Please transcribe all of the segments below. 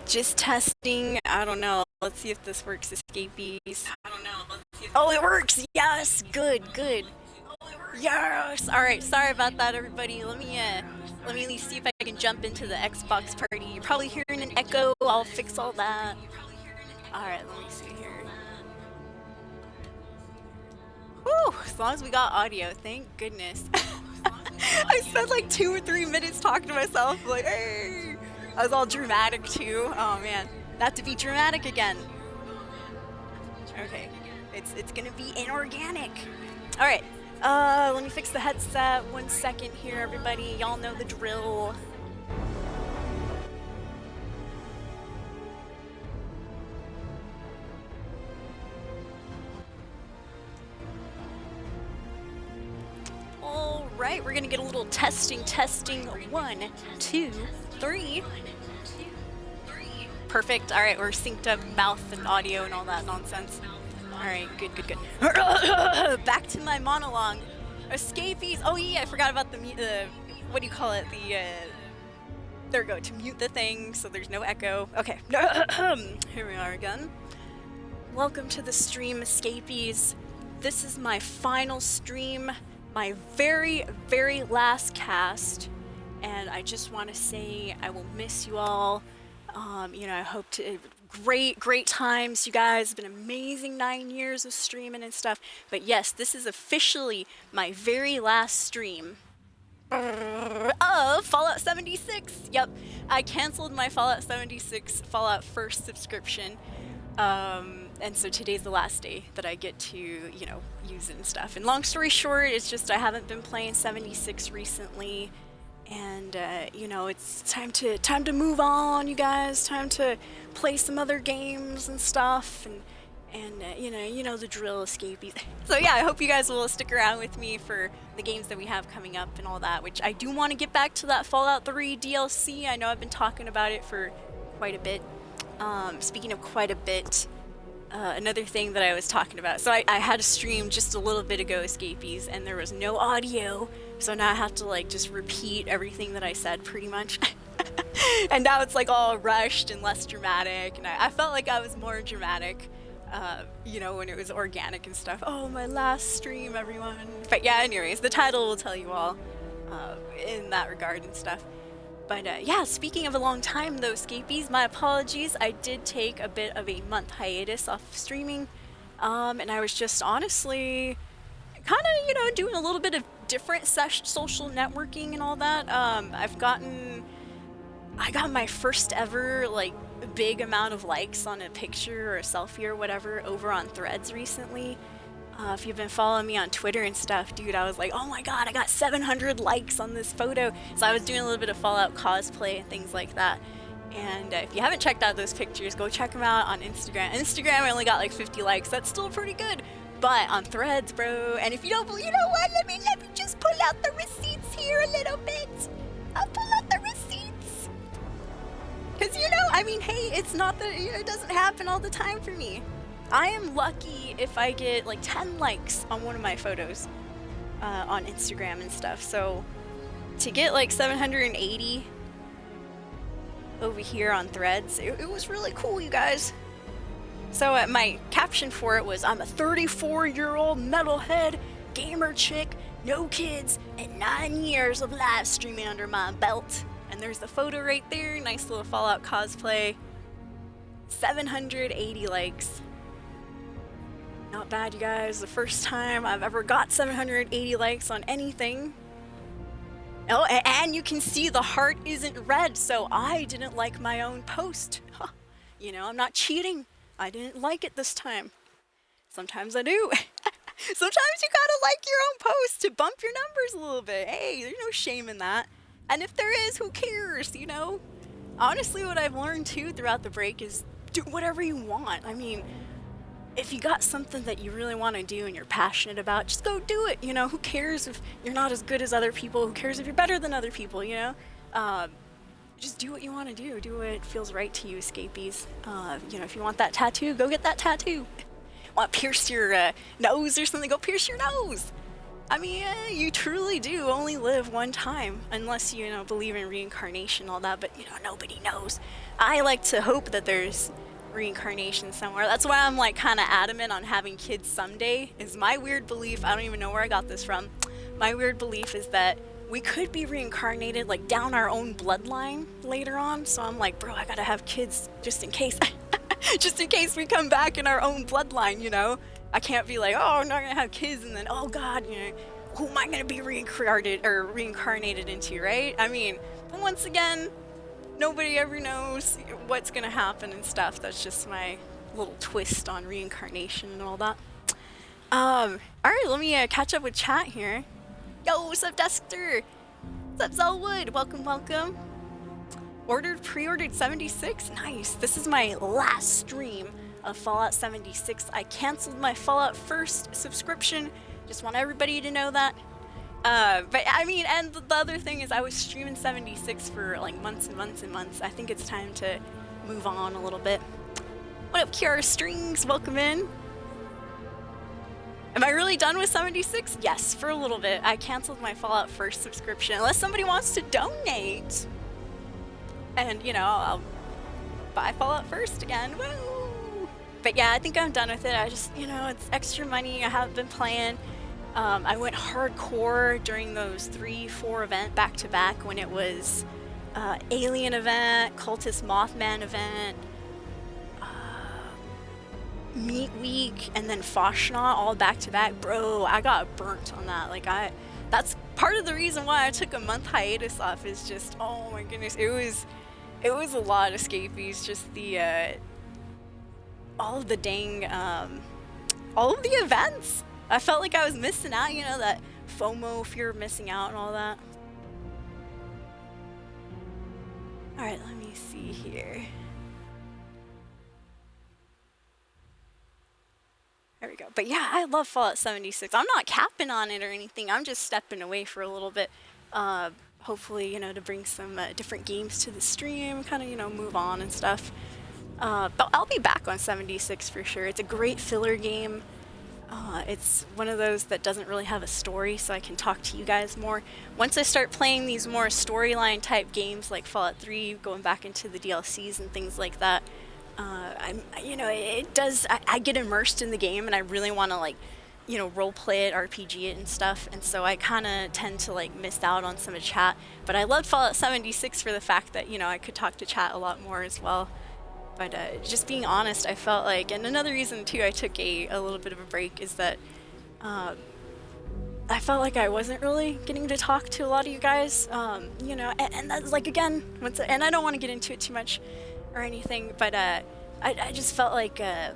Just testing. I don't know. Let's see if this works. Escapees. Oh, it works. Yes. Good. Good. Yes. All right. Sorry about that, everybody. Let me at least see if I can jump into the Xbox party. You're probably hearing an echo. I'll fix all that. All right. Let me see here. Whew. As long as we got audio, thank goodness. I spent like 2 or 3 minutes talking to myself, like, hey. I was all dramatic too. Oh man, not to be dramatic again. Okay, it's gonna be inorganic. All right, let me fix the headset. 1 second here, everybody. Y'all know the drill. All right, we're gonna get a little testing. 1, 2, 3. Perfect. All right, we're synced up mouth and audio and all that nonsense. All right, good. Back to my monologue. Escapees. Oh yeah, I forgot about the what do you call it? There we go. To mute the thing so there's no echo. Okay. Here we are again. Welcome to the stream, Escapees. This is my final stream, my very, very last cast, and I just want to say I will miss you all. You know, I hope to great times, you guys. It's been amazing 9 years of streaming and stuff. But yes, this is officially my very last stream of Fallout 76. Yep, I canceled my Fallout 76 Fallout First subscription. And so today's the last day that I get to, you know, use it and stuff. And long story short, it's just I haven't been playing 76 recently. And you know, it's time to move on, you guys. Time to play some other games and stuff, and you know the drill, Escapees. So yeah, I hope you guys will stick around with me for the games that we have coming up and all that. Which I do want to get back to that Fallout 3 DLC. I know I've been talking about it for quite a bit. Speaking of quite a bit, another thing that I was talking about. So I had a stream just a little bit ago, Escapees, and there was no audio. So now I have to like just repeat everything that I said pretty much. And now it's like all rushed and less dramatic. And I felt like I was more dramatic, you know, when it was organic and stuff. Oh, my last stream, everyone. But yeah, anyways, the title will tell you all in that regard and stuff. But yeah, speaking of a long time though, Escapees, my apologies. I did take a bit of a month hiatus off streaming. And I was just honestly kind of, you know, doing a little bit of different social networking and all that. I got my first ever like big amount of likes on a picture or a selfie or whatever over on Threads recently. If you've been following me on Twitter and stuff, dude, I was like, oh my god, I got 700 likes on this photo. So I was doing a little bit of Fallout cosplay and things like that. And if you haven't checked out those pictures, go check them out on Instagram. Instagram, I only got like 50 likes. That's still pretty good. But on Threads, bro, and if you don't believe, you know what, let me just pull out the receipts here a little bit. I'll pull out the receipts. Because, you know, I mean, hey, it's not that, you know, it doesn't happen all the time for me. I am lucky if I get like 10 likes on one of my photos on Instagram and stuff. So to get like 780 over here on Threads, it was really cool, you guys. So my caption for it was, I'm a 34-year-old metalhead gamer chick, no kids, and 9 years of live streaming under my belt. And there's the photo right there, nice little Fallout cosplay. 780 likes. Not bad, you guys. The first time I've ever got 780 likes on anything. Oh, and you can see the heart isn't red, so I didn't like my own post. Huh. You know, I'm not cheating. I didn't like it this time. Sometimes I do. Sometimes you gotta like your own post to bump your numbers a little bit. Hey, there's no shame in that. And if there is, who cares, you know? Honestly, what I've learned too throughout the break is do whatever you want. I mean, if you got something that you really want to do and you're passionate about, just go do it. You know, who cares if you're not as good as other people? Who cares if you're better than other people, you know? Just do what you want to do. Do what feels right to you, Escapees. You know, if you want that tattoo, go get that tattoo. Want to pierce your nose or something, go pierce your nose. I mean, you truly do only live one time, unless you know believe in reincarnation and all that. But you know, nobody knows. I like to hope that there's reincarnation somewhere. That's why I'm like kind of adamant on having kids someday. Is my weird belief. I don't even know where I got this from. My weird belief is that we could be reincarnated like down our own bloodline later on. So I'm like, bro, I gotta have kids just in case. Just in case we come back in our own bloodline, you know? I can't be like, oh, I'm not gonna have kids, and then, oh God, you know, who am I gonna be reincarnated into, right? I mean, once again, nobody ever knows what's gonna happen and stuff. That's just my little twist on reincarnation and all that. Alright, let me catch up with chat here. Yo, what's up, Dexter? What's up, Zelwood? Welcome, welcome. Pre-ordered 76? Nice. This is my last stream of Fallout 76. I canceled my Fallout First subscription. Just want everybody to know that. But I mean, and the other thing is I was streaming 76 for like months and months and months. I think it's time to move on a little bit. What up, Kiara Strings? Welcome in. Am I really done with 76? Yes, for a little bit. I canceled my Fallout First subscription unless somebody wants to donate. And, you know, I'll buy Fallout First again. Woo! But yeah, I think I'm done with it. I just, you know, it's extra money. I haven't been playing. I went hardcore during those 3-4 event back-to-back when it was Alien event, Cultist Mothman event, Meat Week, and then Foshnaw all back-to-back. Bro, I got burnt on that. Like, that's part of the reason why I took a month hiatus off is just, oh my goodness, it was a lot of escapees, just the, all of the dang, all of the events. I felt like I was missing out, you know, that FOMO, fear of missing out and all that. Alright, let me see here. There we go. But yeah, I love Fallout 76. I'm not capping on it or anything. I'm just stepping away for a little bit. Hopefully, you know, to bring some different games to the stream, kind of, you know, move on and stuff. But I'll be back on 76 for sure. It's a great filler game. It's one of those that doesn't really have a story, so I can talk to you guys more. Once I start playing these more storyline type games like Fallout 3, going back into the DLCs and things like that, you know, it does, I get immersed in the game and I really want to, like, you know, role play it, RPG it and stuff, and so I kind of tend to, like, miss out on some of chat. But I loved Fallout 76 for the fact that, you know, I could talk to chat a lot more as well. But just being honest, I felt like, and another reason too I took a little bit of a break is that I felt like I wasn't really getting to talk to a lot of you guys, you know, and that's like, again, and I don't want to get into it too much or anything, but I just felt like I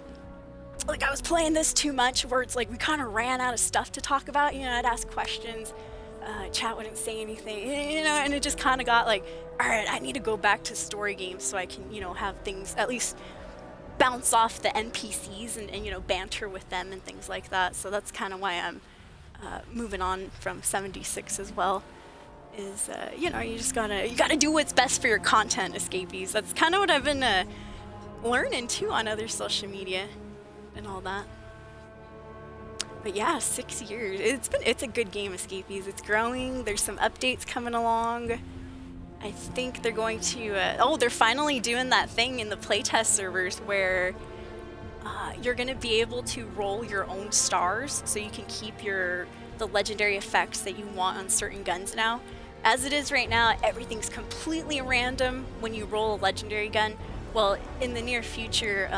was playing this too much, where it's like we kind of ran out of stuff to talk about. You know, I'd ask questions, chat wouldn't say anything, you know, and it just kind of got like, all right, I need to go back to story games so I can, you know, have things at least bounce off the NPCs and you know, banter with them and things like that. So that's kind of why I'm moving on from 76 as well. Is you know, you gotta do what's best for your content, escapees. That's kind of what I've been learning too on other social media and all that. But yeah, 6 years. It's a good game, escapees. It's growing. There's some updates coming along. I think they're going to, they're finally doing that thing in the playtest servers where you're going to be able to roll your own stars, so you can keep the legendary effects that you want on certain guns now. As it is right now, everything's completely random when you roll a legendary gun. Well, in the near future,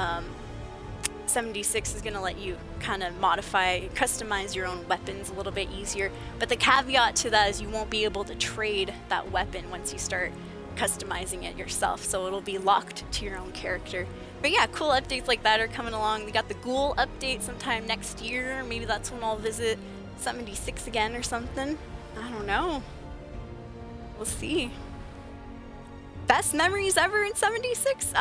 76 is going to let you kind of customize your own weapons a little bit easier. But the caveat to that is you won't be able to trade that weapon once you start customizing it yourself. So it'll be locked to your own character. But yeah, cool updates like that are coming along. We got the Ghoul update sometime next year. Maybe that's when I'll visit 76 again or something. I don't know. We'll see. Best memories ever in 76?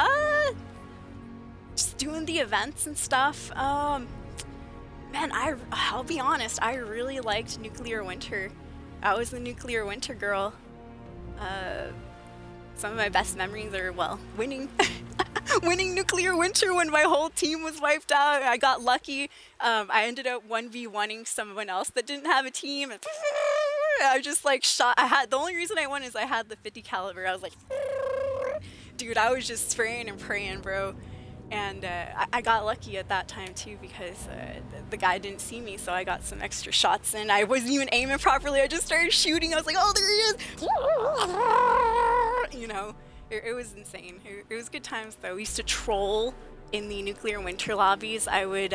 Just doing the events and stuff. Man, I'll be honest, I really liked Nuclear Winter. I was the Nuclear Winter girl. Some of my best memories are, well, winning. winning nuclear winter when my whole team was wiped out. I got lucky. I ended up 1v1ing someone else that didn't have a team. And I just like shot. The only reason I won is I had the 50 caliber. I was like, dude, I was just spraying and praying, bro. And I got lucky at that time too because the guy didn't see me, so I got some extra shots in. I wasn't even aiming properly. I just started shooting. I was like, oh, there he is. You know, it was insane. It was good times though. We used to troll in the nuclear winter lobbies. I would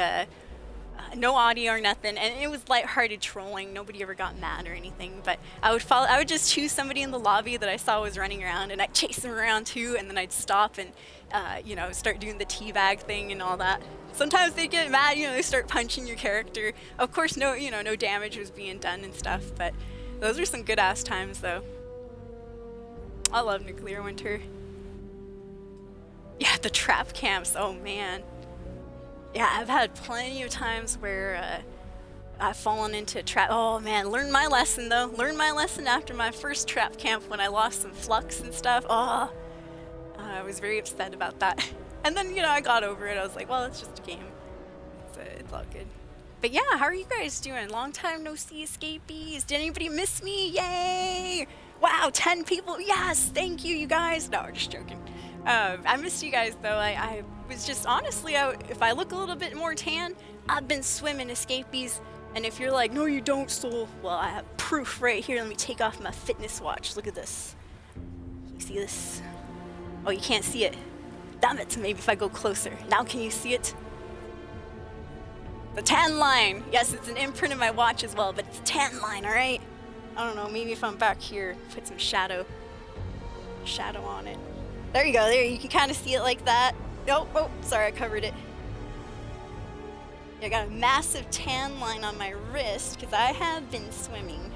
no audio or nothing, and it was lighthearted trolling. Nobody ever got mad or anything, but I would just choose somebody in the lobby that I saw was running around, and I'd chase them around too, and then I'd stop and you know, start doing the teabag thing and all that. Sometimes they get mad, you know, they start punching your character. Of course, no damage was being done and stuff, but those were some good ass times though. I love nuclear winter. Yeah, the trap camps, oh man. Yeah, I've had plenty of times where I've fallen into trap. Oh man, learned my lesson though. Learned my lesson after my first trap camp when I lost some flux and stuff. Oh, I was very upset about that. And then, you know, I got over it. I was like, well, it's just a game. It's all good. But yeah, how are you guys doing? Long time no see, escapees. Did anybody miss me? Yay! Wow, 10 people. Yes, thank you, you guys. No, I'm just joking. I missed you guys though. I was just honestly out. If I look a little bit more tan, I've been swimming, escapees. And if you're like, no, you don't, Soul. Well, I have proof right here. Let me take off my fitness watch. Look at this. You see this? Oh, you can't see it. Damn it. Maybe if I go closer. Now can you see it? The tan line. Yes, it's an imprint of my watch as well, but it's a tan line, all right? I don't know. Maybe if I'm back here, put some shadow on it. There you go. There, you can kind of see it like that. Oh, sorry, I covered it. Yeah, I got a massive tan line on my wrist because I have been swimming.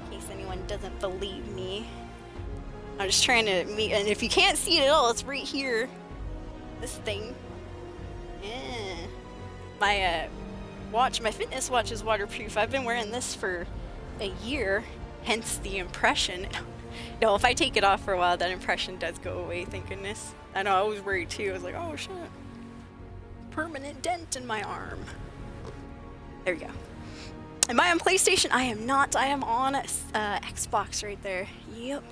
In case anyone doesn't believe me. I'm just trying to meet, and if you can't see it at all, it's right here. This thing. Yeah. My watch, my fitness watch is waterproof. I've been wearing this for a year, hence the impression. No, if I take it off for a while, that impression does go away, thank goodness. I know, I was worried too. I was like, oh shit. Permanent dent in my arm. There we go. Am I on PlayStation? I am not. I am on Xbox right there. Yep.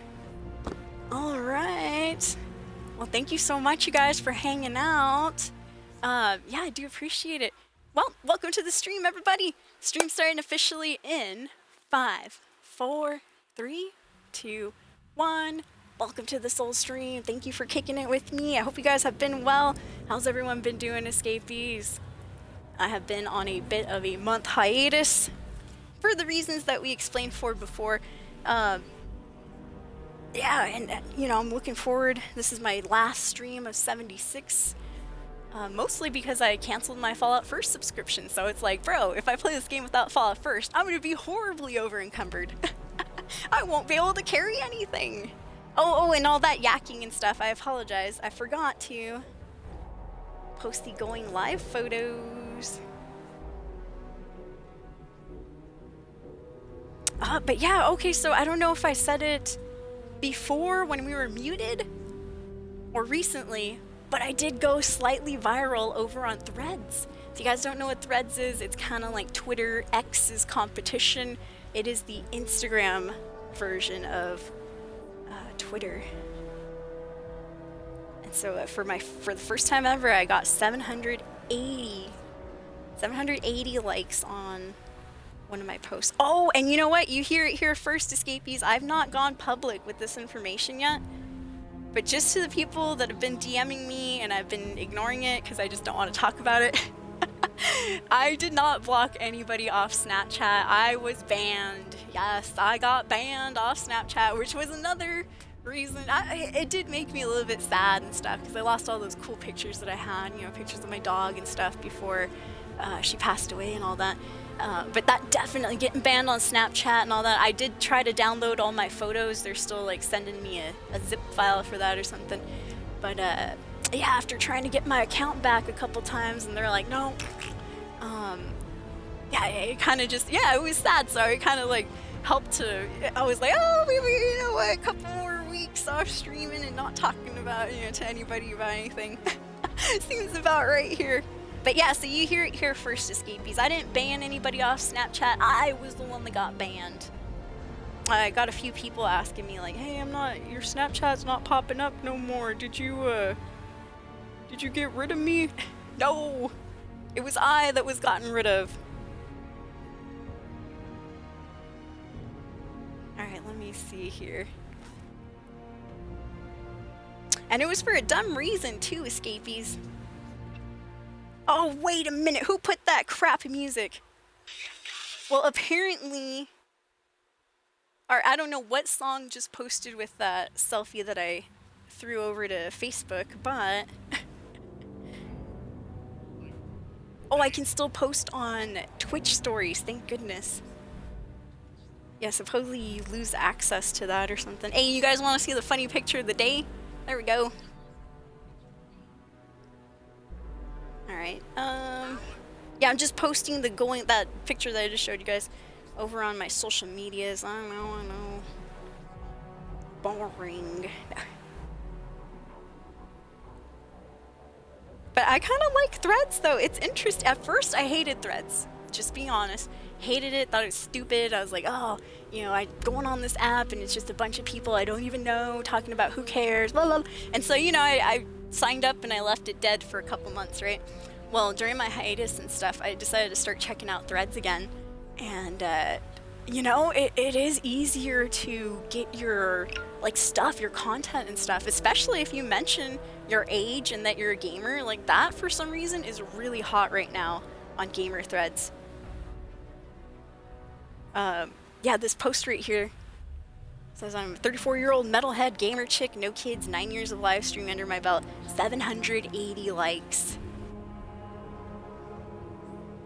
All right. Well, thank you so much, you guys, for hanging out. Yeah, I do appreciate it. Well, welcome to the stream, everybody. Stream starting officially in 5, 4, 3, 2, 1. Welcome to the Soul stream. Thank you for kicking it with me. I hope you guys have been well. How's everyone been doing, escapees? I have been on a bit of a month hiatus for the reasons that we explained for before. Yeah, and you know, I'm looking forward. This is my last stream of 76. Mostly because I canceled my Fallout First subscription. So it's like, bro, if I play this game without Fallout First, I'm gonna be horribly over-encumbered. I won't be able to carry anything. Oh, and all that yakking and stuff. I apologize. I forgot to post the going live photos. But yeah, okay, so I don't know if I said it before when we were muted or recently, but I did go slightly viral over on Threads. If you guys don't know what Threads is, it's kind of like Twitter X's competition. It is the Instagram version of Twitter. And so for the first time ever, I got 780 likes on one of my posts. Oh, and you know what? You hear it here first, escapees. I've not gone public with this information yet. But just to the people that have been DMing me and I've been ignoring it because I just don't want to talk about it. I did not block anybody off Snapchat. I was banned. Yes, I got banned off Snapchat, which was another reason. It did make me a little bit sad and stuff because I lost all those cool pictures that I had, you know, pictures of my dog and stuff before she passed away and all that. But that definitely getting banned on Snapchat and all that. I did try to download all my photos. They're still like sending me a zip file for that or something. But yeah, after trying to get my account back a couple times and they're like, no. Yeah, it kind of just, yeah, it was sad. So it kind of like helped to, I was like, oh, maybe, you know what, a couple more weeks off streaming and not talking about, you know, to anybody about anything. Seems about right here. But yeah, so you hear it here first, Escapees. I didn't ban anybody off Snapchat. I was the one that got banned. I got a few people asking me like, hey, your Snapchat's not popping up no more. Did you get rid of me? No, it was I that was gotten rid of. All right, let me see here. And it was for a dumb reason too, Escapees. Oh, wait a minute, who put that crap music? Well, apparently, or I don't know what song just posted with that selfie that I threw over to Facebook, but oh, I can still post on Twitch stories, thank goodness. Yeah, supposedly you lose access to that or something. Hey, you guys want to see the funny picture of the day? There we go. Alright, yeah, I'm just posting that picture that I just showed you guys over on my social medias. I know. Boring. But I kind of like Threads, though. It's interesting. At first, I hated Threads. Just being honest. Hated it, thought it was stupid. I was like, oh, you know, I going on this app and it's just a bunch of people I don't even know talking about who cares, blah, blah, blah. And so, you know, I signed up and I left it dead for a couple months, right? Well, during my hiatus and stuff, I decided to start checking out Threads again. And, you know, it is easier to get your, like, stuff, your content and stuff, especially if you mention your age and that you're a gamer. Like, that, for some reason, is really hot right now on gamer Threads. Yeah, this post right here says I'm a 34-year-old metalhead gamer chick, no kids, 9 years of live stream under my belt, 780 likes.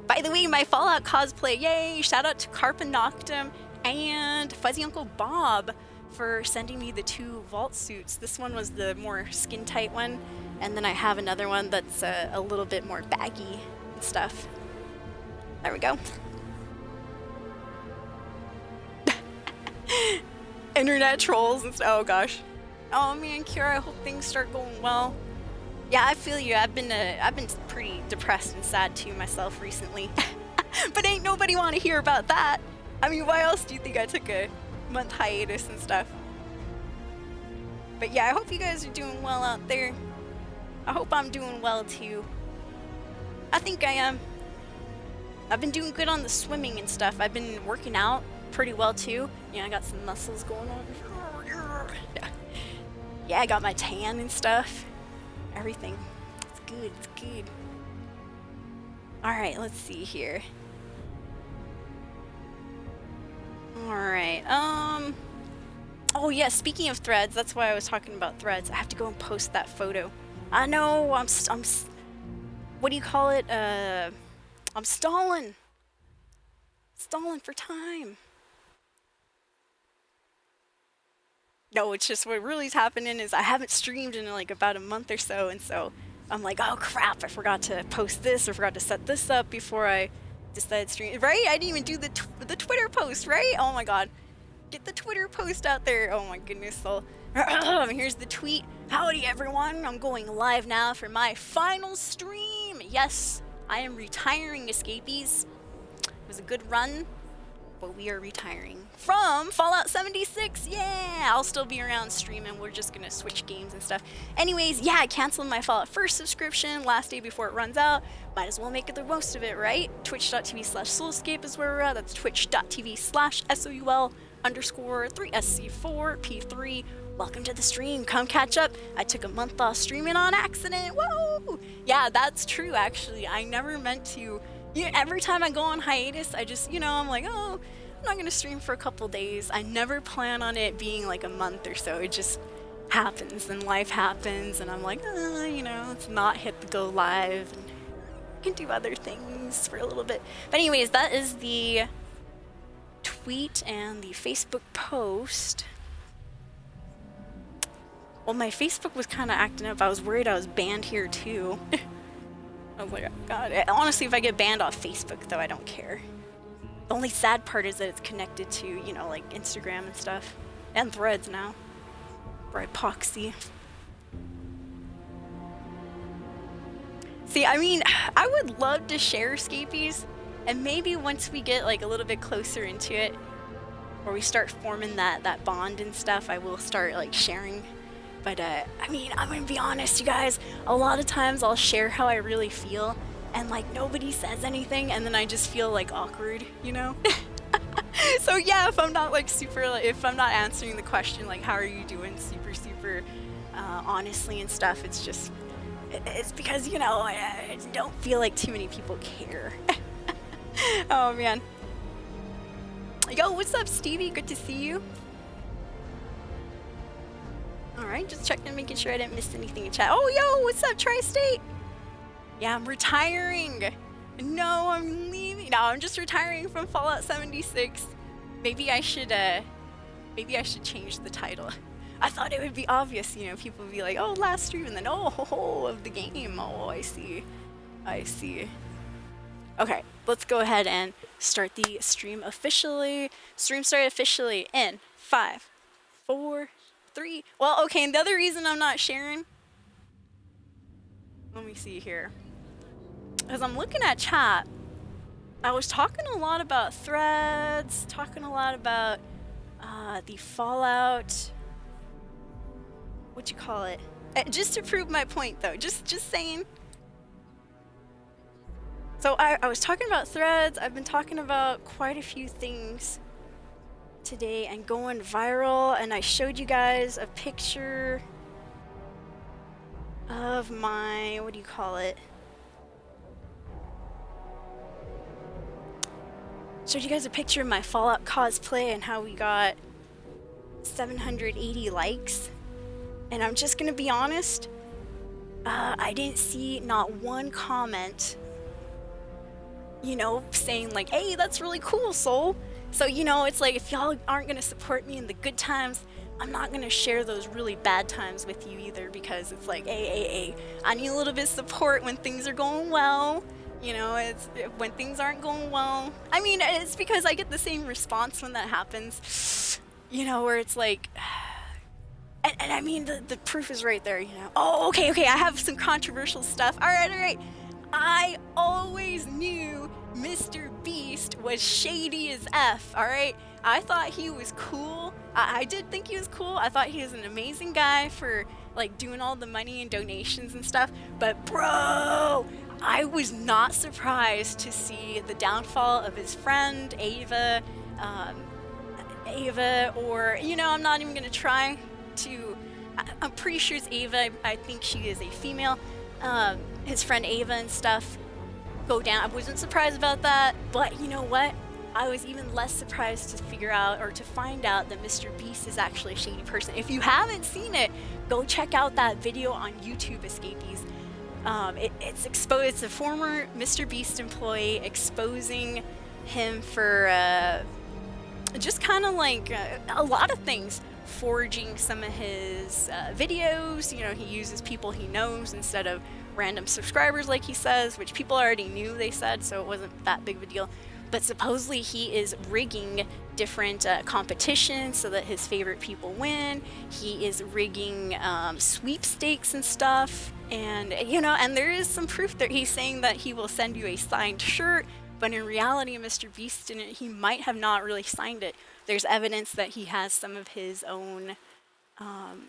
By the way, my Fallout cosplay, yay! Shout out to Carpanoctum and Fuzzy Uncle Bob for sending me the 2 vault suits. This one was the more skin tight one, and then I have another one that's a little bit more baggy and stuff. There we go. Internet trolls and stuff. Oh gosh. Oh man, Kira, I hope things start going well. Yeah, I feel you. I've been pretty depressed and sad too myself recently. But ain't nobody want to hear about that. I mean, why else do you think I took a month hiatus and stuff? But yeah, I hope you guys are doing well out there. I hope I'm doing well too. I think I am. I've been doing good on the swimming and stuff. I've been working out pretty well too. Yeah, I got some muscles going on. Yeah, I got my tan and stuff. Everything. It's good, it's good. Alright, let's see here. Alright, oh yeah, speaking of Threads, that's why I was talking about Threads. I have to go and post that photo. I know, I'm what do you call it? I'm stalling. Stalling for time. No, it's just what really is happening is I haven't streamed in like about a month or so, and so I'm like, oh crap, I forgot to post this or forgot to set this up before I decided to stream. Right? I didn't even do the Twitter post, right? Oh my god. Get the Twitter post out there. Oh my goodness. So here's the tweet. Howdy everyone. I'm going live now for my final stream. Yes, I am retiring, Escapees. It was a good run, but we are retiring from Fallout 76. Yeah, I'll still be around streaming. We're just gonna switch games and stuff. Anyways, yeah, I canceled my Fallout First subscription last day before it runs out. Might as well make it the most of it, right? Twitch.tv/Soulscape is where we're at. That's twitch.tv/SOUL_3SC4P3. Welcome to the stream. Come catch up. I took a month off streaming on accident. Whoa! Yeah, that's true, actually. I never meant to. Every time I go on hiatus, I just, I'm like, oh, I'm not gonna stream for a couple days. I never plan on it being like a month or so. It just happens, and life happens, and I'm like, let's not hit the go live, and I can do other things for a little bit. But anyways, that is the tweet and the Facebook post. Well, my Facebook was kind of acting up. I was worried I was banned here too. I was like, oh god. Honestly, if I get banned off Facebook, though, I don't care. The only sad part is that it's connected to, like Instagram and stuff. And Threads now. For epoxy. See, I mean, I would love to share Scapies, and maybe once we get like a little bit closer into it, or we start forming that bond and stuff, I will start like sharing. But I mean, I'm gonna be honest, you guys, a lot of times I'll share how I really feel, and like nobody says anything, and then I just feel like awkward, you know? So yeah, if I'm not like super, like, if I'm not answering the question like how are you doing super honestly and stuff, it's just, it's because, you know, I don't feel like too many people care. Oh man. Yo, what's up, Stevie? Good to see you. Alright, just checking, making sure I didn't miss anything in chat. Oh, yo, what's up, Tri-State? Yeah, I'm retiring. No, I'm leaving. No, I'm just retiring from Fallout 76. Maybe I should change the title. I thought it would be obvious, you know, people would be like, oh, last stream, and then, oh, of the game. Oh, I see. I see. Okay, let's go ahead and start the stream officially. Stream started officially in 5, 4, 3. Well, okay, and the other reason I'm not sharing, let me see here. Because I'm looking at chat, I was talking a lot about threads, talking a lot about the Fallout, what you call it? Just to prove my point though, just saying. So I was talking about threads, I've been talking about quite a few things today and going viral, and I showed you guys a picture of my, what do you call it? Showed you guys a picture of my Fallout cosplay and how we got 780 likes. And I'm just gonna be honest, I didn't see not one comment, you know, saying like, hey, that's really cool, Soul. So, you know, it's like, if y'all aren't gonna support me in the good times, I'm not gonna share those really bad times with you either, because it's like, hey, I need a little bit of support when things are going well. You know, it's when things aren't going well. I mean, it's because I get the same response when that happens, you know, where it's like, and I mean, the proof is right there, you know. Oh, okay, I have some controversial stuff. All right. I always knew Mr. Beast was shady as F, all right? I thought he was cool. I did think he was cool. I thought he was an amazing guy for, like, doing all the money and donations and stuff. But, bro, I was not surprised to see the downfall of his friend, Ava, or, you know, I'm not even going to try to, I'm pretty sure it's Ava. I think she is a female. His friend Ava and stuff go down. I wasn't surprised about that, but you know what? I was even less surprised to figure out, or to find out, that Mr. Beast is actually a shady person. If you haven't seen it, go check out that video on YouTube, Escapees. It's exposed. It's a former Mr. Beast employee exposing him for just kind of like a lot of things, forging some of his videos. You know, he uses people he knows instead of random subscribers, like he says, which people already knew, they said, so it wasn't that big of a deal. But supposedly he is rigging different competitions so that his favorite people win. He is rigging sweepstakes and stuff. And, you know, and there is some proof that he's saying that he will send you a signed shirt, but in reality, Mr. Beast didn't, he might have not really signed it. There's evidence that he has some of his own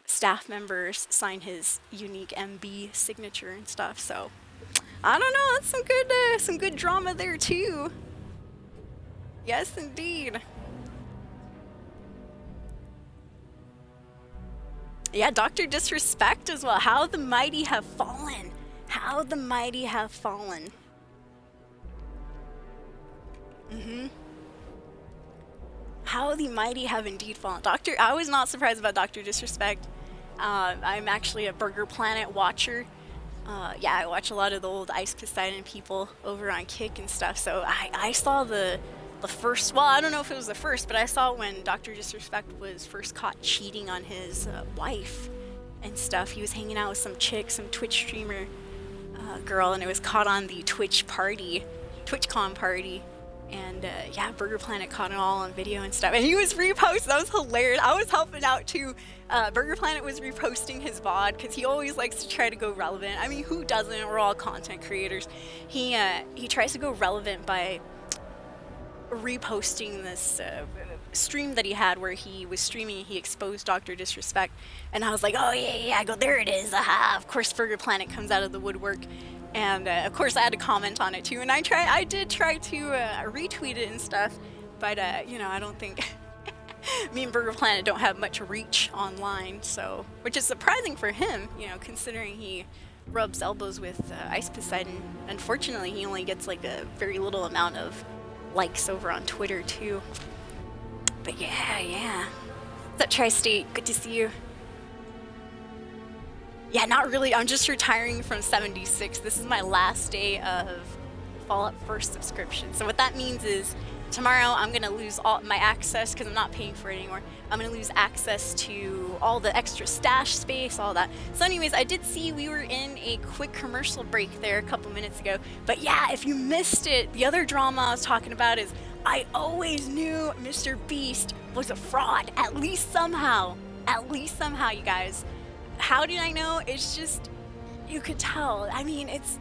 staff members sign his unique MB signature and stuff. So, I don't know, that's some good drama there too. Yes, indeed. Yeah, Dr. Disrespect as well. How the mighty have fallen. How the mighty have fallen. How the mighty have indeed fallen. I was not surprised about Dr. Disrespect. I'm actually a Burger Planet watcher. Yeah, I watch a lot of the old Ice Poseidon people over on Kick and stuff. So I saw the first, well, I don't know if it was the first, but I saw when Dr. Disrespect was first caught cheating on his wife and stuff. He was hanging out with some chick, some Twitch streamer girl, and it was caught on the TwitchCon party. And yeah, Burger Planet caught it all on video and stuff. And he was reposting. That was hilarious. I was helping out too. Burger Planet was reposting his VOD because he always likes to try to go relevant. I mean, who doesn't? We're all content creators. He tries to go relevant by reposting this stream that he had where he was streaming and he exposed Dr. Disrespect. And I was like, oh yeah, I go, there it is. Aha. Of course, Burger Planet comes out of the woodwork. And of course I had to comment on it too, and I did try to retweet it and stuff, but you know, I don't think me and Burger Planet don't have much reach online, so, which is surprising for him, you know, considering he rubs elbows with Ice Poseidon. Unfortunately, he only gets like a very little amount of likes over on Twitter too. But yeah. What's up, Tri-State? Good to see you. Yeah, not really. I'm just retiring from 76. This is my last day of Fallout First subscription. So what that means is tomorrow I'm going to lose all my access because I'm not paying for it anymore. I'm going to lose access to all the extra stash space, all that. So anyways, I did see we were in a quick commercial break there a couple minutes ago. But yeah, if you missed it, the other drama I was talking about is I always knew Mr. Beast was a fraud, at least somehow, you guys. How did I know? It's just, you could tell. I mean, it's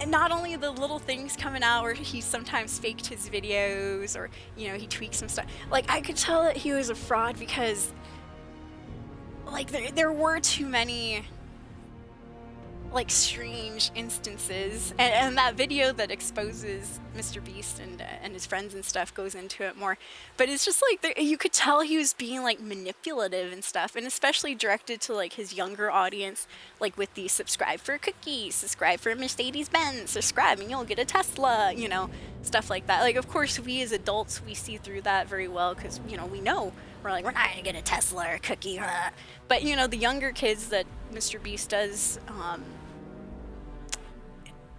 not only the little things coming out where he sometimes faked his videos or, you know, he tweaked some stuff. Like, I could tell that he was a fraud because, like, there were too many, like, strange instances. And that video that exposes Mr. Beast and his friends and stuff goes into it more. But it's just like, you could tell he was being like manipulative and stuff, and especially directed to like his younger audience, like with the subscribe for a cookie, subscribe for a Mercedes-Benz, subscribe and you'll get a Tesla, you know, stuff like that. Like, of course, we as adults, we see through that very well because, you know, we know we're like, we're not gonna get a Tesla or a cookie. But, you know, the younger kids that Mr. Beast does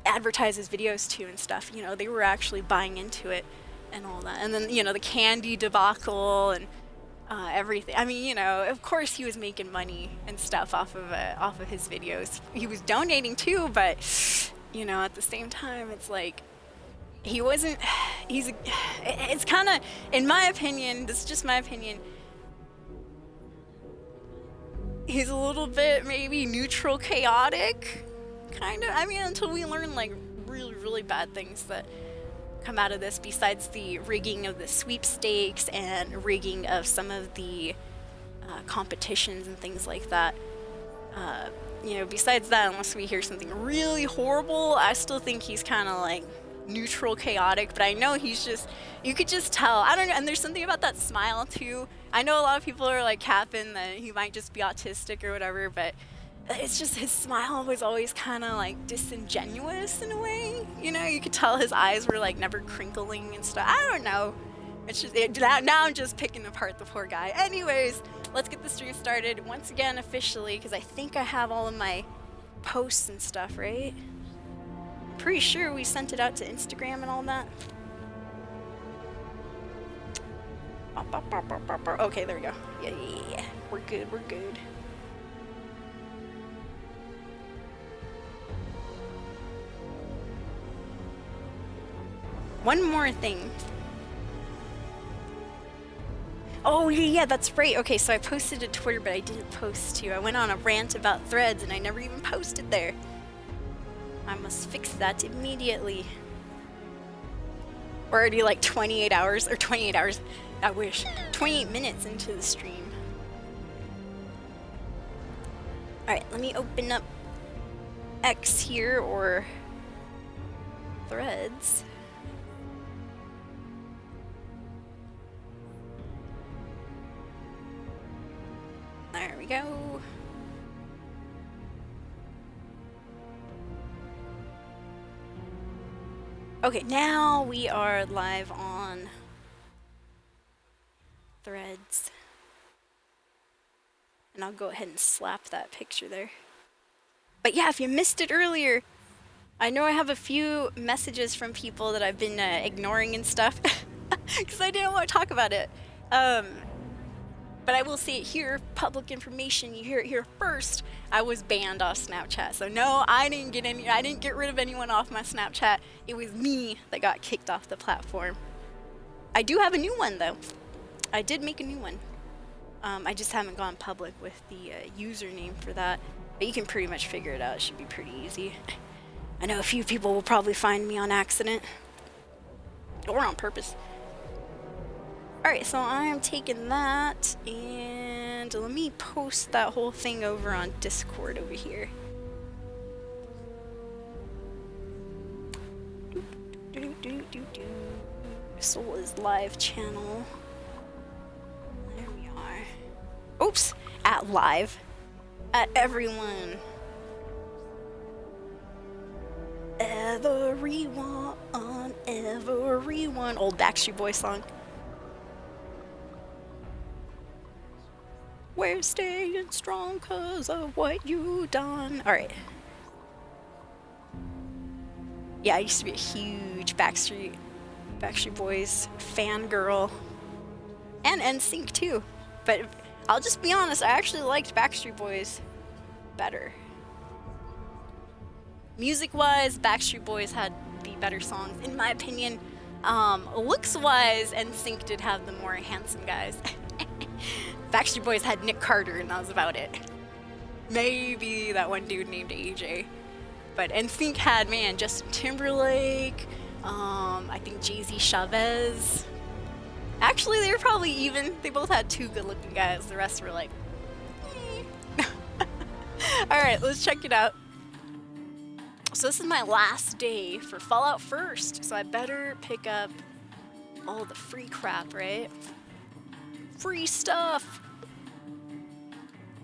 advertises videos to and stuff, you know, they were actually buying into it and all that. And then, you know, the candy debacle and everything. I mean, you know, of course he was making money and stuff off of his videos. He was donating too, but, you know, at the same time, it's like he wasn't. It's kind of, in my opinion, this is just my opinion. He's a little bit maybe neutral, chaotic. Kind of. I mean, until we learn like really, really bad things that come out of this, besides the rigging of the sweepstakes and rigging of some of the competitions and things like that. You know, besides that, unless we hear something really horrible, I still think he's kind of like neutral, chaotic. But I know he's just, you could just tell. I don't know. And there's something about that smile too. I know a lot of people are like capping that he might just be autistic or whatever, but it's just his smile was always kind of like disingenuous in a way, you know. You could tell his eyes were like never crinkling and stuff. I don't know. It's just now I'm just picking apart the poor guy. Anyways, let's get the stream started once again officially because I think I have all of my posts and stuff, right? Pretty sure we sent it out to Instagram and all that. Okay, there we go. Yeah. We're good. One more thing. Oh, yeah, that's right. Okay, so I posted to Twitter, but I didn't post to. I went on a rant about threads, and I never even posted there. I must fix that immediately. We're already like 28 hours, I wish, 28 minutes into the stream. Alright, let me open up X here, or threads. There we go. Okay, now we are live on threads. And I'll go ahead and slap that picture there. But yeah, if you missed it earlier, I know I have a few messages from people that I've been ignoring and stuff because I didn't want to talk about it. But But I will say it here, public information, you hear it here first. I was banned off Snapchat. So no, I didn't get rid of anyone off my Snapchat. It was me that got kicked off the platform. I do have a new one though. I did make a new one. I just haven't gone public with the username for that. But you can pretty much figure it out. It should be pretty easy. I know a few people will probably find me on accident. Or on purpose. Alright, so I am taking that, and let me post that whole thing over on Discord over here. Soul is live channel. There we are. Oops! At live. At everyone. Everyone. Old Backstreet Boys song. We're staying strong 'cause of what you done. Alright. Yeah, I used to be a huge Backstreet Boys fangirl. And NSYNC too. But I'll just be honest, I actually liked Backstreet Boys better. Music-wise, Backstreet Boys had the better songs, in my opinion. Looks-wise, NSYNC did have the more handsome guys. Backstreet Boys had Nick Carter, and that was about it. Maybe that one dude named AJ. But NSYNC had, man, Justin Timberlake, I think Jay-Z Chavez. Actually, they were probably even. They both had two good-looking guys. The rest were like, eh. Alright, let's check it out. So this is my last day for Fallout First, so I better pick up all the free crap, right? Free stuff!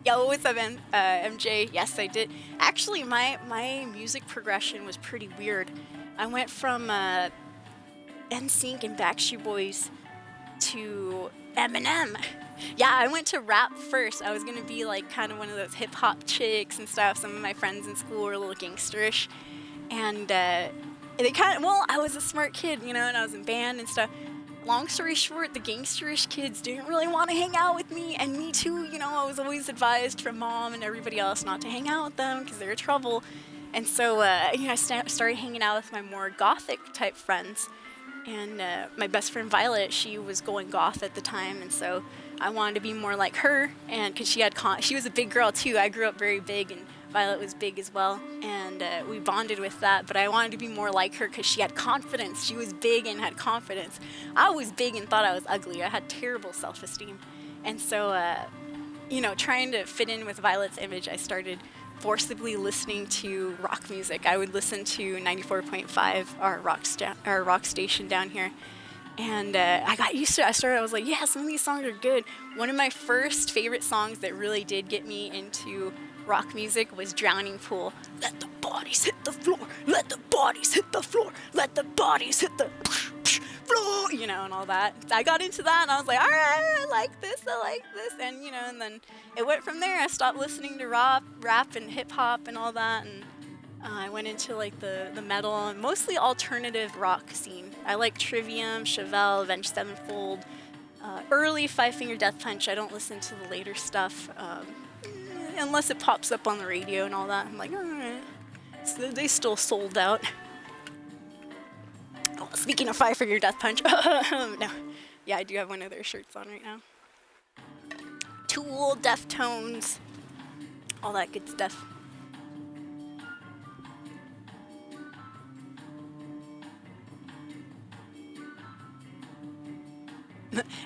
Yo, what's up, MJ? Yes, I did. Actually, my music progression was pretty weird. I went from NSYNC and Backstreet Boys to Eminem. Yeah, I went to rap first. I was gonna be like kind of one of those hip hop chicks and stuff. Some of my friends in school were a little gangsterish, and they kind of, well, I was a smart kid, you know, and I was in band and stuff. Long story short, the gangsterish kids didn't really want to hang out with me, and me too, you know. I was always advised from mom and everybody else not to hang out with them because they were trouble. And so, you know, I started hanging out with my more gothic type friends. And my best friend Violet, she was going goth at the time, and so I wanted to be more like her. And because she was a big girl too. I grew up very big, and Violet was big as well, and we bonded with that. But I wanted to be more like her because she had confidence. She was big and had confidence. I was big and thought I was ugly. I had terrible self-esteem, and so you know, trying to fit in with Violet's image, I started forcibly listening to rock music. I would listen to 94.5, our rock station down here, and I got used to it. I was like, yeah, some of these songs are good. One of my first favorite songs that really did get me into rock music was Drowning Pool. Let the bodies hit the floor, let the bodies hit the floor, let the bodies hit the floor, you know, and all that. I got into that, and I was like, all right, I like this, and you know, and then it went from there. I stopped listening to rap and hip hop and all that, and I went into like the metal and mostly alternative rock scene. I like Trivium, Chevelle, Avenged Sevenfold, early Five Finger Death Punch. I don't listen to the later stuff unless it pops up on the radio and all that. I'm like, all right. So they still sold out. Oh, speaking of Five Finger Death Punch, no. Yeah, I do have one of their shirts on right now. Tool, Deftones, all that good stuff.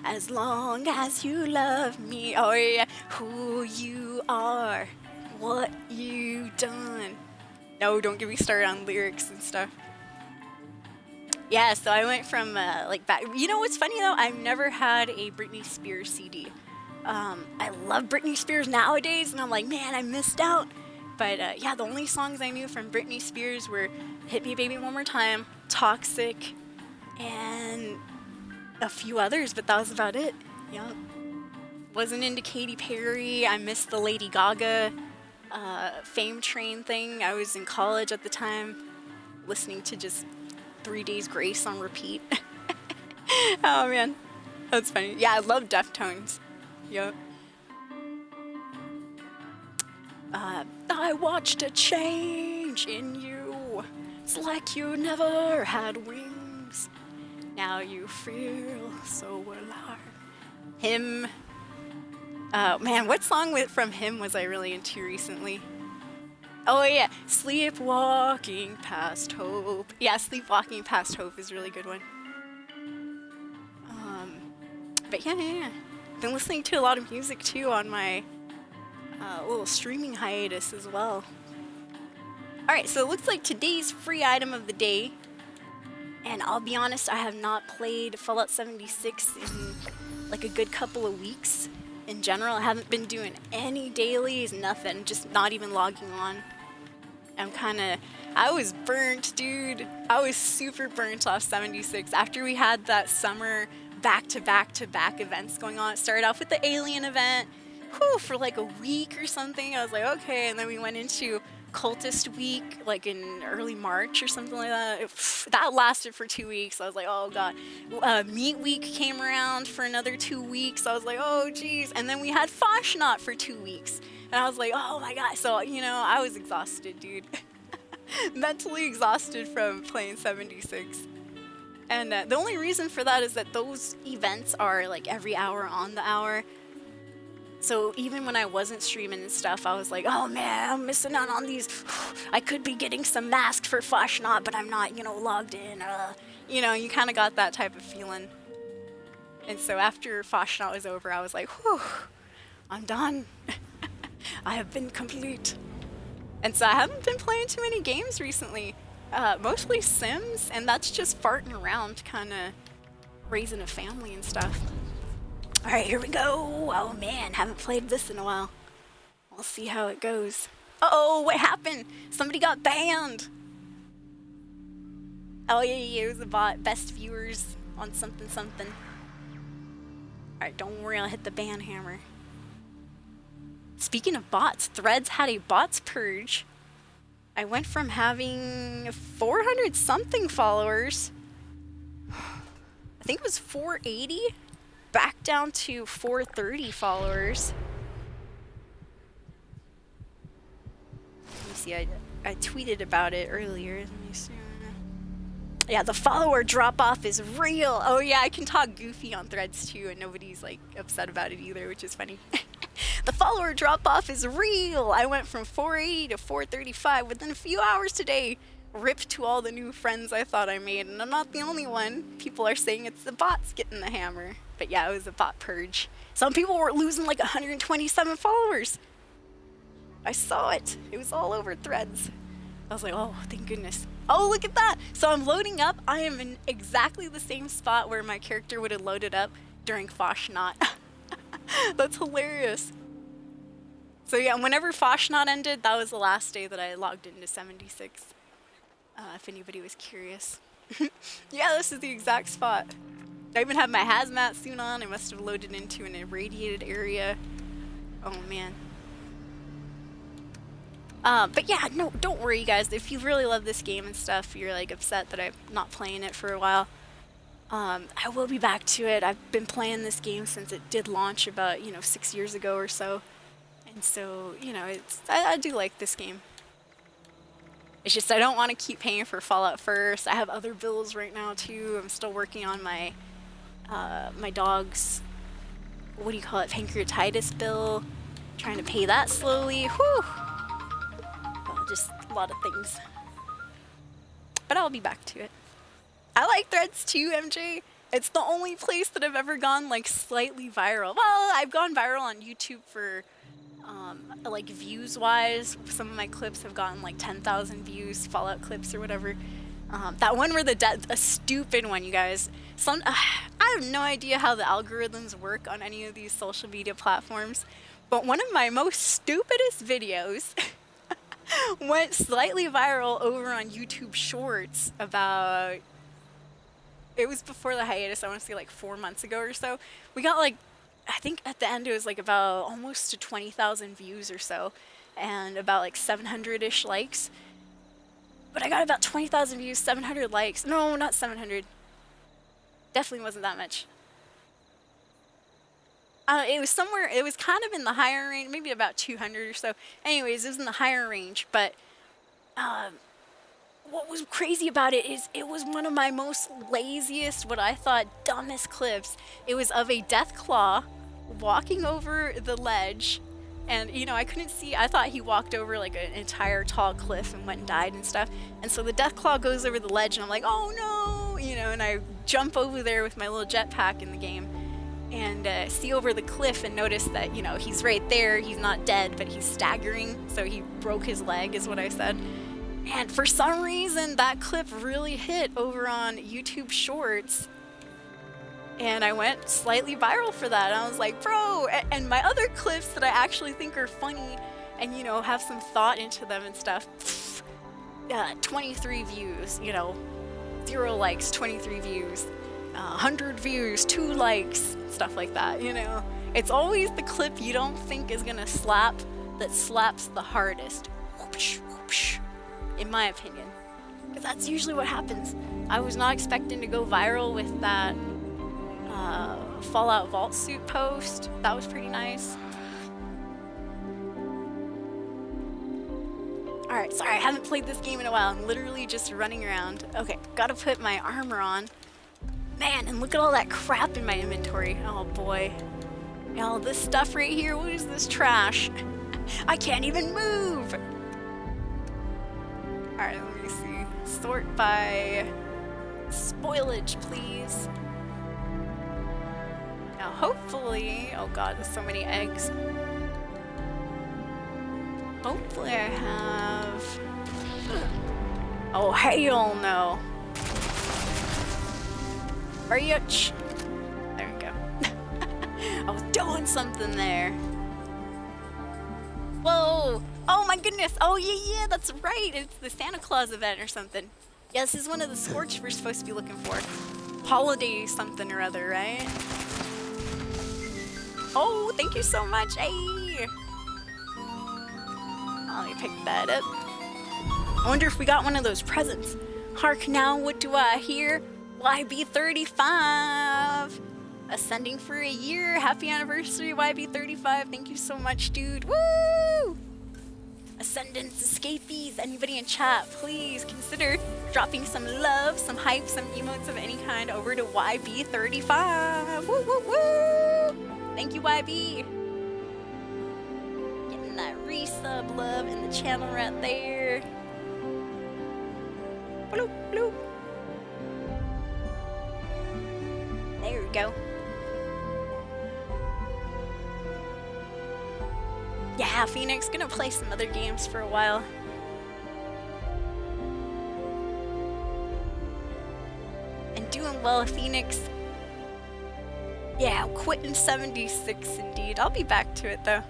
As long as you love me, oh yeah, who you are, what you done. No, don't get me started on lyrics and stuff. Yeah, so I went from like back. You know what's funny though? I've never had a Britney Spears CD. I love Britney Spears nowadays, and I'm like, man, I missed out. But yeah, the only songs I knew from Britney Spears were "Hit Me Baby One More Time," "Toxic," and a few others, but that was about it. Yeah. Wasn't into Katy Perry. I missed the Lady Gaga Fame Train thing. I was in college at the time, listening to just 3 Days Grace on repeat. Oh man, that's funny. Yeah, I love Deftones. Yep. I watched a change in you. It's like you never had wings. Now you feel so alive. Him. Man, what song from him was I really into recently? Oh yeah, Sleepwalking Past Hope. Yeah, Sleepwalking Past Hope is a really good one. But yeah. Been listening to a lot of music too on my little streaming hiatus as well. Alright, so it looks like today's free item of the day. And I'll be honest, I have not played Fallout 76 in like a good couple of weeks. In general, I haven't been doing any dailies, nothing, just not even logging on. I was burnt, dude. I was super burnt off 76 after we had that summer back-to-back-to-back events going on. It started off with the alien event, for like a week or something. I was like, okay, and then we went into Cultist Week, like in early March or something like that. That lasted for 2 weeks. I was like, oh god. Meat Week came around for another 2 weeks. I was like, oh geez. And then we had Foshnot for 2 weeks. And I was like, oh my god. So, I was exhausted, dude. Mentally exhausted from playing 76. And the only reason for that is that those events are like every hour on the hour. So even when I wasn't streaming and stuff, I was like, oh man, I'm missing out on these. I could be getting some masks for Foshnot, but I'm not, logged in. You kind of got that type of feeling. And so after Foshnot was over, I was like, whew, I'm done. I have been complete. And so I haven't been playing too many games recently. Mostly Sims, and that's just farting around, kind of raising a family and stuff. Alright, here we go. Oh man, haven't played this in a while. We'll see how it goes. Uh-oh, what happened? Somebody got banned. Oh yeah, it was a bot. Best viewers on something something. Alright, don't worry, I'll hit the ban hammer. Speaking of bots, Threads had a bots purge. I went from having 400 something followers, I think it was 480, back down to 430 followers. Let me see, I tweeted about it earlier. Let me see. Yeah, the follower drop off is real. Oh yeah, I can talk goofy on Threads too, and nobody's like upset about it either, which is funny. The follower drop off is real. I went from 480 to 435 within a few hours today. Rip to all the new friends I thought I made, and I'm not the only one. People are saying it's the bots getting the hammer. But yeah, it was a bot purge. Some people were losing like 127 followers. I saw it. It was all over Threads. I was like, oh, thank goodness. Oh, look at that. So I'm loading up. I am in exactly the same spot where my character would have loaded up during Foshnot. That's hilarious. So yeah, whenever Foshnot ended, that was the last day that I logged into 76. If anybody was curious. Yeah, this is the exact spot. I even have my hazmat suit on. I must have loaded into an irradiated area. Oh man. But yeah, no, don't worry guys. If you really love this game and stuff, you're like upset that I'm not playing it for a while. I will be back to it. I've been playing this game since it did launch about, 6 years ago or so. And so, I do like this game. It's just I don't want to keep paying for Fallout first. I have other bills right now too. I'm still working on my my dog's, what do you call it, pancreatitis bill. Trying to pay that slowly. Whew. Well, just a lot of things. But I'll be back to it. I like Threads too, MJ. It's the only place that I've ever gone like slightly viral. Well, I've gone viral on YouTube for like views wise. Some of my clips have gotten like 10,000 views, Fallout clips or whatever. That one where a stupid one, you guys. I have no idea how the algorithms work on any of these social media platforms, but one of my most stupidest videos went slightly viral over on YouTube Shorts about, it was before the hiatus, I want to say like 4 months ago or so. We got like, I think at the end it was like about almost to 20,000 views or so, and about like 700-ish likes. But I got about 20,000 views, 700 likes. No, not 700. Definitely wasn't that much. It was somewhere, it was kind of in the higher range, maybe about 200 or so. Anyways, it was in the higher range, but what was crazy about it is it was one of my most laziest, what I thought dumbest clips. It was of a death claw walking over the ledge, and you know, I couldn't see, I thought he walked over like an entire tall cliff and went and died and stuff. And so the death claw goes over the ledge and I'm like, oh no, you know, and I jump over there with my little jetpack in the game and see over the cliff and notice that, you know, he's right there, he's not dead, but he's staggering, so he broke his leg is what I said. And for some reason that clip really hit over on YouTube Shorts, and I went slightly viral for that. And I was like, bro, and my other clips that I actually think are funny and, you know, have some thought into them and stuff, 23 views, you know, 0 likes, 23 views, 100 views, 2 likes, stuff like that, you know. It's always the clip you don't think is gonna slap that slaps the hardest, whoosh, whoosh, in my opinion. Because that's usually what happens. I was not expecting to go viral with that Fallout Vault suit post. That was pretty nice. Alright, sorry, I haven't played this game in a while. I'm literally just running around. Okay, gotta put my armor on. Man, and look at all that crap in my inventory. Oh boy. All this stuff right here, what is this trash? I can't even move! Alright, let me see. Sort by spoilage, please. Now hopefully, oh god, there's so many eggs. Hopefully I have... Oh, hell no. Reach. There we go. I was doing something there. Whoa! Oh my goodness! Oh yeah, that's right! It's the Santa Claus event or something. Yeah, this is one of the scorch we're supposed to be looking for. Holiday something or other, right? Oh, thank you so much! Hey! Let me pick that up. I wonder if we got one of those presents. Hark now, what do I hear? YB35! Ascending for a year. Happy anniversary, YB35. Thank you so much, dude. Woo! Ascendants, escapees, anybody in chat, please consider dropping some love, some hype, some emotes of any kind over to YB35. Woo, woo, woo! Thank you, YB. Getting that resub love in the channel right there. Bloop, bloop. There we go. Yeah, Phoenix, gonna play some other games for a while. And doing well, Phoenix. Yeah, quitting 76 indeed. I'll be back to it though.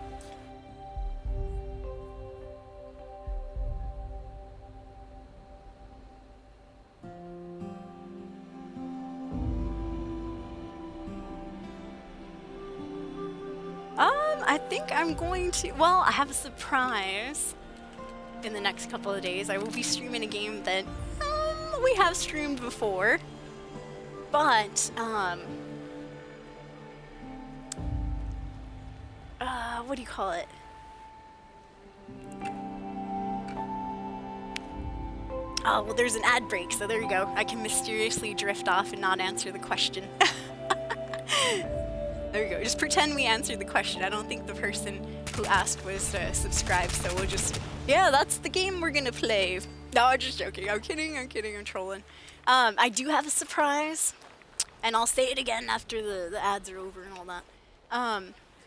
I think I'm going to, well, I have a surprise in the next couple of days. I will be streaming a game that we have streamed before, but what do you call it? Oh, well, there's an ad break, so there you go. I can mysteriously drift off and not answer the question. There we go. Just pretend we answered the question. I don't think the person who asked was subscribed, so we'll just... Yeah, that's the game we're gonna play. No, I'm just joking. I'm kidding, I'm trolling. I do have a surprise, and I'll say it again after the ads are over and all that.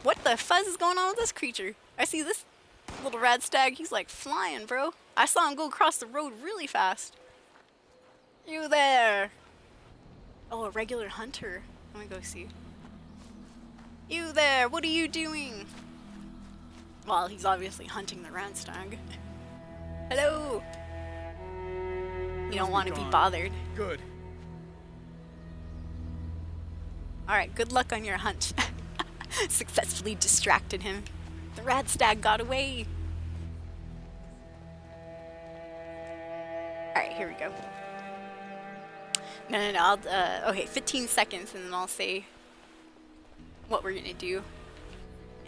What the fuzz is going on with this creature? I see this little rad stag. He's like flying, bro. I saw him go across the road really fast. You there. Oh, a regular hunter. Let me go see. You there, what are you doing? Well, he's obviously hunting the rad stag. Hello. You don't want to be bothered. Good. Alright, good luck on your hunt. Successfully distracted him. The rad stag got away. Alright, here we go. No, I'll, okay, 15 seconds and then I'll say what we're gonna do.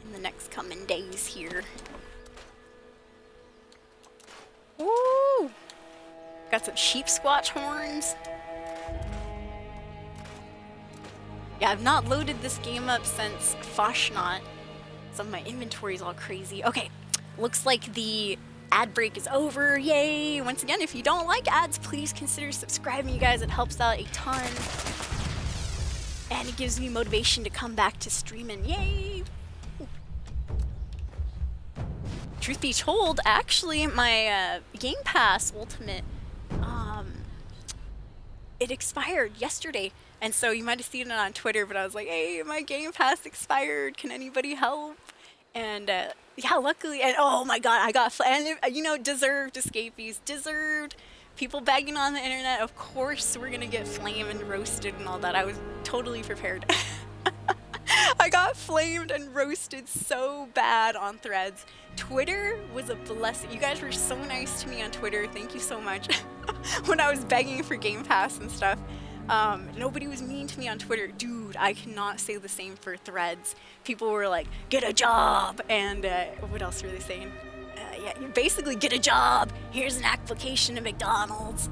in the next coming days here. Woo! Got some sheep squatch horns. Yeah, I've not loaded this game up since Foshnot, so my inventory's all crazy. Okay, looks like the ad break is over. Yay! Once again, if you don't like ads, please consider subscribing, you guys. It helps out a ton. And it gives me motivation to come back to streaming. Yay! Truth be told, actually, my Game Pass Ultimate, it expired yesterday. And so you might have seen it on Twitter, but I was like, hey, my Game Pass expired. Can anybody help? And yeah, luckily, and oh my god, I got, and you know, deserved escapees, deserved. People begging on the internet, of course we're gonna get flamed and roasted and all that. I was totally prepared. I got flamed and roasted so bad on Threads. Twitter was a blessing. You guys were so nice to me on Twitter. Thank you so much. When I was begging for Game Pass and stuff. Nobody was mean to me on Twitter. Dude, I cannot say the same for Threads. People were like, get a job. And what else were they saying? Yeah, you basically get a job. Here's an application to McDonald's.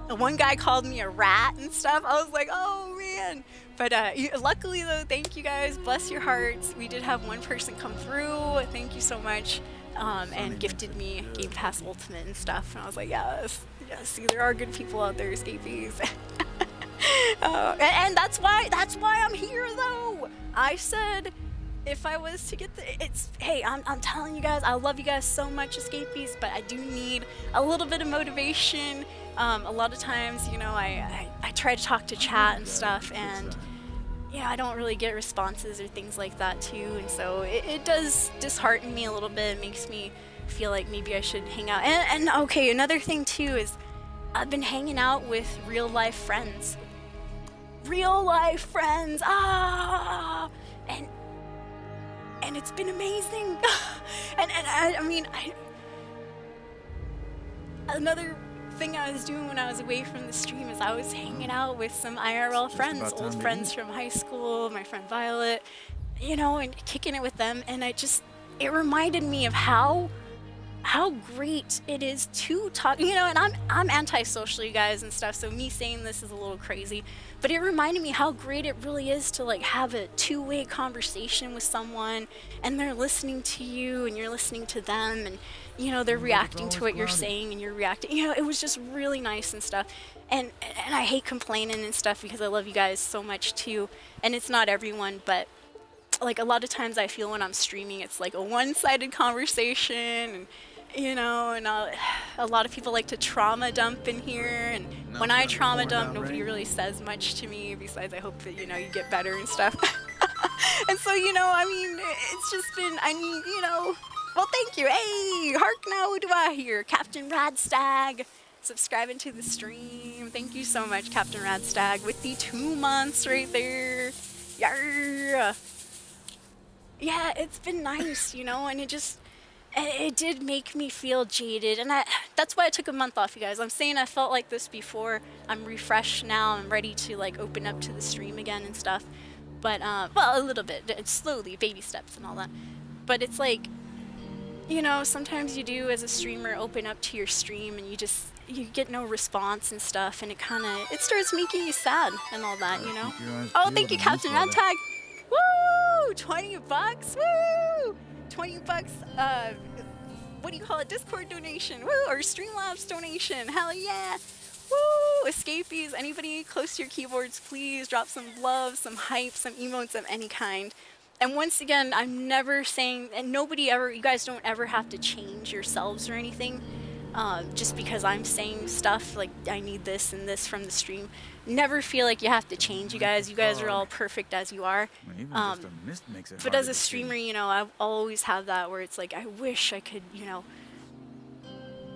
One guy called me a rat and stuff. I was like, oh man. But luckily though, thank you guys. Bless your hearts. We did have one person come through. Thank you so much. And gifted me Game Pass Ultimate and stuff. And I was like, yes, see, there are good people out there, escapees. And that's why I'm here though. I said, if I was to get hey, I'm telling you guys, I love you guys so much, escapees, but I do need a little bit of motivation. A lot of times, you know, I try to talk to chat and stuff, and yeah, I don't really get responses or things like that too, and so it does dishearten me a little bit. It makes me feel like maybe I should hang out. And okay, another thing too is I've been hanging out with real life friends. Real life friends, and it's been amazing. and I mean, another thing I was doing when I was away from the stream is I was hanging out with some IRL friends, old friends from high school, my friend Violet, you know, and kicking it with them, and it reminded me of how great it is to talk, you know, and I'm antisocial, you guys, and stuff, so me saying this is a little crazy, but it reminded me how great it really is to like have a two-way conversation with someone, and they're listening to you and you're listening to them, and you know, they're reacting to what you're saying and you're reacting, you know, it was just really nice and stuff. And I hate complaining and stuff because I love you guys so much too, and it's not everyone, but like a lot of times I feel when I'm streaming it's like a one-sided conversation, and you know, and a lot of people like to trauma dump in here, and when I trauma dump, nobody really says much to me besides I hope that, you know, you get better and stuff. And so, you know, I mean, it's just been, I mean, you know, well, thank you. Hey, hark now, what do I hear? Captain Radstag, subscribing to the stream. Thank you so much, Captain Radstag, with the 2 months right there. Yarr. Yeah, it's been nice, you know, and it did make me feel jaded, and that's why I took a month off, you guys. I'm saying I felt like this before. I'm refreshed now. I'm ready to like open up to the stream again and stuff. But well, a little bit. It's slowly, baby steps and all that. But it's like, you know, sometimes you do as a streamer open up to your stream and you get no response and stuff, and it starts making you sad and all that, you know. Oh, thank you, Captain Radtag. Woo! 20 bucks. Woo! 20 bucks, what do you call it, Discord donation, woo, or Streamlabs donation, hell yeah, woo, escapees, anybody close to your keyboards, please drop some love, some hype, some emotes of any kind. And once again, I'm never saying, and nobody ever, you guys don't ever have to change yourselves or anything, just because I'm saying stuff like I need this and this from the stream. Never feel like you have to change, you guys. You guys are all perfect as you are. But as a streamer, you know, I'll always have that where it's like, I wish I could, you know,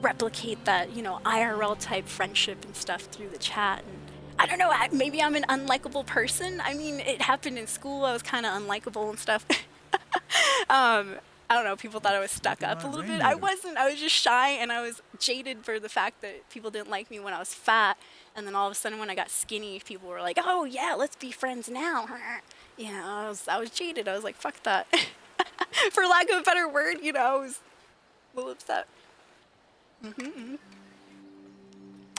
replicate that, you know, IRL type friendship and stuff through the chat. And I don't know, maybe I'm an unlikable person. I mean, it happened in school. I was kind of unlikable and stuff. I don't know, people thought I was stuck up a little bit. I wasn't, I was just shy, and I was jaded for the fact that people didn't like me when I was fat. And then all of a sudden when I got skinny, people were like, oh yeah, let's be friends now. you know, I was jaded. I was like, fuck that. For lack of a better word, you know, I was a little upset.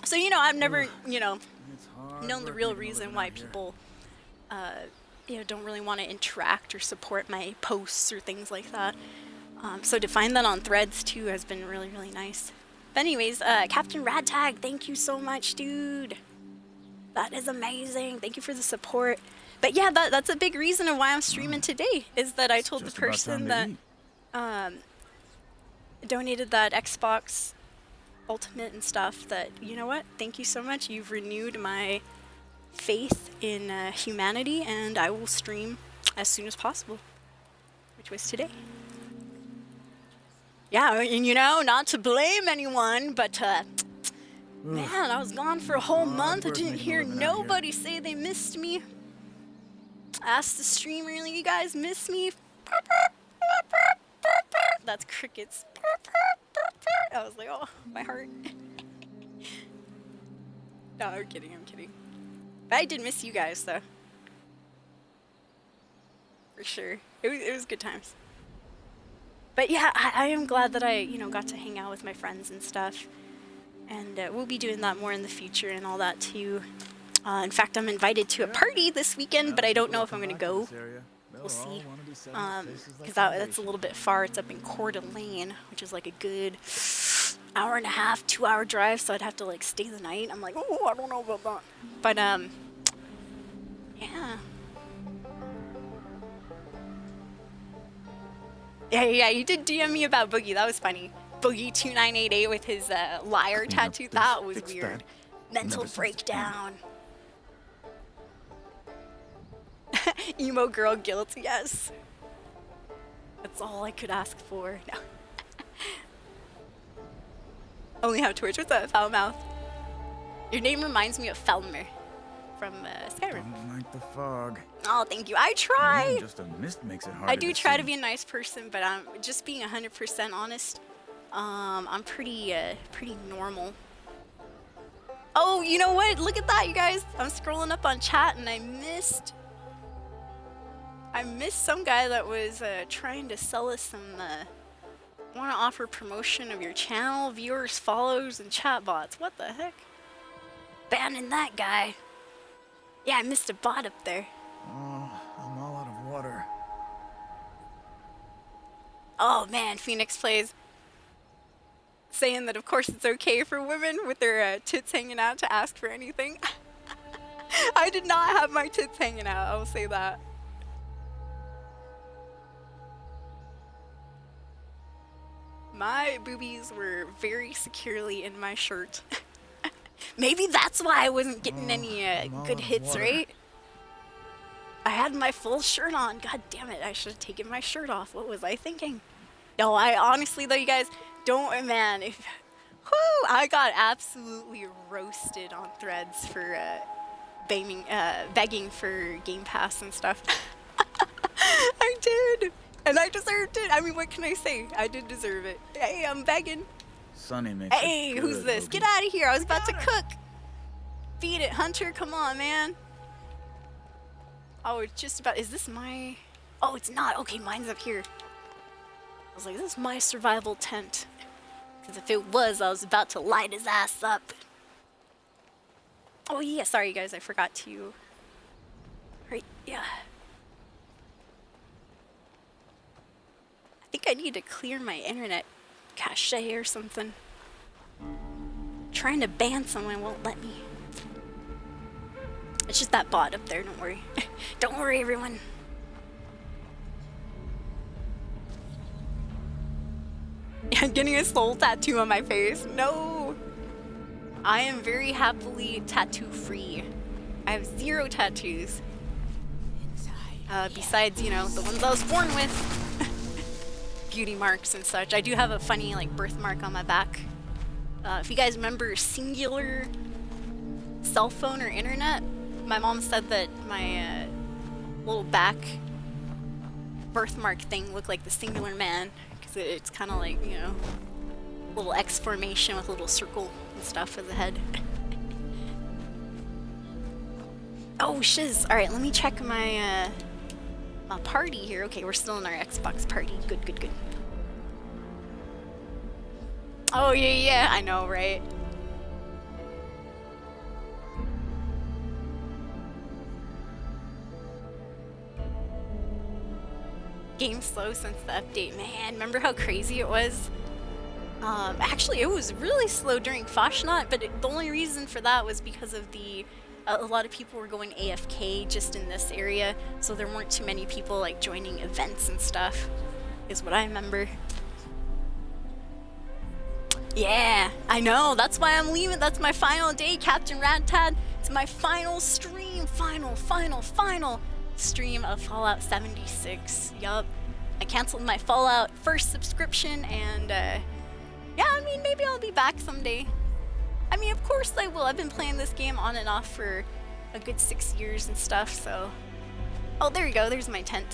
So, you know, I've never, you know, known the real reason why people, you know, don't really want to interact or support my posts or things like that. So to find that on Threads too has been really, really nice. But anyways, Captain Radtag, thank you so much, dude. That is amazing. Thank you for the support. But yeah, that's a big reason of why I'm streaming today, is that I told the person that donated that Xbox Ultimate and stuff that, you know what, thank you so much. You've renewed my faith in humanity, and I will stream as soon as possible, which was today. Yeah, and you know, not to blame anyone, but man, I was gone for a whole month. I didn't hear nobody say they missed me. I asked the stream earlier, you guys miss me? That's crickets. I was like, oh, my heart. No, I'm kidding, I'm kidding. But I did miss you guys, though. For sure. It was good times. But yeah, I am glad that I, you know, got to hang out with my friends and stuff. And we'll be doing that more in the future and all that too. In fact, I'm invited to a party this weekend, but I don't know if I'm going to go. We'll see. Because that's a little bit far. It's up in Coeur d'Alene, which is like a good hour and a half, 2-hour drive. So I'd have to like stay the night. I'm like, oh, I don't know about that. But yeah. Yeah, you did DM me about Boogie. That was funny. Boogie2988 with his liar tattoo. That was weird. Mental breakdown. Emo girl guilt, yes. That's all I could ask for. No. Only have Twitch. What's up, Foulmouth? Your name reminds me of Felmer from Skyrim. Don't like the fog. Oh, thank you. I try. Just a mist makes it hard. I do try to be a nice person, but I'm just being 100% honest. I'm pretty normal. Oh, you know what? Look at that, you guys. I'm scrolling up on chat and I missed some guy that was trying to sell us some want to offer promotion of your channel, viewers, follows, and chat bots. What the heck? Banning that guy. Yeah, I missed a bot up there. Oh, I'm all out of water. Oh man, Phoenix Plays saying that of course it's okay for women with their tits hanging out to ask for anything. I did not have my tits hanging out, I will say that. My boobies were very securely in my shirt. Maybe that's why I wasn't getting any good hits, right? I had my full shirt on. God damn it, I should have taken my shirt off. What was I thinking? No, I honestly though, you guys, don't, man, if, whoo, I got absolutely roasted on Threads for begging for Game Pass and stuff. I did. And I deserved it. I mean, what can I say? I did deserve it. Hey, I'm begging. Sunny makes Hey, who's this? Get out of here. I was about to cook. Feed it, Hunter. Come on, man. Oh, it's just about... Is this my... Oh, it's not. Okay, mine's up here. I was like, this is my survival tent. Because if it was, I was about to light his ass up. Oh, yeah. Sorry, guys. I forgot to... Right, yeah. I think I need to clear my internet cache or something. Trying to ban someone won't let me. It's just that bot up there, don't worry. Don't worry, everyone. I'm getting a soul tattoo on my face. No! I am very happily tattoo-free. I have 0 tattoos. Besides, you know, the ones I was born with. Beauty marks and such. I do have a funny like birthmark on my back. If you guys remember Singular cell phone or internet, my mom said that my little back birthmark thing looked like the Singular Man because it's kind of like, you know, a little X formation with a little circle and stuff as a head. Oh shiz! All right, let me check my party here. Okay, we're still in our Xbox party. Good, good, good. Oh, yeah, yeah, I know, right? Game slow since the update. Man, remember how crazy it was? Actually, it was really slow during Fashnacht, but the only reason for that was because of a lot of people were going AFK just in this area, so there weren't too many people like joining events and stuff, is what I remember. Yeah, I know, that's why I'm leaving. That's my final day, Captain Radtad. It's my final stream, final stream of Fallout 76. Yup. I canceled my Fallout first subscription, and yeah, I mean, maybe I'll be back someday. I mean, of course I will. I've been playing this game on and off for a good 6 years and stuff, so... Oh, there you go. There's my tent.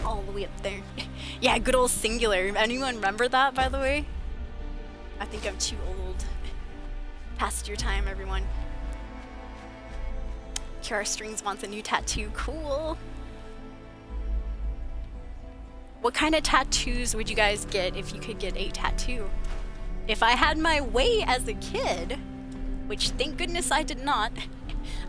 All the way up there. Yeah, good old singular. Anyone remember that, by the way? I think I'm too old. Past your time, everyone. Kiara Strings wants a new tattoo. Cool. What kind of tattoos would you guys get if you could get a tattoo? If I had my way as a kid, which thank goodness I did not,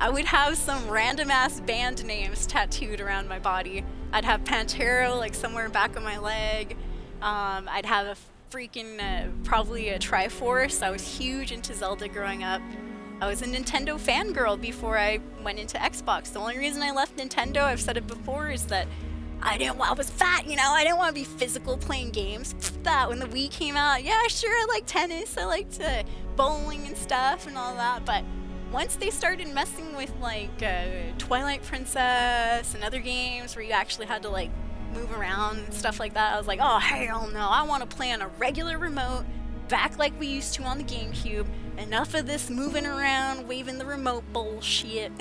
I would have some random ass band names tattooed around my body. I'd have Pantera like somewhere back of my leg. I'd have a freaking, probably a Triforce. I was huge into Zelda growing up. I was a Nintendo fangirl before I went into Xbox. The only reason I left Nintendo, I've said it before, is that I was fat, you know, I didn't want to be physical playing games. That when the Wii came out, yeah, sure, I like tennis, I liked bowling and stuff and all that, but once they started messing with like Twilight Princess and other games where you actually had to like move around and stuff like that, I was like, oh hell no, I want to play on a regular remote, back like we used to on the GameCube. Enough of this moving around, waving the remote bullshit.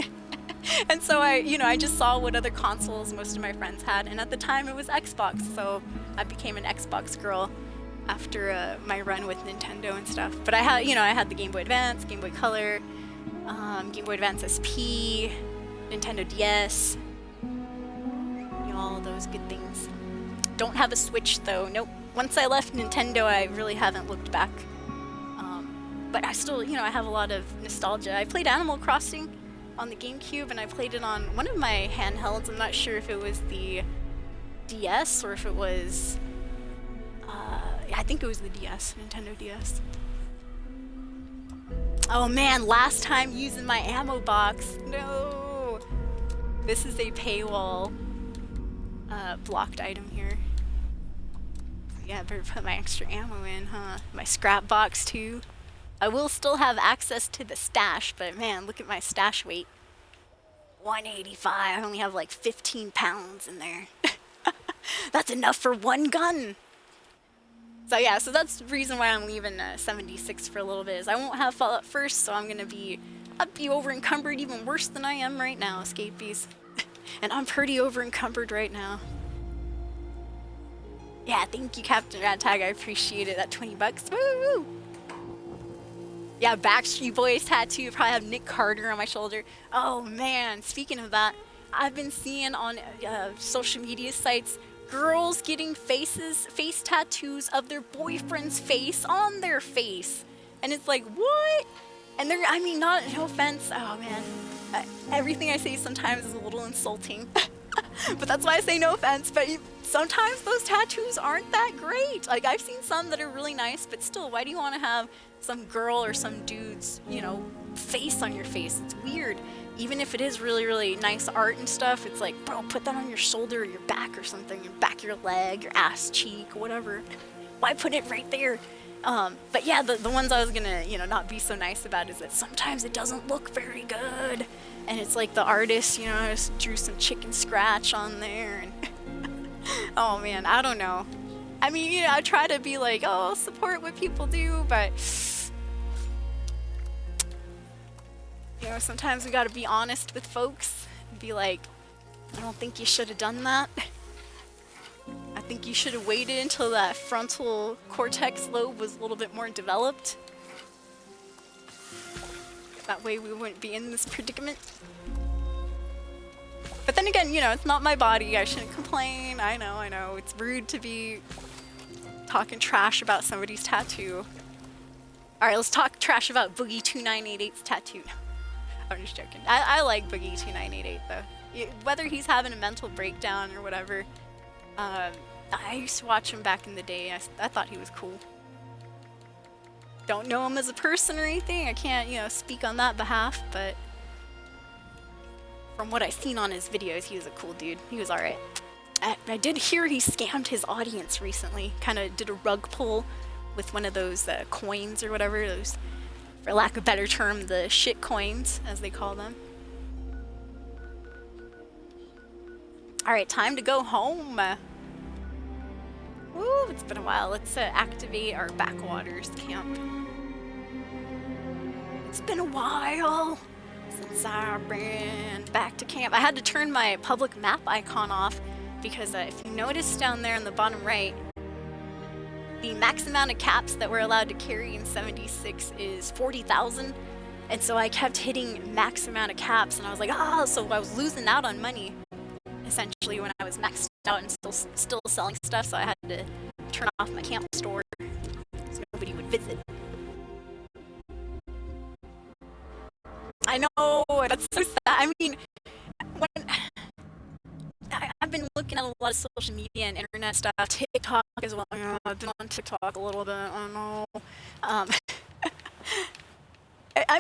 And so I just saw what other consoles most of my friends had, and at the time it was Xbox, so I became an Xbox girl after my run with Nintendo and stuff. But I had the Game Boy Advance, Game Boy Color, Game Boy Advance SP, Nintendo DS, all those good things. Don't have a Switch though, nope. Once I left Nintendo, I really haven't looked back. But I still, I have a lot of nostalgia. I played Animal Crossing on the GameCube, and I played it on one of my handhelds. I'm not sure if it was the DS or if it was, I think it was the DS, Nintendo DS. Oh man, last time using my ammo box. No! This is a paywall blocked item here. Yeah, I better put my extra ammo in, huh? My scrap box too. I will still have access to the stash, but man, look at my stash weight. 185. I only have like 15 pounds in there. That's enough for one gun. So yeah, so that's the reason why I'm leaving 76 for a little bit, is I won't have Fallout first, so I'd be over encumbered even worse than I am right now, escapees. And I'm pretty over encumbered right now. Yeah, thank you, Captain Radtag. I appreciate it. That 20 bucks. Woo! Yeah, Backstreet Boys tattoo. Probably have Nick Carter on my shoulder. Oh man, speaking of that, I've been seeing on social media sites girls getting face tattoos of their boyfriend's face on their face. And it's like, what? And they're, no offense. Oh man, everything I say sometimes is a little insulting. But that's why I say no offense. But sometimes those tattoos aren't that great. Like, I've seen some that are really nice, but still, why do you want to have some girl or some dude's, face on your face? It's weird. Even if it is really, really nice art and stuff, it's like, bro, put that on your shoulder or your back or something, your back of your leg, your ass cheek, whatever. Why put it right there? But yeah, the ones I was gonna, not be so nice about is that sometimes it doesn't look very good. And it's like the artist, just drew some chicken scratch on there. And oh man, I don't know. I mean, I try to be like, oh, support what people do, but sometimes we gotta be honest with folks and be like, I don't think you should have done that. I think you should have waited until that frontal cortex lobe was a little bit more developed. That way we wouldn't be in this predicament. But then again, you know, it's not my body. I shouldn't complain. I know. It's rude to be talking trash about somebody's tattoo. All right, let's talk trash about Boogie 2988's tattoo. I'm just joking. I like Boogie 2988 though. Whether he's having a mental breakdown or whatever, I used to watch him back in the day. I thought he was cool. Don't know him as a person or anything. I can't, you know, speak on that behalf, but from what I've seen on his videos, he was a cool dude. He was alright. I did hear he scammed his audience recently. Kind of did a rug pull with one of those coins or whatever. Those, for lack of a better term, the shit coins, as they call them. Alright, time to go home. Woo, it's been a while. Let's activate our backwaters camp. It's been a while since I've been back to camp. I had to turn my public map icon off because if you notice down there in the bottom right, the max amount of caps that we're allowed to carry in 76 is 40,000. And so I kept hitting max amount of caps and I was like, so I was losing out on money essentially when I was maxed out and still selling stuff. So I had to turn off my camp store so nobody would visit. I know, that's so sad. I mean, I've been looking at a lot of social media and internet stuff, TikTok as well. You know, I've been on TikTok a little bit, I don't know. I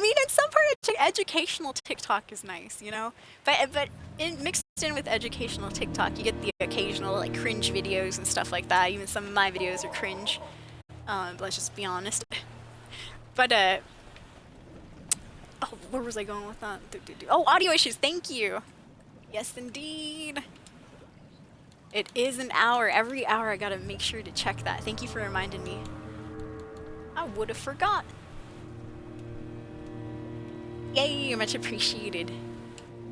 mean, in some part, educational TikTok is nice, you know? But mixed in with educational TikTok, you get the occasional, like, cringe videos and stuff like that. Even some of my videos are cringe. Let's just be honest. But, oh, where was I going with that? Oh, audio issues, thank you. Yes, indeed. It is an hour. Every hour I gotta make sure to check that. Thank you for reminding me. I would have forgot. Yay, much appreciated.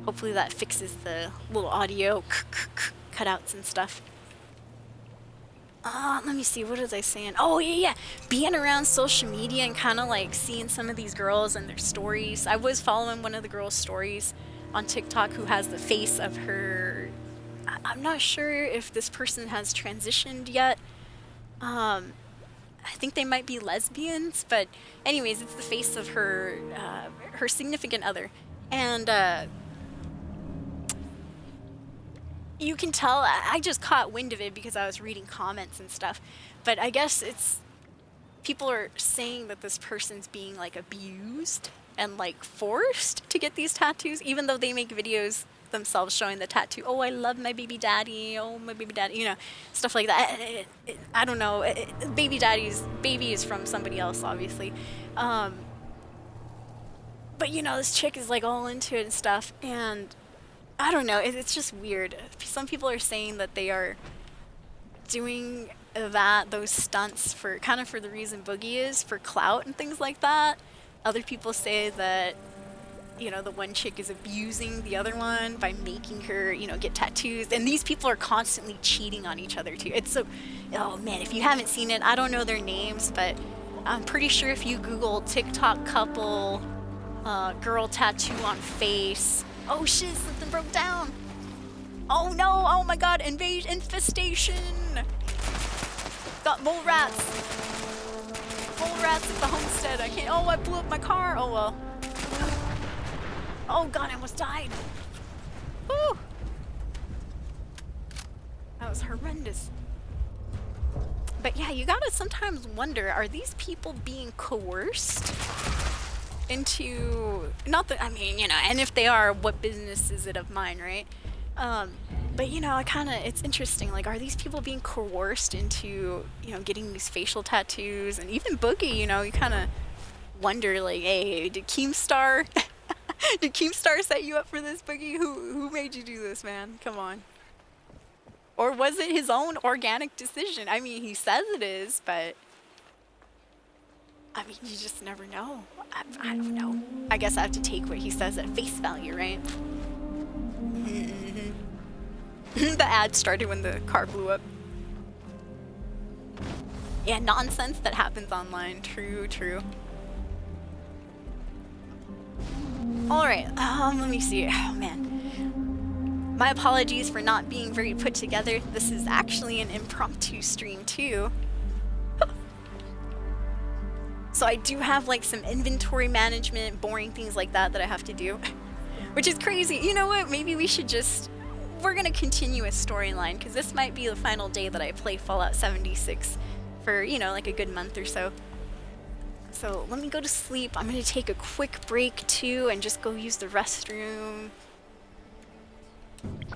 Hopefully that fixes the little audio cutouts and stuff. Let me see, what was I saying? Oh, yeah. Being around social media and kind of like seeing some of these girls and their stories. I was following one of the girls' stories on TikTok who has the face of her. I'm not sure if this person has transitioned yet. I think they might be lesbians, but anyways, it's the face of her, her significant other. And, you can tell, I just caught wind of it because I was reading comments and stuff, but I guess it's, people are saying that this person's being like abused and like forced to get these tattoos, even though they make videos themselves showing the tattoo. Oh, I love my baby daddy. Oh, my baby daddy, you know, stuff like that. I don't know. Baby is from somebody else, obviously. But you know, this chick is like all into it and stuff, and I don't know, it's just weird. Some people are saying that they are doing those stunts for kind of for the reason Boogie is, for clout and things like that. Other people say that, you know, the one chick is abusing the other one by making her, you know, get tattoos. And these people are constantly cheating on each other too. It's so, oh man, if you haven't seen it, I don't know their names, but I'm pretty sure if you Google TikTok couple, girl tattoo on face. Oh shit, something broke down. Oh no, oh my god, infestation. Got mole rats. Mole rats at the homestead. I can't, oh, I blew up my car. Oh well. Oh god, I almost died. Woo. That was horrendous. But yeah, you gotta sometimes wonder, are these people being coerced into, not that, I mean, you know, and if they are, what business is it of mine, right? But you know, it's interesting, like, are these people being coerced into, you know, getting these facial tattoos? And even Boogie, you know, you kind of wonder, like, hey, did Keemstar did Keemstar set you up for this, Boogie? Who made you do this, man? Come on. Or was it his own organic decision? I mean, he says it is, but I mean, you just never know. I don't know. I guess I have to take what he says at face value, right? The ad started when the car blew up. Yeah, nonsense that happens online. True, true. Alright, let me see. Oh, man. My apologies for not being very put together. This is actually an impromptu stream too. So I do have like some inventory management, boring things like that I have to do, which is crazy. You know what? Maybe we should just, we're gonna continue a storyline because this might be the final day that I play Fallout 76 for, you know, like a good month or so. So let me go to sleep. I'm gonna take a quick break too and just go use the restroom.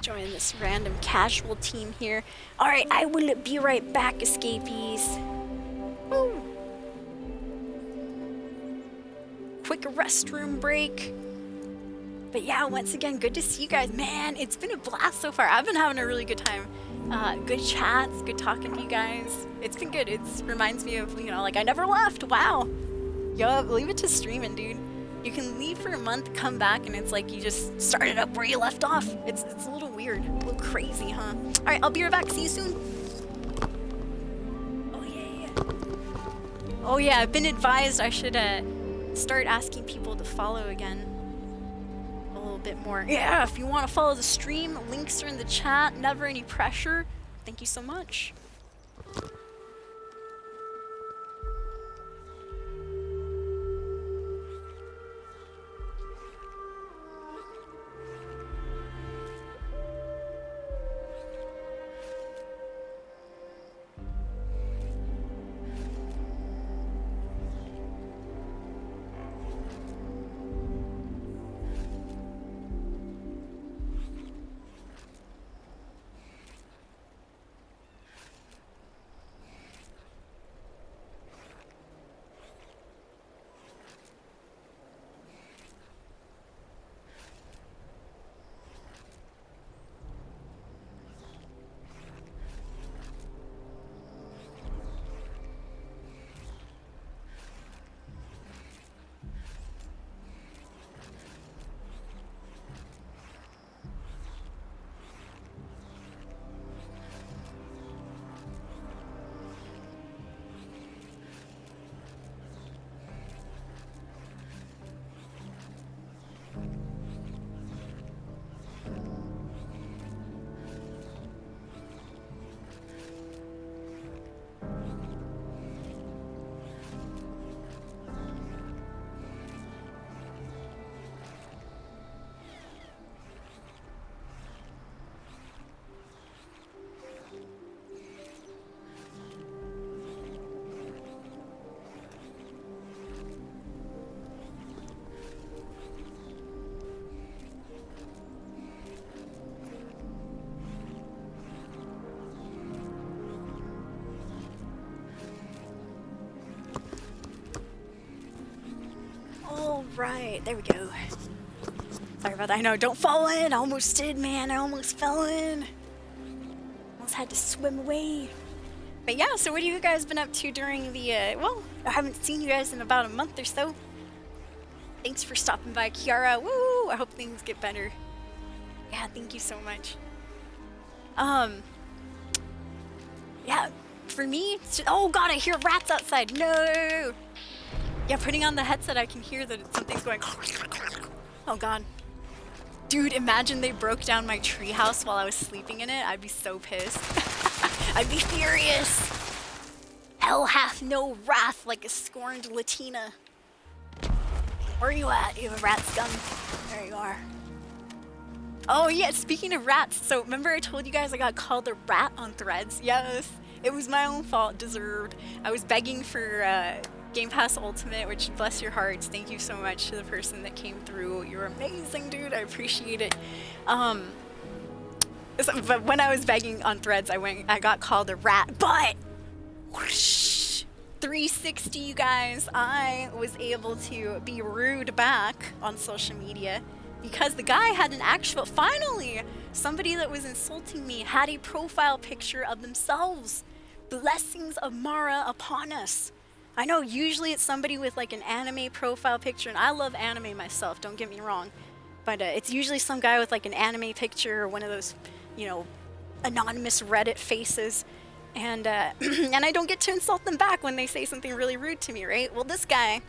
Join this random casual team here. Alright, I will be right back, escapees. Woo. Quick restroom break. But yeah, once again, good to see you guys. Man, it's been a blast so far. I've been having a really good time. Good chats, good talking to you guys. It's been good. It reminds me of, you know, like I never left. Wow. Yup, leave it to streaming, dude. You can leave for a month, come back, and it's like you just started up where you left off. It's a little weird, a little crazy, huh? All right, I'll be right back. See you soon. Oh yeah. Oh yeah, I've been advised I should start asking people to follow again a little bit more. Yeah, if you want to follow the stream, links are in the chat. Never any pressure. Thank you so much. Right, there we go. Sorry about that. I know, don't fall in. I almost did, man. I almost fell in. Almost had to swim away. But yeah, so what have you guys been up to during the, well, I haven't seen you guys in about a month or so. Thanks for stopping by, Kiara. Woo! I hope things get better. Yeah, thank you so much. Yeah, for me, oh god, I hear rats outside. No! Yeah, putting on the headset, I can hear that something's going. Oh god. Dude, imagine they broke down my treehouse while I was sleeping in it. I'd be so pissed. I'd be furious. Hell hath no wrath like a scorned Latina. Where are you at, you rat scum? There you are. Oh yeah, speaking of rats, so remember I told you guys I got called a rat on Threads? Yes, it was my own fault, deserved. I was begging for Game Pass Ultimate, which bless your hearts, thank you so much to the person that came through. You're amazing, dude, I appreciate it. But when I was begging on Threads, I got called a rat, but whoosh, 360, you guys, I was able to be rude back on social media because the guy had an actual, finally, somebody that was insulting me had a profile picture of themselves. Blessings of Mara upon us. I know usually it's somebody with like an anime profile picture, and I love anime myself, don't get me wrong, but it's usually some guy with like an anime picture or one of those, you know, anonymous Reddit faces, and and I don't get to insult them back when they say something really rude to me, right? Well, this guy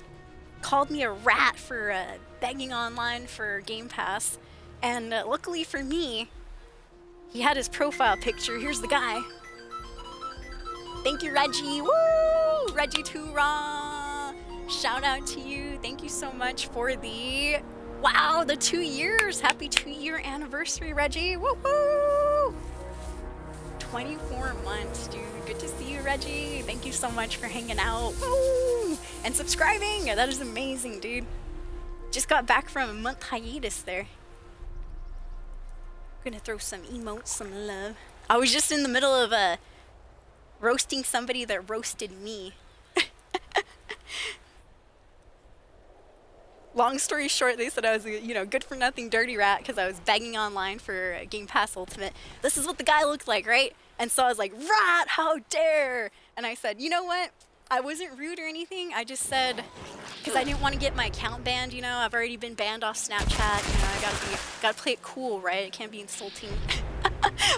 called me a rat for begging online for Game Pass, and luckily for me, he had his profile picture. Here's the guy. Thank you, Reggie. Woo! Reggie Toura. Shout out to you. Thank you so much for the, wow, the 2 years. Happy 2-year anniversary, Reggie. Woo-hoo! 24 months, dude. Good to see you, Reggie. Thank you so much for hanging out. Woo! And subscribing. That is amazing, dude. Just got back from a month hiatus there. Gonna throw some emotes, some love. I was just in the middle of roasting somebody that roasted me. Long story short, they said I was a, good for nothing dirty rat because I was begging online for Game Pass Ultimate. This is what the guy looked like, right? And so I was like, rat, how dare? And I said, you know what? I wasn't rude or anything. I just said, because I didn't want to get my account banned, I've already been banned off Snapchat. I gotta play it cool, right? It can't be insulting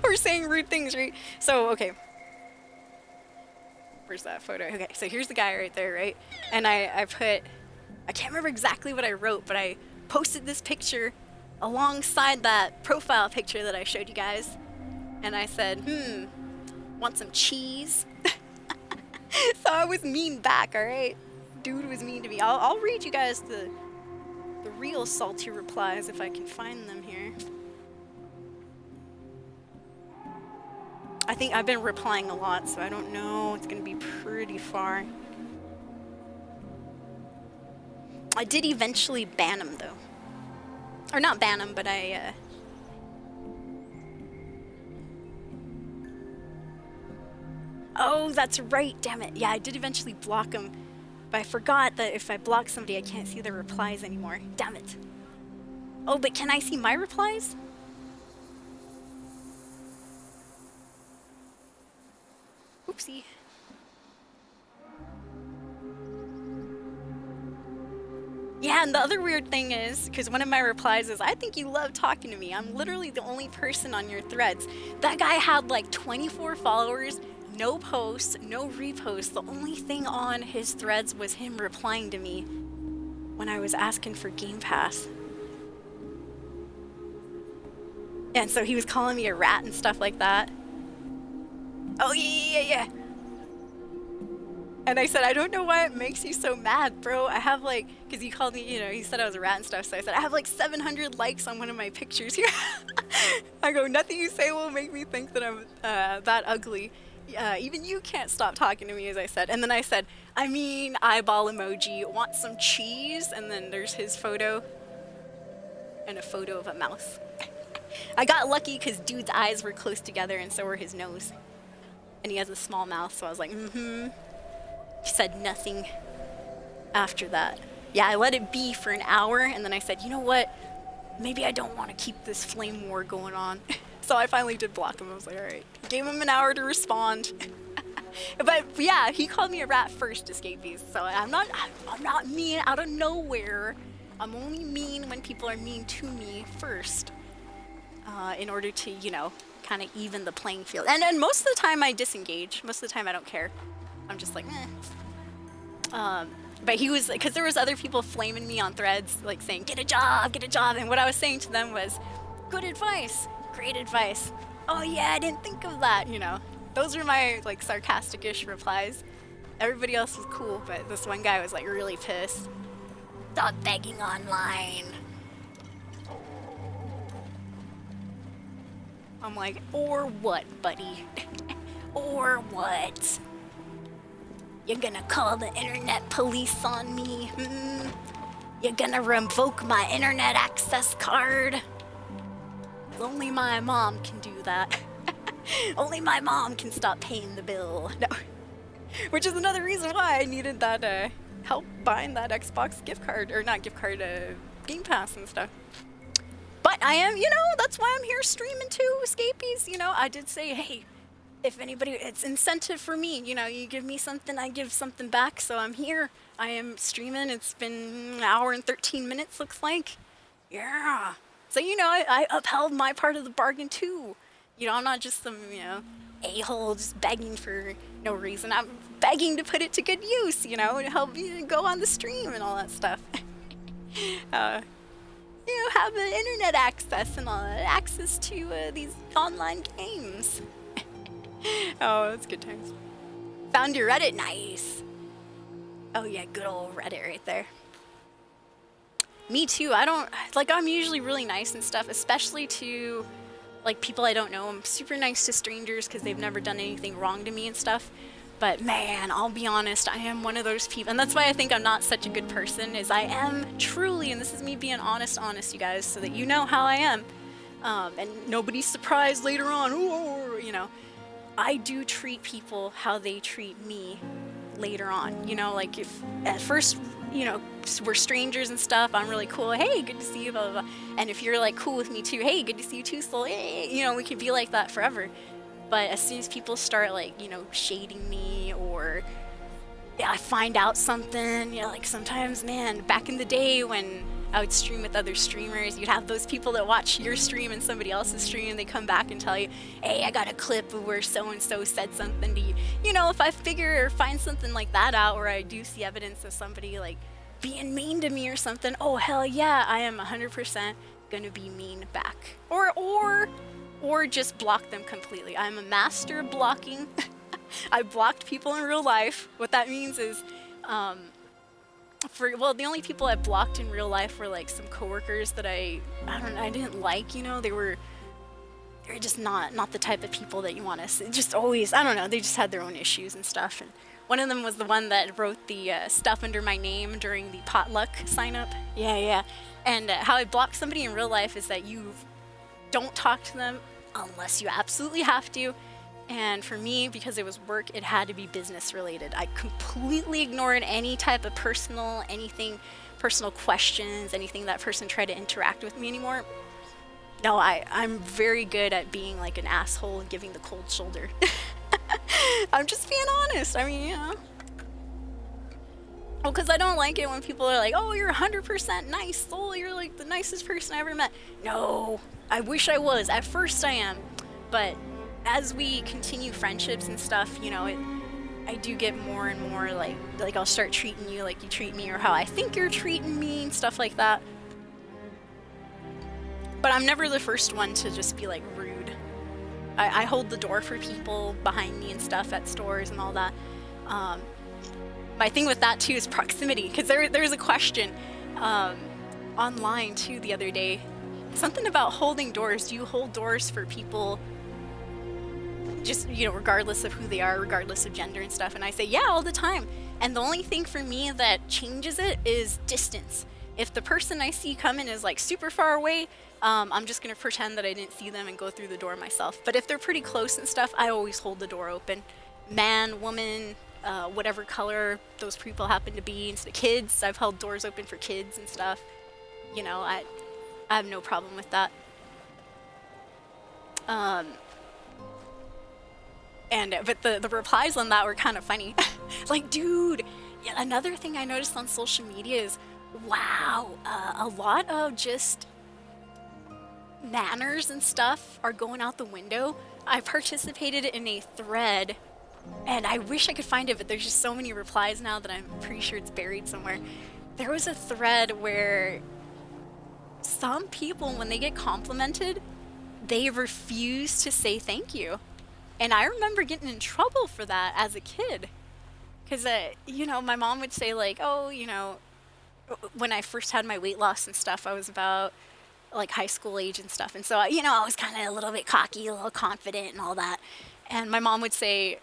or saying rude things, right? So, okay. Where's that photo? Okay, so here's the guy right there, right? And I can't remember exactly what I wrote, but I posted this picture alongside that profile picture that I showed you guys. And I said, want some cheese? So I was mean back, alright? Dude was mean to me. I'll read you guys the real salty replies if I can find them here. I think I've been replying a lot, so I don't know. It's gonna be pretty far. I did eventually ban him, though. Or not ban him, but Oh, that's right, damn it. Yeah, I did eventually block him. But I forgot that if I block somebody, I can't see their replies anymore. Damn it. Oh, but can I see my replies? Oopsie. Yeah, and the other weird thing is, because one of my replies is, I think you love talking to me. I'm literally the only person on your threads. That guy had like 24 followers, no posts, no reposts. The only thing on his threads was him replying to me when I was asking for Game Pass. And so he was calling me a rat and stuff like that. Oh, yeah. And I said, I don't know why it makes you so mad, bro. I have like, because he called me, he said I was a rat and stuff. So I said, I have like 700 likes on one of my pictures here. I go, nothing you say will make me think that I'm that ugly. Even you can't stop talking to me, as I said. And then I said, I mean, eyeball emoji, want some cheese? And then there's his photo and a photo of a mouse. I got lucky because dude's eyes were close together and so were his nose. And he has a small mouth, so I was like, He said nothing after that. Yeah, I let it be for an hour, and then I said, you know what? Maybe I don't want to keep this flame war going on. So I finally did block him. I was like, all right. Gave him an hour to respond. But yeah, he called me a rat first, Escapees. So I'm not mean out of nowhere. I'm only mean when people are mean to me first. In order to, kind of even the playing field. And most of the time I disengage. Most of the time I don't care. I'm just like, But he was, because there was other people flaming me on threads, like saying, get a job. And what I was saying to them was, good advice, great advice. Oh yeah, I didn't think of that, Those were my, like, sarcastic-ish replies. Everybody else was cool, but this one guy was, like, really pissed. Stop begging online. I'm like, or what, buddy? Or what? You're gonna call the internet police on me? You're gonna revoke my internet access card? Only my mom can do that. Only my mom can stop paying the bill. No. Which is another reason why I needed that help buying that Xbox gift card, or not gift card, Game Pass and stuff. But I am, that's why I'm here streaming too, Escapees. I did say, hey, if anybody, it's incentive for me. You give me something, I give something back. So I'm here. I am streaming. It's been an hour and 13 minutes, looks like. Yeah. So, I upheld my part of the bargain too. I'm not just some, a-hole just begging for no reason. I'm begging to put it to good use, to help you go on the stream and all that stuff. have internet access and all access to these online games. Oh, that's good times. Found your Reddit, nice. Oh yeah, good old Reddit right there. Me too. I'm usually really nice and stuff, especially to like people I don't know. I'm super nice to strangers because they've never done anything wrong to me and stuff. But man, I'll be honest, I am one of those people, and that's why I think I'm not such a good person, is I am truly, and this is me being honest, you guys, so that you know how I am, and nobody's surprised later on, I do treat people how they treat me later on, like if at first, we're strangers and stuff, I'm really cool, hey, good to see you, blah, blah, blah, and if you're like cool with me too, hey, good to see you too, Soul, hey, we can be like that forever. But as soon as people start like, shading me, or I find out something, like sometimes, man, back in the day when I would stream with other streamers, you'd have those people that watch your stream and somebody else's stream, they come back and tell you, hey, I got a clip of where so-and-so said something to you. If I figure or find something like that out, or I do see evidence of somebody like being mean to me or something, oh, hell yeah, I am 100% gonna be mean back. Or just block them completely. I'm a master of blocking. I blocked people in real life. What that means is, the only people I blocked in real life were like some coworkers that I didn't like. They're just not the type of people that you want to see. Just always, I don't know. They just had their own issues and stuff. And one of them was the one that wrote the stuff under my name during the potluck sign up. Yeah. And how I block somebody in real life is that you don't talk to them unless you absolutely have to. And for me, because it was work, it had to be business related. I completely ignored any type of personal questions, anything that person tried to interact with me anymore. No, I'm very good at being like an asshole and giving the cold shoulder. I'm just being honest. Well, because I don't like it when people are like, oh, you're 100% nice, Soul, you're like the nicest person I ever met. No, I wish I was. At first I am. But as we continue friendships and stuff, I do get more and more like I'll start treating you like you treat me, or how I think you're treating me and stuff like that. But I'm never the first one to just be like rude. I hold the door for people behind me and stuff at stores and all that. My thing with that too is proximity, because there's a question online too the other day, something about holding doors. Do you hold doors for people just regardless of who they are, regardless of gender and stuff? And I say yeah, all the time. And the only thing for me that changes it is distance. If the person I see coming is like super far away, I'm just gonna pretend that I didn't see them and go through the door myself. But if they're pretty close and stuff, I always hold the door open. Man, woman, whatever color those people happen to be. And so kids, I've held doors open for kids and stuff. I have no problem with that. But the replies on that were kind of funny. Like, dude, another thing I noticed on social media is, wow, a lot of just manners and stuff are going out the window. I participated in a thread, and I wish I could find it, but there's just so many replies now that I'm pretty sure it's buried somewhere. There was a thread where some people, when they get complimented, they refuse to say thank you. And I remember getting in trouble for that as a kid. Because, my mom would say, like, oh, when I first had my weight loss and stuff, I was about, like, high school age and stuff. And so, I was kind of a little bit cocky, a little confident and all that. And my mom would say,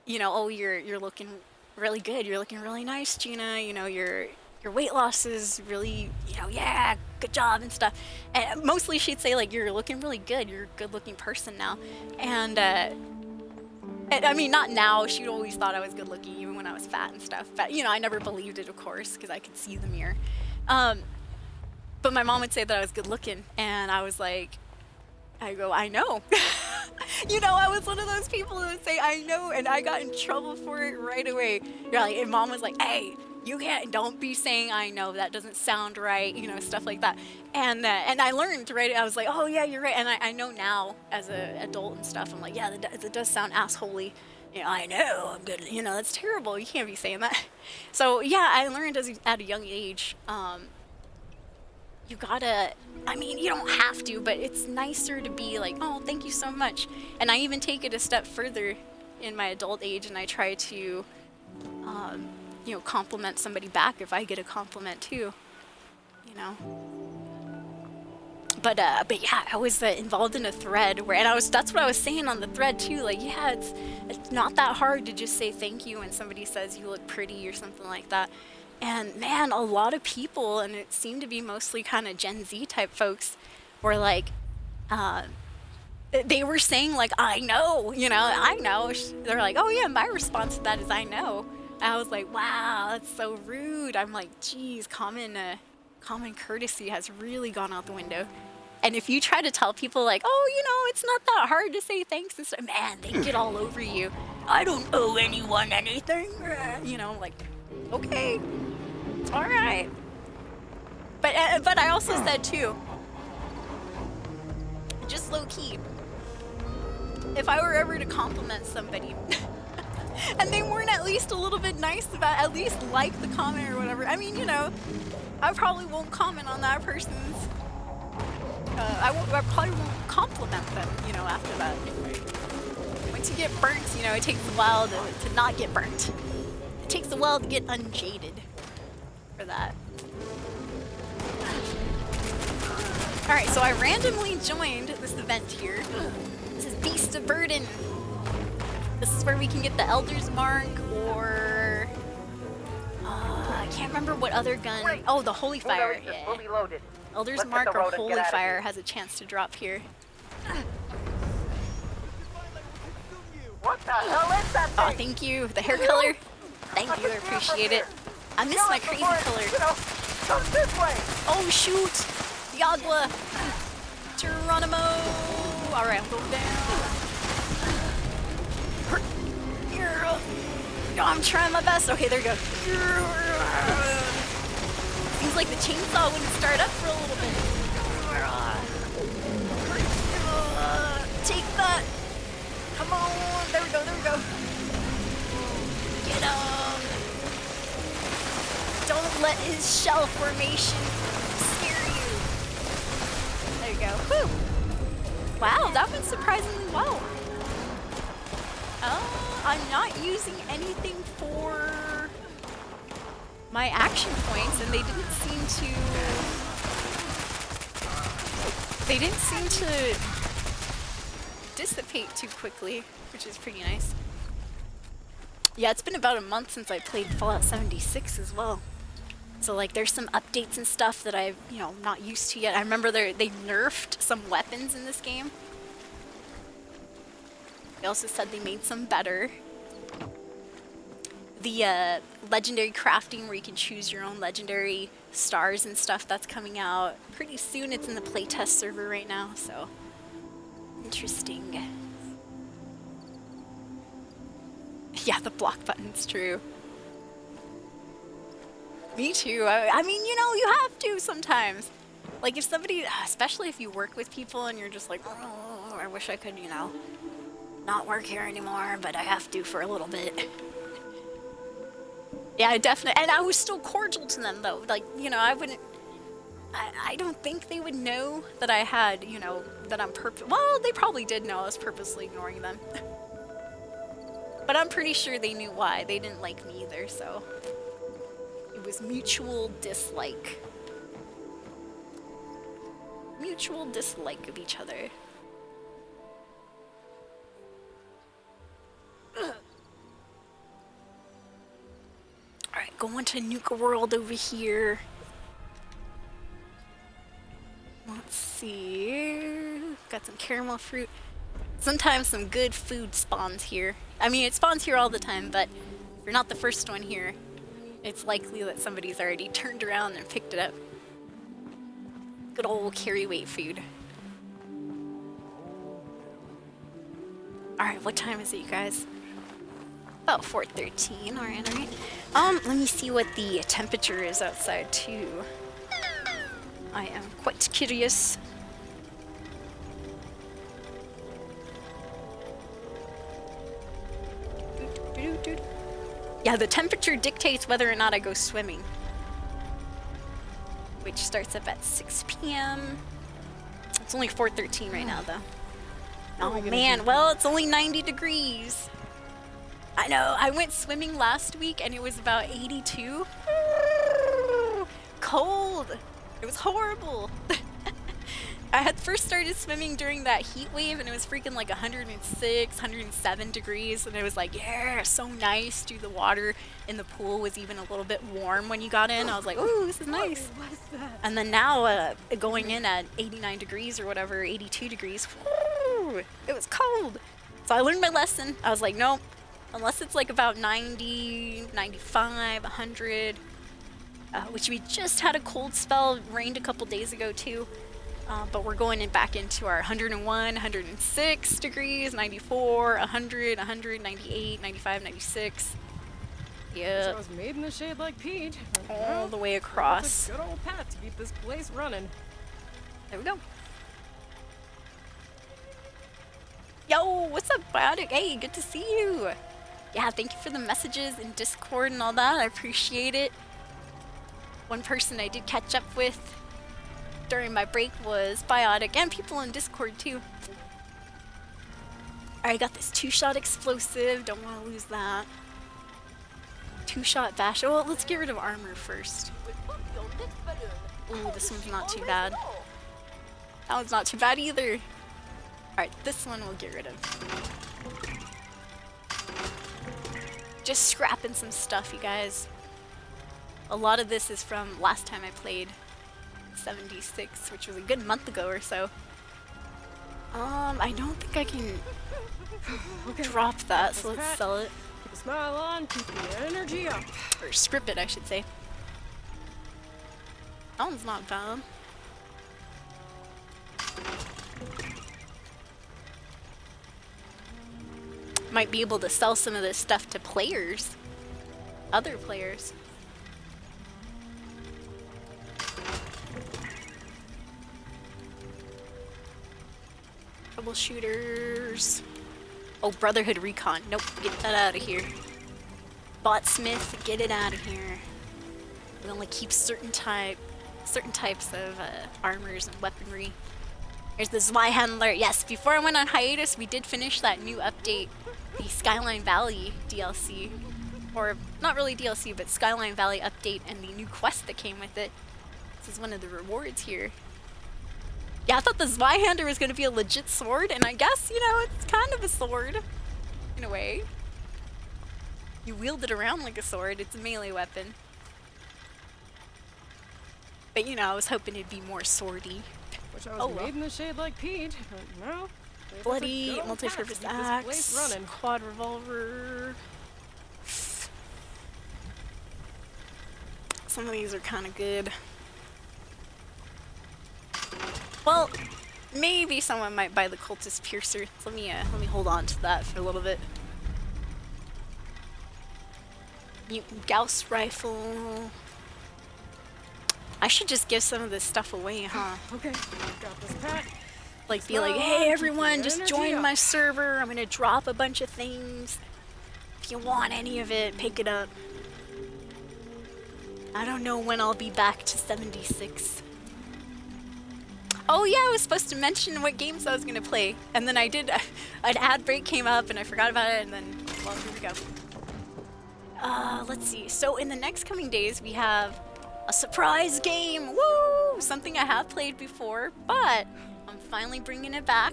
oh, you're looking really good. You're looking really nice, Gina. Your weight loss is really, yeah, good job and stuff. And mostly she'd say, like, you're looking really good. You're a good-looking person now. And I mean, not now. She'd always thought I was good-looking, even when I was fat and stuff. But, I never believed it, of course, because I could see the mirror. But my mom would say that I was good-looking, and I was like, I know. I was one of those people that would say, I know, and I got in trouble for it right away. And mom was like, hey, don't be saying I know, that doesn't sound right, stuff like that. And I learned, right? I was like, oh yeah, you're right. And I know now as an adult and stuff, I'm like, yeah, that does sound assholey. I know, I'm good. That's terrible. You can't be saying that. So yeah, I learned at a young age, you gotta, I mean, you don't have to, but it's nicer to be like, oh, thank you so much. And I even take it a step further in my adult age, and I try to, you know, compliment somebody back if I get a compliment too, you know. But yeah, I was involved in a thread where, and that's what I was saying on the thread too. Like, yeah, it's not that hard to just say thank you when somebody says you look pretty or something like that. And man, a lot of people, and it seemed to be mostly kind of Gen Z type folks, were like, they were saying like, I know, you know, I know. They're like, oh yeah, my response to that is I know. And I was like, wow, that's so rude. I'm like, geez, common courtesy has really gone out the window. And if you try to tell people like, oh, you know, it's not that hard to say thanks and stuff, man, they get all over you. I don't owe anyone anything. You know, like, okay, all right. But I also said too, just low key, if I were ever to compliment somebody and they weren't at least a little bit nice about, at least like the comment or whatever, I mean, you know, I probably won't comment on that person's, I probably won't compliment them, you know, after that. Once you get burnt, you know, it takes a while to not get burnt. It takes a while to get unjaded for that. Alright, so I randomly joined this event here. This is Beast of Burden. This is where we can get the Elder's Mark, or I can't remember what other gun. Oh, the Holy Fire. Yeah. Fully loaded. Elder's Mark or Holy Fire has a chance to drop here. What the hell is that thing? Oh, thank you. The hair color. Thank you. I appreciate it. I miss my crazy color. You know, come this way. Oh shoot! Diablo! Geronimo! Alright, I'm going down. I'm trying my best. Okay, there we go. Seems like the chainsaw wouldn't start up for a little bit. Take that! Come on! There we go, there we go. Get him! Don't let his shell formation scare you. There you go. Whew! Wow, that went surprisingly well. I'm not using anything for my action points, and they didn't seem to dissipate too quickly, which is pretty nice. Yeah, it's been about a month since I played Fallout 76 as well. So like there's some updates and stuff that I'm, you know, not used to yet. I remember they nerfed some weapons in this game. They also said they made some better. The legendary crafting where you can choose your own legendary stars and stuff, that's coming out pretty soon. It's in the playtest server right now, so interesting. Yeah, the block button's true. Me too. I mean, you know, you have to sometimes. Like if somebody, especially if you work with people and you're just like, oh, I wish I could, you know, not work here anymore, but I have to for a little bit. Yeah, I definitely, and I was still cordial to them though. Like, you know, I don't think they would know that I had, you know, that I'm well, they probably did know I was purposely ignoring them. But I'm pretty sure they knew why. They didn't like me either, so. It was mutual dislike. Mutual dislike of each other. Alright, going to Nuka World over here. Let's see. Got some caramel fruit. Sometimes some good food spawns here. I mean, it spawns here all the time, but if you're not the first one here, it's likely that somebody's already turned around and picked it up. Good old carry weight food. Alright, what time is it, you guys? About 4:13. Alright, alright. Let me see what the temperature is outside, too. I am quite curious. Yeah, the temperature dictates whether or not I go swimming. which starts up at 6 p.m. It's only 4:13 right now, though. Oh man, well, it's only 90 degrees. I know, I went swimming last week and it was about 82. Cold. It was horrible. I had first started swimming during that heat wave and it was freaking like 106, 107 degrees, and it was like, yeah, so nice. Dude, the water in the pool was even a little bit warm when you got in. I was like, ooh, this is nice. What was that? And then now, going in at 89 degrees or whatever, 82 degrees, whoo, it was cold. So I learned my lesson. I was like, nope, unless it's like about 90, 95, 100, which we just had a cold spell, rained a couple days ago too. But we're going back into our 101, 106 degrees, 94, 100, 100, 98, 95, 96. Yeah. I was made in the shade like Pete. All the way It's across. a good old Pat to keep this place running. There we go. Yo, what's up, Biotic? Hey, good to see you. Yeah, thank you for the messages in Discord and all that. I appreciate it. One person I did catch up with during my break was Biotic, and people in Discord too. Alright, I got this 2-shot explosive. Don't want to lose that. 2-shot bash. Oh, well, let's get rid of armor first. Ooh, this one's not too bad. That one's not too bad either. Alright, this one we'll get rid of. Just scrapping some stuff, you guys. A lot of this is from last time I played 76, which was a good month ago or so. I don't think I can drop that, so let's sell it. Keep a smile on, keep the energy up. Or strip it, I should say. That one's not bad. Might be able to sell some of this stuff to players. Other players. Troubleshooters. Oh, Brotherhood Recon. Nope, get that out of here. Botsmith, get it out of here. We only keep certain types of armors and weaponry. There's the Zweihandler. Yes, before I went on hiatus, we did finish that new update, the Skyline Valley DLC. Or, not really DLC, but Skyline Valley update and the new quest that came with it. This is one of the rewards here. Yeah, I thought the Zweihander was going to be a legit sword, and I guess, you know, it's kind of a sword. In a way. You wield it around like a sword. It's a melee weapon. But, you know, I was hoping it'd be more swordy. Wish I was made in the shade like Pete, but no. Bloody multi-purpose axe, quad revolver. Some of these are kind of good. Well, maybe someone might buy the Cultist Piercer. So let me hold on to that for a little bit. Mutant Gauss rifle. I should just give some of this stuff away, huh? Okay, got this, Pat. Like, be like, hey everyone, just join my server. I'm gonna drop a bunch of things. If you want any of it, pick it up. I don't know when I'll be back to 76. Oh yeah, I was supposed to mention what games I was gonna play, and then I did. An ad break came up, and I forgot about it, and then, well, here we go. Let's see. So in the next coming days, we have a surprise game. Woo! Something I have played before, but I'm finally bringing it back.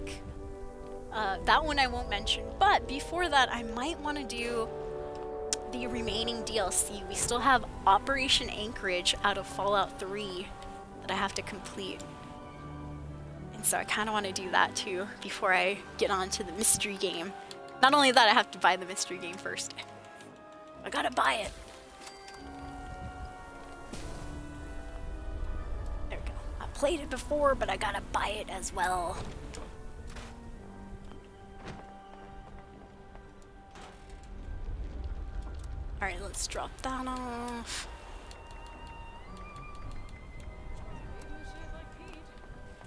That one I won't mention, but before that, I might want to do the remaining DLC. We still have Operation Anchorage out of Fallout 3 that I have to complete. And so I kind of want to do that too before I get on to the mystery game. Not only that, I have to buy the mystery game first. I gotta buy it. There we go. I played it before, but I gotta buy it as well. Alright, let's drop that off.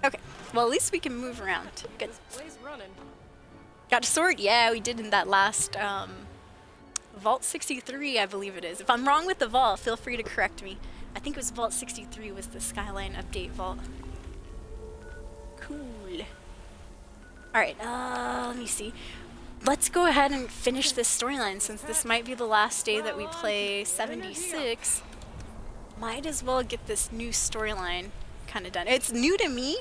Okay, well at least we can move around. Good. Got a sword? Yeah, we did in that last Vault 63, I believe it is. If I'm wrong with the vault, feel free to correct me. I think it was Vault 63 was the Skyline update vault. Cool. Alright, let me see. Let's go ahead and finish this storyline since this might be the last day that we play 76. Might as well get this new storyline kind of done. It's new to me.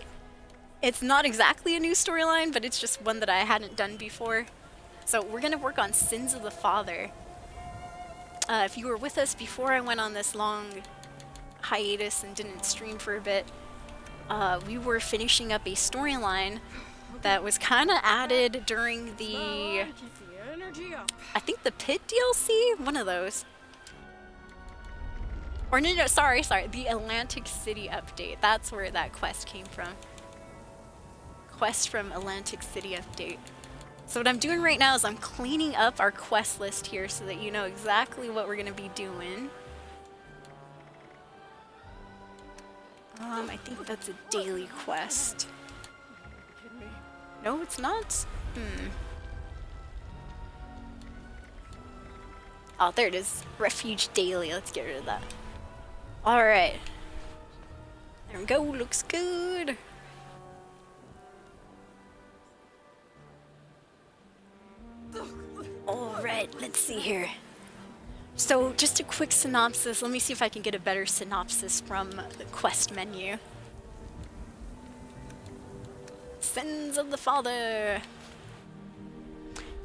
It's not exactly a new storyline, but it's just one that I hadn't done before. So we're going to work on Sins of the Father. If you were with us before I went on this long hiatus and didn't stream for a bit, we were finishing up a storyline that was kind of added during the, I think the Pit DLC? One of those. Or no, sorry, the Atlantic City update. That's where that quest came from. Quest from Atlantic City update. So what I'm doing right now is I'm cleaning up our quest list here so that you know exactly what we're going to be doing. I think that's a daily quest. No, it's not? Oh, there it is. Refuge daily. Let's get rid of that. Alright. There we go. Looks good. Alright, let's see here. So, just a quick synopsis. Let me see if I can get a better synopsis from the quest menu. Sins of the Father.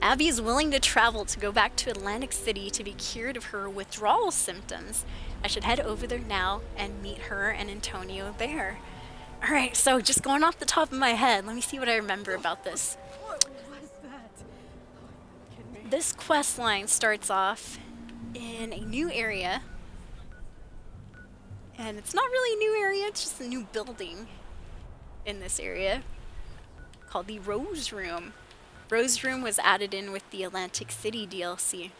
Abby is willing to travel to go back to Atlantic City to be cured of her withdrawal symptoms. I should head over there now and meet her and Antonio there. Alright, so just going off the top of my head, let me see what I remember about this. What was that? This quest line starts off in a new area. And it's not really a new area, it's just a new building in this area called the Rose Room. Rose Room was added in with the Atlantic City DLC.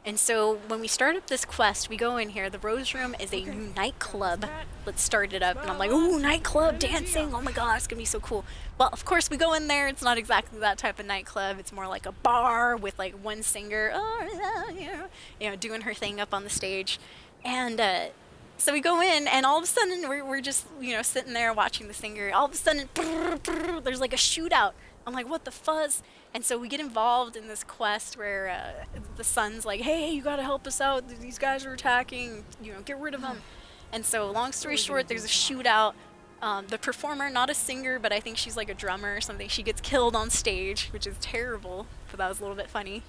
And so when we start up this quest, we go in here. The Rose Room is a new nightclub. Let's start it up. And I'm like, ooh, nightclub, dancing. Oh my god, it's gonna be so cool. Well, of course, we go in there. It's not exactly that type of nightclub. It's more like a bar with like one singer, doing her thing up on the stage. And so we go in, and all of a sudden, we're just, sitting there watching the singer. All of a sudden, there's like a shootout. I'm like, what the fuzz? And so we get involved in this quest where the son's like, hey, you gotta help us out. These guys are attacking. Get rid of them. And so, long story short, there's a shootout. The performer, not a singer, but I think she's like a drummer or something. She gets killed on stage, which is terrible. But that was a little bit funny.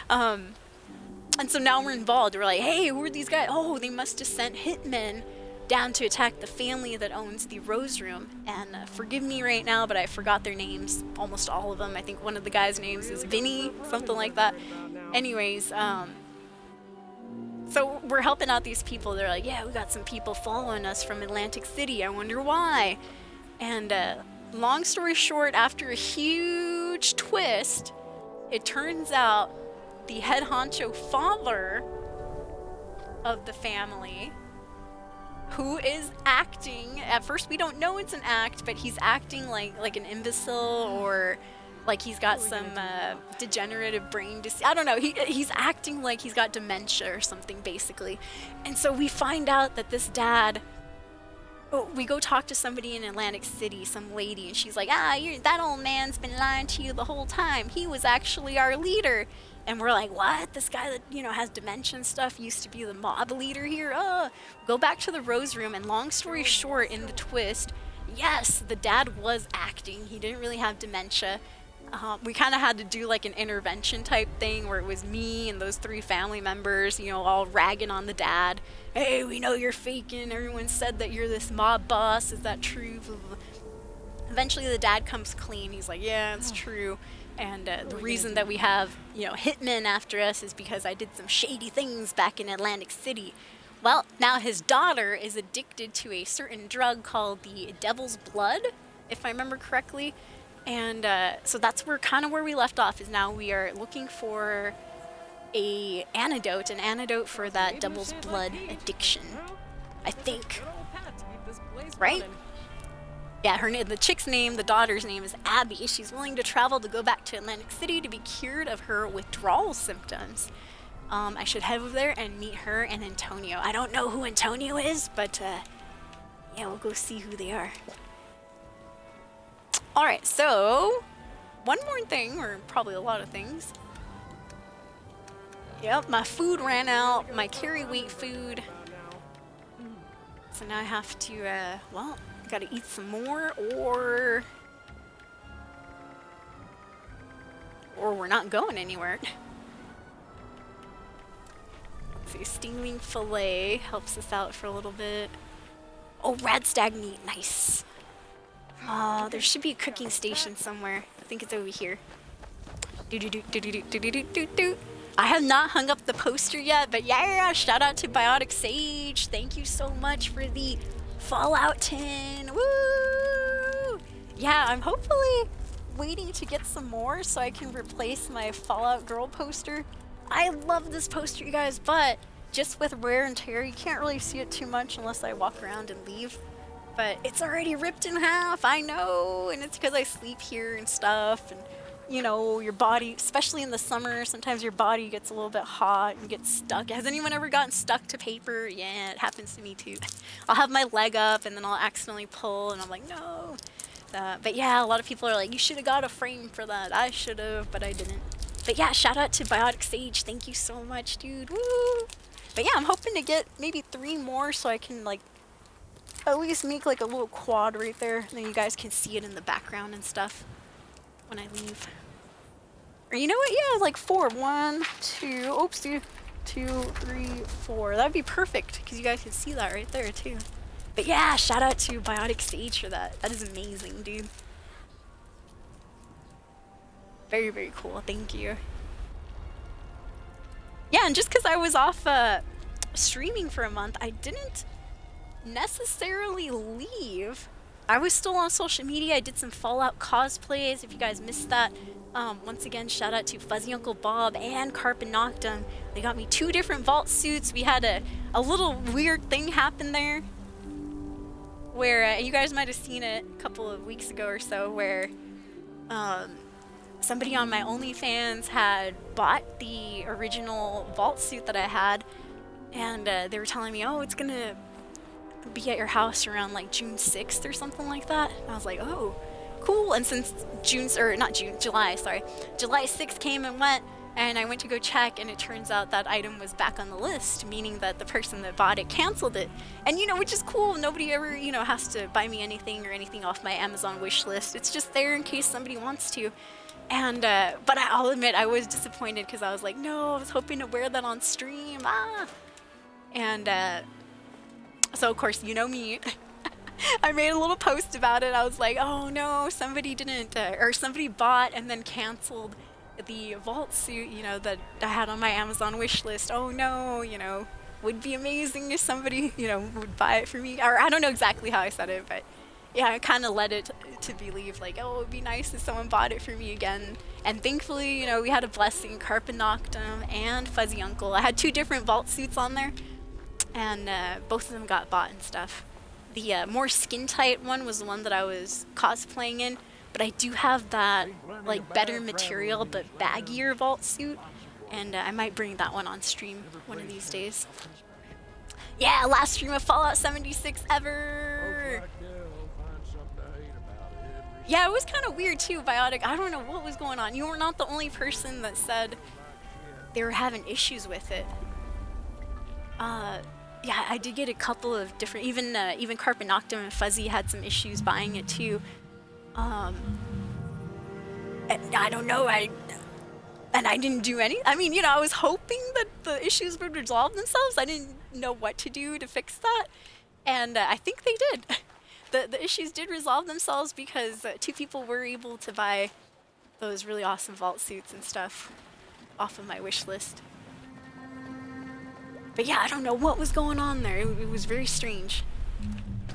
And so now we're involved. We're like, hey, who are these guys? Oh, they must have sent hitmen down to attack the family that owns the Rose Room. And forgive me right now, but I forgot their names. Almost all of them. I think one of the guys' names is Vinny, something like that. Anyways, so we're helping out these people. They're like, yeah, we got some people following us from Atlantic City. I wonder why. And long story short, after a huge twist, it turns out the head honcho father of the family, who is acting, at first we don't know it's an act, but he's acting like an imbecile, or like he's got some degenerative brain disease. I don't know, he's acting like he's got dementia or something, basically. And so we find out that this dad, we go talk to somebody in Atlantic City, some lady, and she's like, that old man's been lying to you the whole time. He was actually our leader. And we're like, what? This guy that, has dementia and stuff used to be the mob leader here? Go back to the Rose Room, and long story short, in the twist, yes, the dad was acting. He didn't really have dementia. We kind of had to do like an intervention type thing where it was me and those 3 family members, all ragging on the dad. Hey, we know you're faking. Everyone said that you're this mob boss. Is that true? Eventually the dad comes clean. He's like, yeah, it's true. And the reason that we have, hitmen after us is because I did some shady things back in Atlantic City. Well, now his daughter is addicted to a certain drug called the Devil's Blood, if I remember correctly. And so that's where we left off, is now we are looking for an antidote for that Devil's Blood addiction, I think. Right? Yeah, the chick's name, the daughter's name is Abby. She's willing to travel to go back to Atlantic City to be cured of her withdrawal symptoms. I should head over there and meet her and Antonio. I don't know who Antonio is, but yeah, we'll go see who they are. Alright, so one more thing, or probably a lot of things. Yep, my food ran out, my carry weight food. So now I have to, well, gotta eat some more, or we're not going anywhere. Let's see, steaming filet helps us out for a little bit. Oh, rad stag meat, nice. There should be a cooking station somewhere. I think it's over here. I have not hung up the poster yet, but yeah, shout out to Biotic Sage. Thank you so much for the Fallout tin. Woo! Yeah, I'm hopefully waiting to get some more so I can replace my Fallout Girl poster. I love this poster, you guys, but just with wear and tear, you can't really see it too much unless I walk around and leave. But it's already ripped in half, I know, and it's because I sleep here and stuff, and you know, your body, especially in the summer, sometimes your body gets a little bit hot and gets stuck. Has anyone ever gotten stuck to paper? Yeah, it happens to me too. I'll have my leg up and then I'll accidentally pull and I'm like, no. But yeah, a lot of people are like, you should have got a frame for that. I should have, but I didn't. But yeah, shout out to Biotic Sage. Thank you so much, dude. Woo! But yeah, I'm hoping to get maybe 3 more so I can like at least make like a little quad right there. And then you guys can see it in the background and stuff when I leave. Or you know what? Yeah, like 4. 1, 2, oops, 2, 3, 4. That'd be perfect because you guys can see that right there too. But yeah, shout out to Biotic Sage for that. That is amazing, dude. Very, very cool. Thank you. Yeah, and just because I was off streaming for a month, I didn't necessarily leave. I was still on social media. I did some Fallout cosplays. If you guys missed that, once again, shout out to Fuzzy Uncle Bob and Carpet Noctum. They got me 2 different vault suits. We had a little weird thing happen there where you guys might have seen it a couple of weeks ago or so, where somebody on my OnlyFans had bought the original vault suit that I had, and they were telling me, oh, it's gonna be at your house around like June 6th or something like that. And I was like, oh, cool. And since July 6th came and went, and I went to go check, and it turns out that item was back on the list, meaning that the person that bought it canceled it. And you know, which is cool. Nobody ever, you know, has to buy me anything or anything off my Amazon wish list. It's just there in case somebody wants to. And but I'll admit I was disappointed because I was like, no, I was hoping to wear that on stream. And so of course, you know me. I made a little post about it. I was like, oh no, somebody didn't, or somebody bought and then canceled the vault suit, you know, that I had on my Amazon wish list. Oh no, you know, would be amazing if somebody, you know, would buy it for me. Or I don't know exactly how I said it, but yeah, I kind of led it to believe like, oh, it'd be nice if someone bought it for me again. And thankfully, you know, we had a blessing. Carpet Noctum and Fuzzy Uncle. I had 2 different vault suits on there, and both of them got bought and stuff. The more skin tight one was the one that I was cosplaying in, but I do have that like better material but baggier vault suit, and I might bring that one on stream one of these days. Yeah, last stream of Fallout 76 ever. Yeah, it was kind of weird too, Biotic. I don't know what was going on. You were not the only person that said they were having issues with it. Yeah, I did get a couple of different, even Carpet Noctum and Fuzzy had some issues buying it too. And I don't know, I didn't do any, I mean, you know, I was hoping that the issues would resolve themselves. I didn't know what to do to fix that, and I think they did. The issues did resolve themselves because 2 people were able to buy those really awesome vault suits and stuff off of my wish list. But yeah, I don't know what was going on there. It was very strange.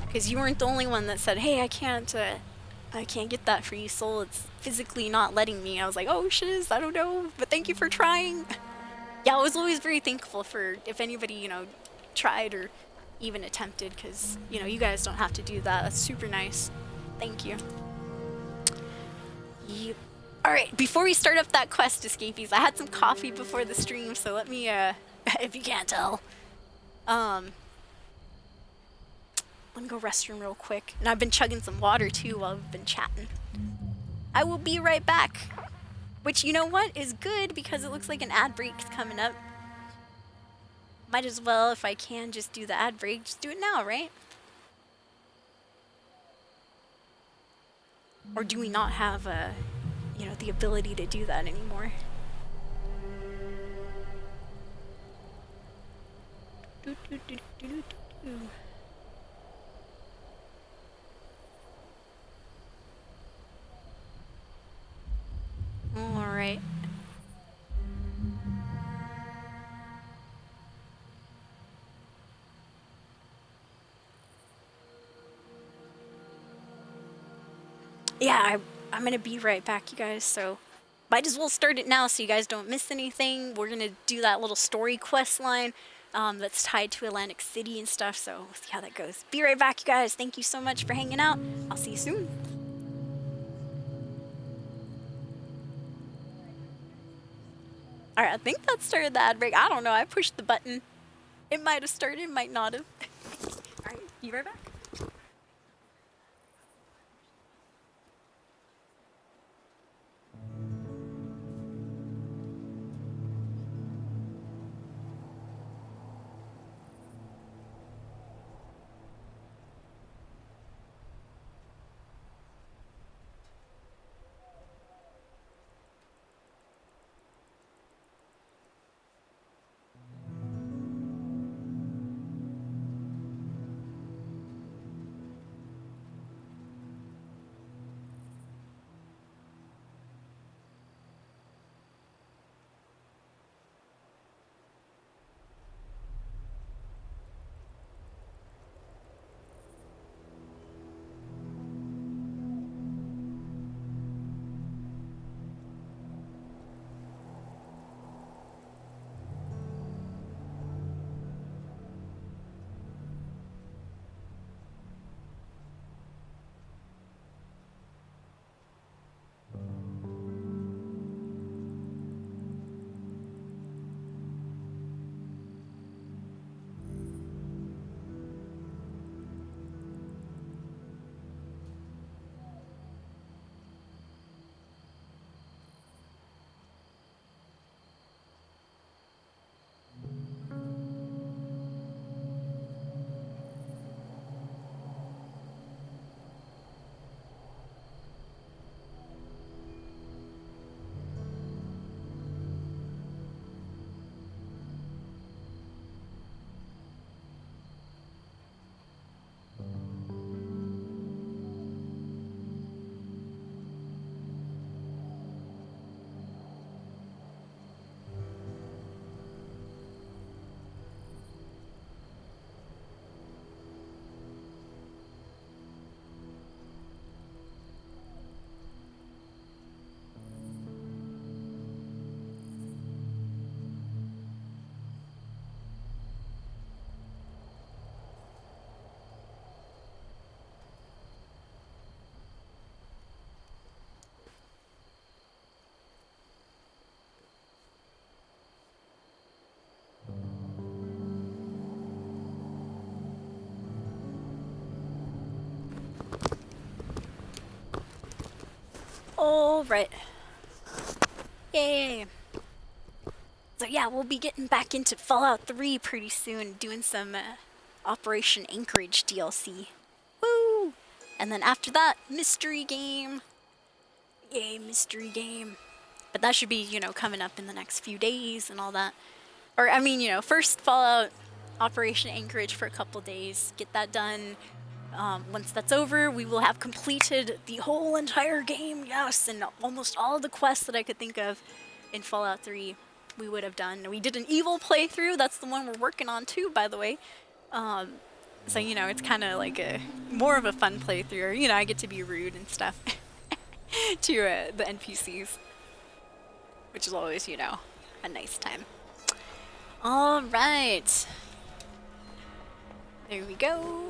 Because you weren't the only one that said, hey, I can't get that for you, Soul. It's physically not letting me. I was like, oh, shiz, I don't know. But thank you for trying. Yeah, I was always very thankful for if anybody, you know, tried or even attempted. Because, you know, you guys don't have to do that. That's super nice. Thank you. Yep. Alright, before we start up that quest, escapees, I had some coffee before the stream, so let me, if you can't tell. Let me go restroom real quick. And I've been chugging some water too while we've been chatting. I will be right back. Which, you know what, is good because it looks like an ad break's coming up. Might as well, if I can, just do the ad break. Just do it now, right? Or do we not have, you know, the ability to do that anymore? All right. Yeah, I'm gonna be right back, you guys, so might as well start it now so you guys don't miss anything. We're gonna do that little story quest line that's tied to Atlantic City and stuff, so we'll see how that goes. Be right back, you guys. Thank you so much for hanging out. I'll see you soon. Alright, I think that started the ad break. I don't know, I pushed the button. It might have started, it might not have. Alright, be right back. All right. Yay. So yeah, we'll be getting back into Fallout 3 pretty soon, doing some Operation Anchorage DLC. Woo! And then after that, mystery game. Yay, mystery game. But that should be, you know, coming up in the next few days and all that. Or, I mean, you know, first Fallout Operation Anchorage for a couple days. Get that done. Once that's over, we will have completed the whole entire game, yes, and almost all the quests that I could think of in Fallout 3 we would have done. We did an evil playthrough, that's the one we're working on too, by the way. So, you know, it's kind of like a more of a fun playthrough, or, you know, I get to be rude and stuff to the NPCs, which is always, you know, a nice time. All right. There we go.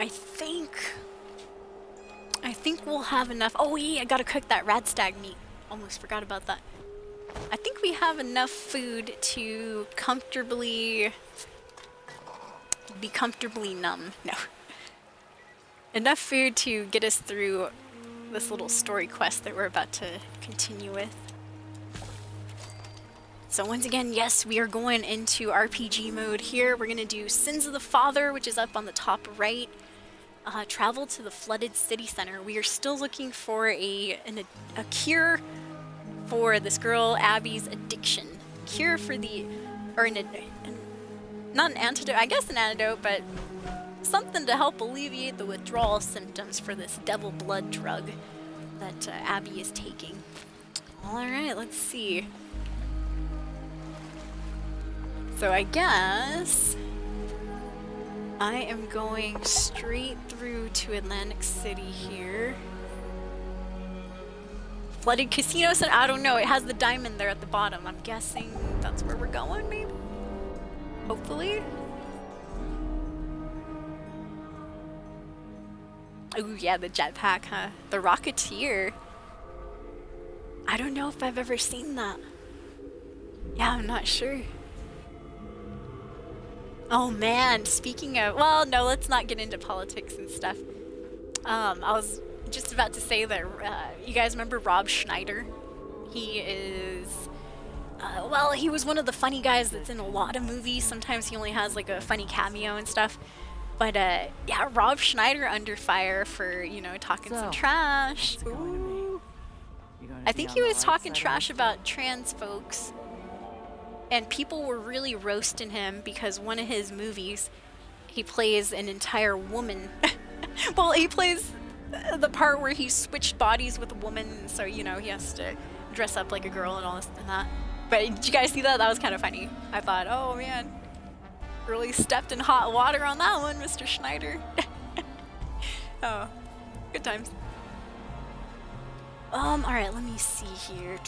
I I think we'll have enough. Oh yeah, I gotta cook that rat stag meat. Almost forgot about that. I think we have enough food to be comfortably numb. No. Enough food to get us through this little story quest that we're about to continue with. So once again, yes, we are going into RPG mode here. We're gonna do Sins of the Father, which is up on the top right. Travel to the flooded city center. We are still looking for a cure for this girl Abby's addiction. Cure for the, or not an antidote, I guess an antidote, but something to help alleviate the withdrawal symptoms for this devil blood drug that Abby is taking. Alright, let's see. So I guess I am going straight through to Atlantic City here. Flooded Casino Center? I don't know. It has the diamond there at the bottom. I'm guessing that's where we're going, maybe? Hopefully. Oh yeah, the jetpack, huh? The Rocketeer. I don't know if I've ever seen that. Yeah, I'm not sure. Oh man, speaking of, well, no, let's not get into politics and stuff. I was just about to say that, you guys remember Rob Schneider? He is, well, he was one of the funny guys that's in a lot of movies. Sometimes he only has like a funny cameo and stuff. But, yeah, Rob Schneider under fire for, you know, talking some trash. Ooh. I think he was talking trash about trans folks. And people were really roasting him because one of his movies, he plays an entire woman. Well, he plays the part where he switched bodies with a woman, so, you know, he has to dress up like a girl and all this and that. But did you guys see that? That was kind of funny. I thought, oh man, really stepped in hot water on that one, Mr. Schneider. Oh, good times. Alright, let me see here.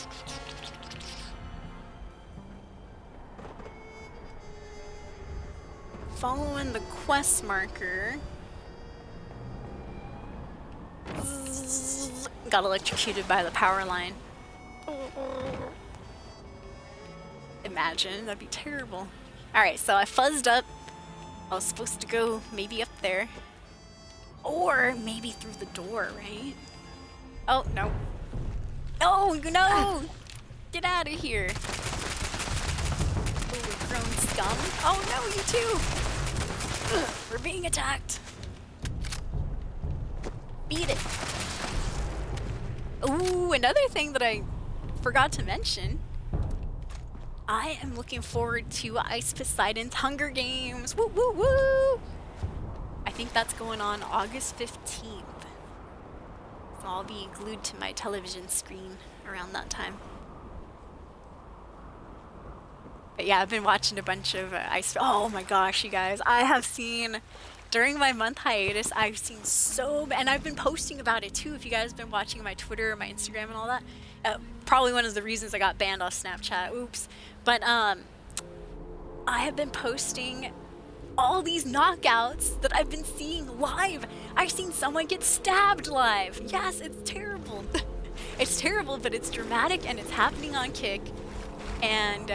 Following the quest marker. Got electrocuted by the power line. Imagine, that'd be terrible. Alright, so I fuzzed up. I was supposed to go maybe up there. Or maybe through the door, right? Oh, no. Oh, no! Get out of here. Overgrown scum. Oh no, you too! We're being attacked. Beat it. Ooh, another thing that I forgot to mention. I am looking forward to Ice Poseidon's Hunger Games. Woo woo woo! I think that's going on August 15th. So I'll be glued to my television screen around that time. But yeah, I've been watching a bunch of Ice. Oh my gosh, you guys. I have seen, during my month hiatus, I've seen and I've been posting about it too. If you guys have been watching my Twitter, my Instagram and all that. Probably one of the reasons I got banned off Snapchat. Oops. But I have been posting all these knockouts that I've been seeing live. I've seen someone get stabbed live. Yes, it's terrible. It's terrible, but it's dramatic and it's happening on Kick. And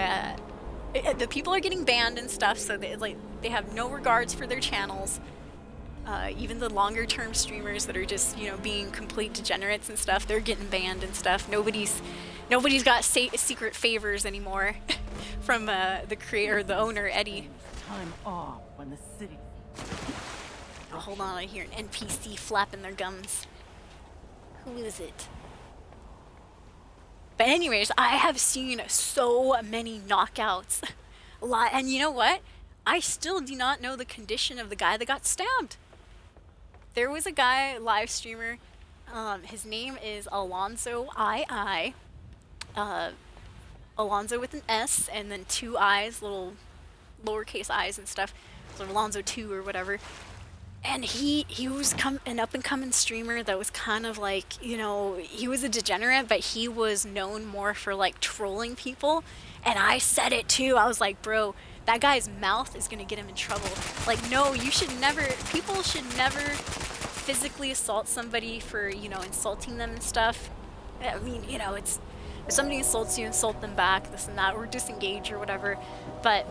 the people are getting banned and stuff, so they have no regards for their channels. Even the longer term streamers that are just, you know, being complete degenerates and stuff, they're getting banned and stuff. Nobody's got secret favors anymore from the creator, the owner, Eddie. Time off when the city. Oh, hold on, I hear an NPC flapping their gums. Who is it? But anyways, I have seen so many knockouts. And you know what? I still do not know the condition of the guy that got stabbed. There was a guy, live streamer, his name is Alonzo II. Alonzo with an S and then two I's, little lowercase I's and stuff. So Alonzo 2 or whatever. And he was an up-and-coming streamer that was kind of like, you know, he was a degenerate, but he was known more for, like, trolling people. And I said it, too. I was like, bro, that guy's mouth is going to get him in trouble. Like, no, people should never physically assault somebody for, you know, insulting them and stuff, I mean, you know, it's, if somebody insults you, insult them back, this and that, or disengage or whatever. But,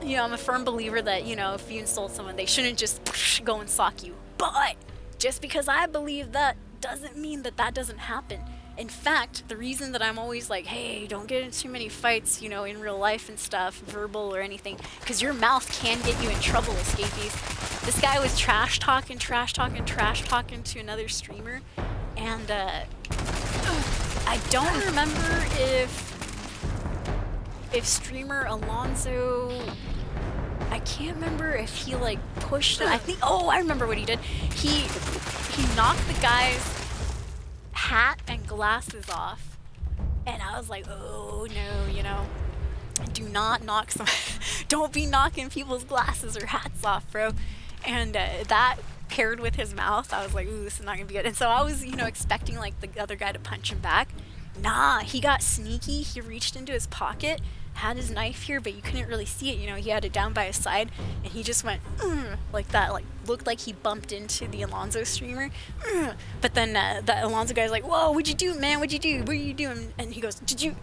you know, I'm a firm believer that, you know, if you insult someone, they shouldn't just go and sock you. But just because I believe that doesn't mean that that doesn't happen. In fact, the reason that I'm always like, hey, don't get in too many fights, you know, in real life and stuff, verbal or anything, because your mouth can get you in trouble, escapees. This guy was trash talking to another streamer, and I don't remember if streamer Alonzo, I can't remember if he like pushed it. I think, oh, I remember what he did. He knocked the guy's hat and glasses off, and I was like, oh no, you know, do not knock some don't be knocking people's glasses or hats off, bro. And that paired with his mouth, I was like, ooh, this is not gonna be good. And so I was, you know, expecting like the other guy to punch him back. Nah, he got sneaky. He reached into his pocket, had his knife here, but you couldn't really see it, you know, he had it down by his side, and he just went like that, like looked like he bumped into the Alonzo streamer. But then that Alonzo guy's like, whoa, what'd you do, man? What'd you do? What are you doing? And he goes, did you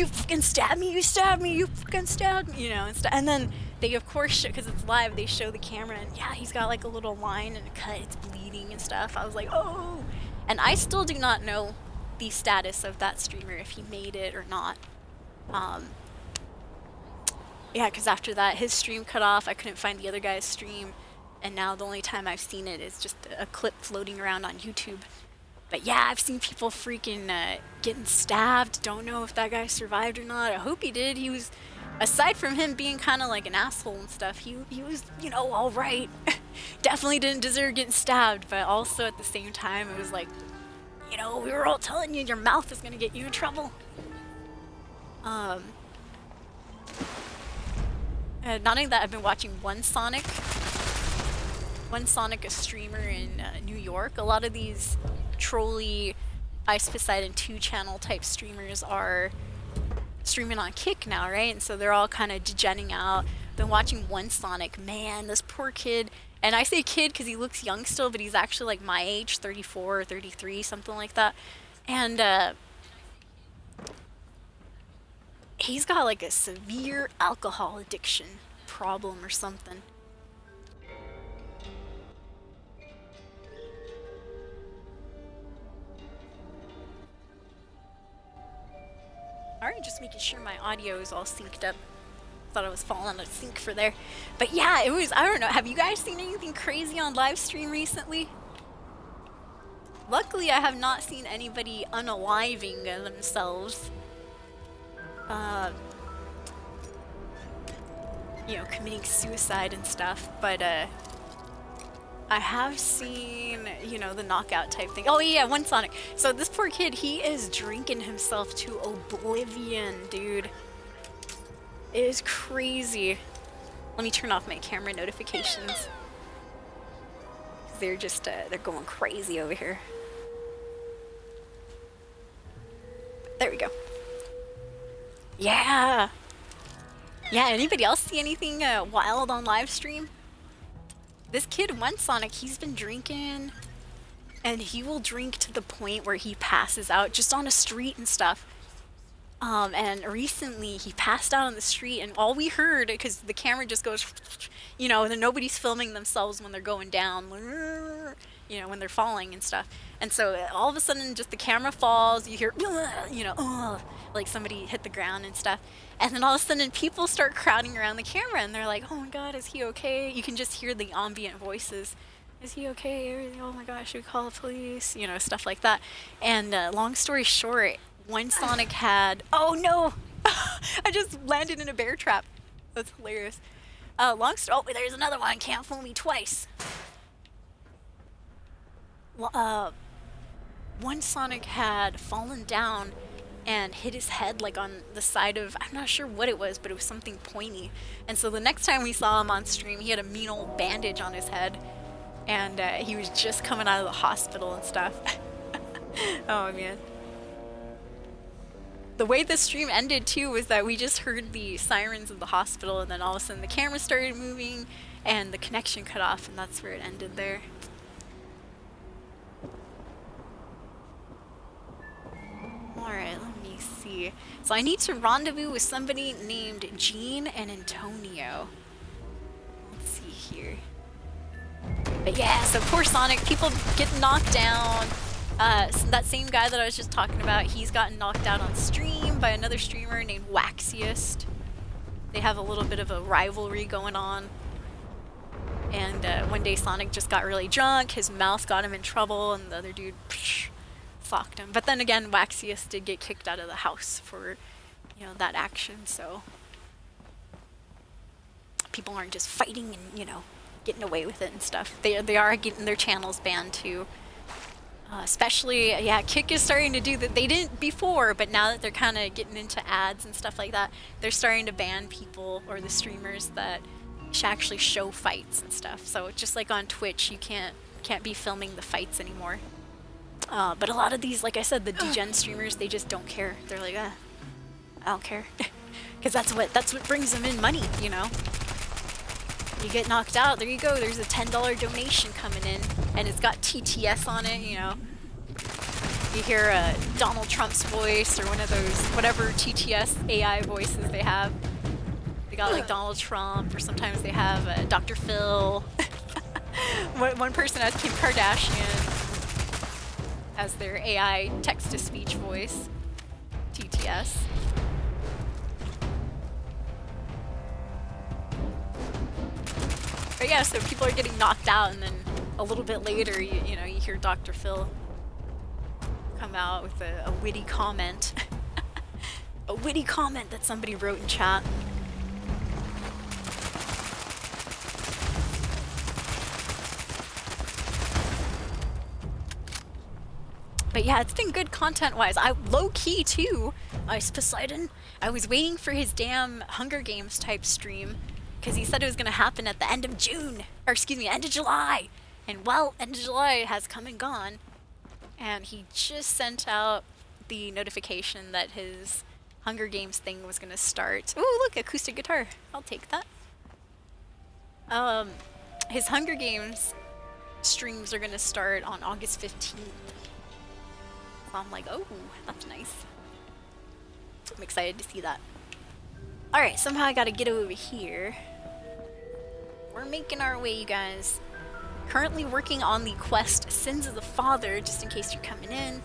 fucking stab me? You stabbed me, you fucking stabbed me, you know, and then they, of course, because it's live, they show the camera, and yeah, he's got like a little line and a cut, it's bleeding and stuff. I was like, oh. And I still do not know the status of that streamer, if he made it or not. Yeah, because after that, his stream cut off. I couldn't find the other guy's stream, and now the only time I've seen it is just a clip floating around on YouTube. But yeah, I've seen people freaking getting stabbed. Don't know if that guy survived or not. I hope he did. He was, aside from him being kind of like an asshole and stuff, he was, you know, all right. Definitely didn't deserve getting stabbed, but also at the same time, it was like, you know, we were all telling you your mouth is gonna get you in trouble. Not only that, I've been watching One Sonic, a streamer in New York. A lot of these trolly Ice Poseidon 2 channel type streamers are streaming on Kick now, right? And so they're all kind of degenning out. Been watching One Sonic. Man, this poor kid. And I say kid because he looks young still, but he's actually like my age, 34 or 33, something like that. And he's got like a severe alcohol addiction problem or something. Alright, just making sure my audio is all synced up. Thought I was falling out of sync for there. But yeah, it was, I don't know, have you guys seen anything crazy on Livestream recently? Luckily, I have not seen anybody unaliving themselves. You know, committing suicide and stuff, but I have seen, you know, the knockout type thing. Oh yeah, One Sonic. So this poor kid, he is drinking himself to oblivion, dude. It is crazy. Let me turn off my camera notifications. They're just, they're going crazy over here. There we go. Yeah. Yeah, anybody else see anything wild on live stream? This kid, One Sonic, he's been drinking, and he will drink to the point where he passes out just on a street and stuff. And recently he passed out on the street, and all we heard, because the camera just goes, you know, and then nobody's filming themselves when they're going down, you know, when they're falling and stuff. And so all of a sudden just the camera falls, you hear, you know, like somebody hit the ground and stuff. And then all of a sudden people start crowding around the camera, and they're like, oh my god, is he okay? You can just hear the ambient voices. Is he okay? Oh my gosh, should we call the police? You know, stuff like that. And long story short, One Sonic had, oh no, I just landed in a bear trap. That's hilarious. Oh, there's another one, can't fool me twice. One Sonic had fallen down and hit his head like on the side of, I'm not sure what it was, but it was something pointy. And so the next time we saw him on stream, he had a mean old bandage on his head, and he was just coming out of the hospital and stuff. Oh man. The way the stream ended too was that we just heard the sirens of the hospital, and then all of a sudden the camera started moving and the connection cut off, and that's where it ended there. me see. So I need to rendezvous with somebody named Jean and Antonio. Let's see here. But yeah, so poor Sonic, people get knocked down. So that same guy that I was just talking about, he's gotten knocked out on stream by another streamer named Waxiest. They have a little bit of a rivalry going on. And one day Sonic just got really drunk, his mouth got him in trouble, and the other dude socked him. But then again, Waxiest did get kicked out of the house for, you know, that action, so people aren't just fighting and, you know, getting away with it and stuff. They are getting their channels banned too. Especially, yeah, Kick is starting to do that. They didn't before, but now that they're kind of getting into ads and stuff like that, they're starting to ban people or the streamers that actually show fights and stuff. So just like on Twitch, you can't be filming the fights anymore. But a lot of these, like I said, the degen streamers, they just don't care. They're like, I don't care, because that's what brings them in money, you know. You get knocked out, there you go, there's a $10 donation coming in, and it's got TTS on it, you know. You hear Donald Trump's voice, or one of those, whatever TTS AI voices they have. They got like Donald Trump, or sometimes they have Dr. Phil. One person has Kim Kardashian as their AI text-to-speech voice, TTS. But yeah, so people are getting knocked out, and then a little bit later, you know, you hear Dr. Phil come out with a witty comment. A witty comment that somebody wrote in chat. But yeah, it's been good content-wise. Low-key, too, Poseidon, I was waiting for his damn Hunger Games type stream, because he said it was going to happen at the end of June, or excuse me, end of July. And well, end of July has come and gone, and he just sent out the notification that his Hunger Games thing was going to start. Ooh, look, acoustic guitar. I'll take that. His Hunger Games streams are going to start on August 15th. So I'm like, oh, that's nice. I'm excited to see that. Alright, somehow I gotta get over here. We're making our way, you guys. Currently working on the quest Sins of the Father, just in case you're coming in.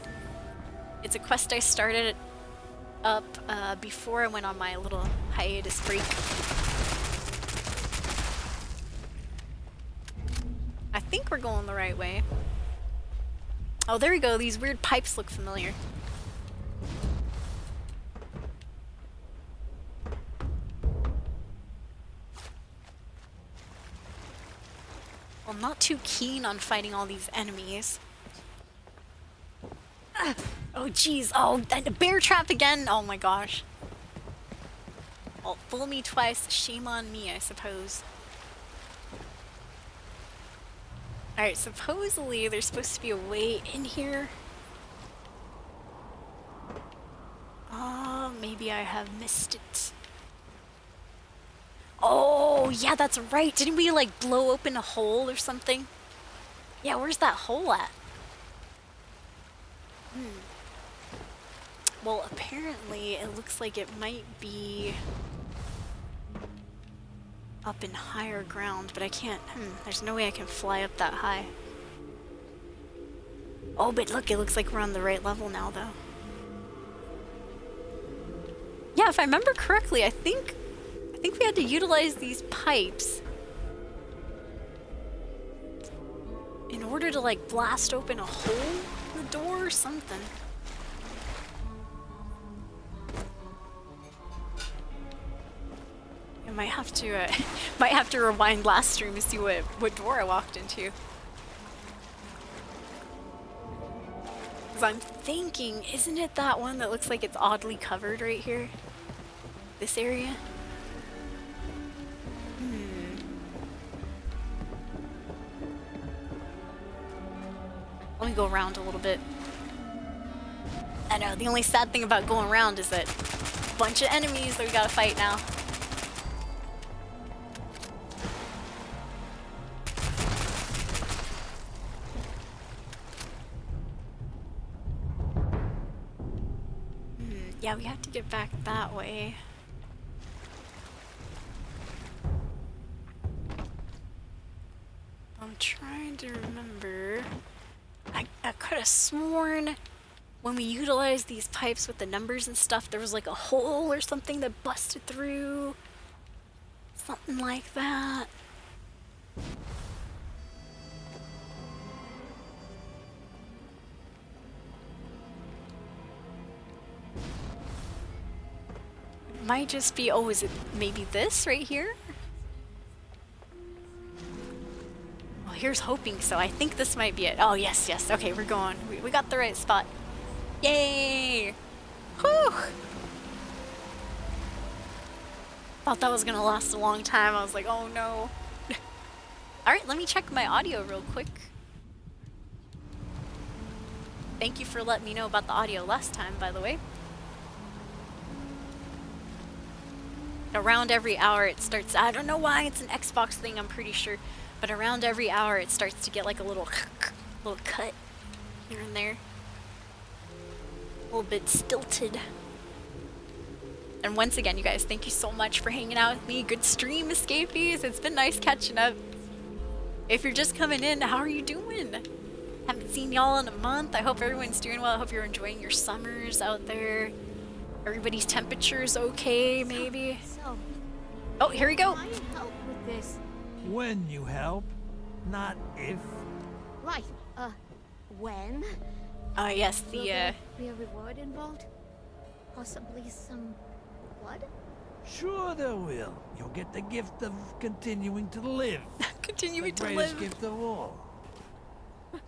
It's a quest I started up before I went on my little hiatus break. I think we're going the right way. Oh, there we go. These weird pipes look familiar. Well, I'm not too keen on fighting all these enemies. Oh, jeez. Oh, and a bear trap again. Oh my gosh. Well, fool me twice, shame on me, I suppose. Alright, supposedly there's supposed to be a way in here. Oh, maybe I have missed it. Oh, yeah, that's right. Didn't we, like, blow open a hole or something? Yeah, where's that hole at? Well, apparently it looks like it might be up in higher ground, but I can't, there's no way I can fly up that high. Oh, but look, it looks like we're on the right level now, though. Yeah, if I remember correctly, I think we had to utilize these pipes in order to, like, blast open a hole in the door or something. I might have to rewind last stream to see what door I walked into. Because I'm thinking, isn't it that one that looks like it's oddly covered right here? This area? Let me go around a little bit. I know, the only sad thing about going around is that a bunch of enemies that we gotta fight now. Yeah, we have to get back that way. I'm trying to remember. I could have sworn when we utilized these pipes with the numbers and stuff, there was like a hole or something that busted through. Something like that. Might just be, oh, is it maybe this right here? Well, here's hoping so. I think this might be it. Oh, yes, yes. Okay, we're going. We got the right spot. Yay! Whew! Thought that was gonna last a long time. I was like, oh no. Alright, let me check my audio real quick. Thank you for letting me know about the audio last time, by the way. Around every hour it starts, I don't know why, it's an Xbox thing, I'm pretty sure, but around every hour it starts to get like a little cut here and there. A little bit stilted. And once again, you guys, thank you so much for hanging out with me. Good stream, escapees. It's been nice catching up. If you're just coming in, how are you doing? Haven't seen y'all in a month. I hope everyone's doing well. I hope you're enjoying your summers out there. Everybody's temperature's okay, maybe. So, Oh, here we go. I help with this. When you help, not if. Right, when? Yes, Will the, there be a reward involved? Possibly some blood? Sure there will. You'll get the gift of continuing to live. continuing The to greatest live. gift of all.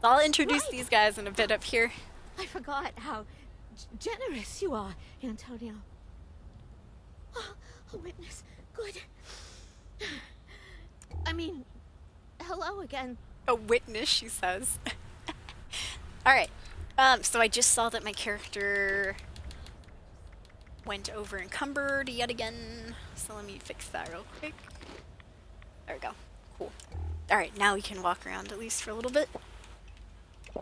I'll introduce Right. these guys in a bit up here. I forgot how generous you are, Antonio. Oh, a witness. Good. I mean, hello again. A witness, she says. Alright. So I just saw that my character went over encumbered yet again. So let me fix that real quick. There we go. Cool. Alright, now we can walk around at least for a little bit.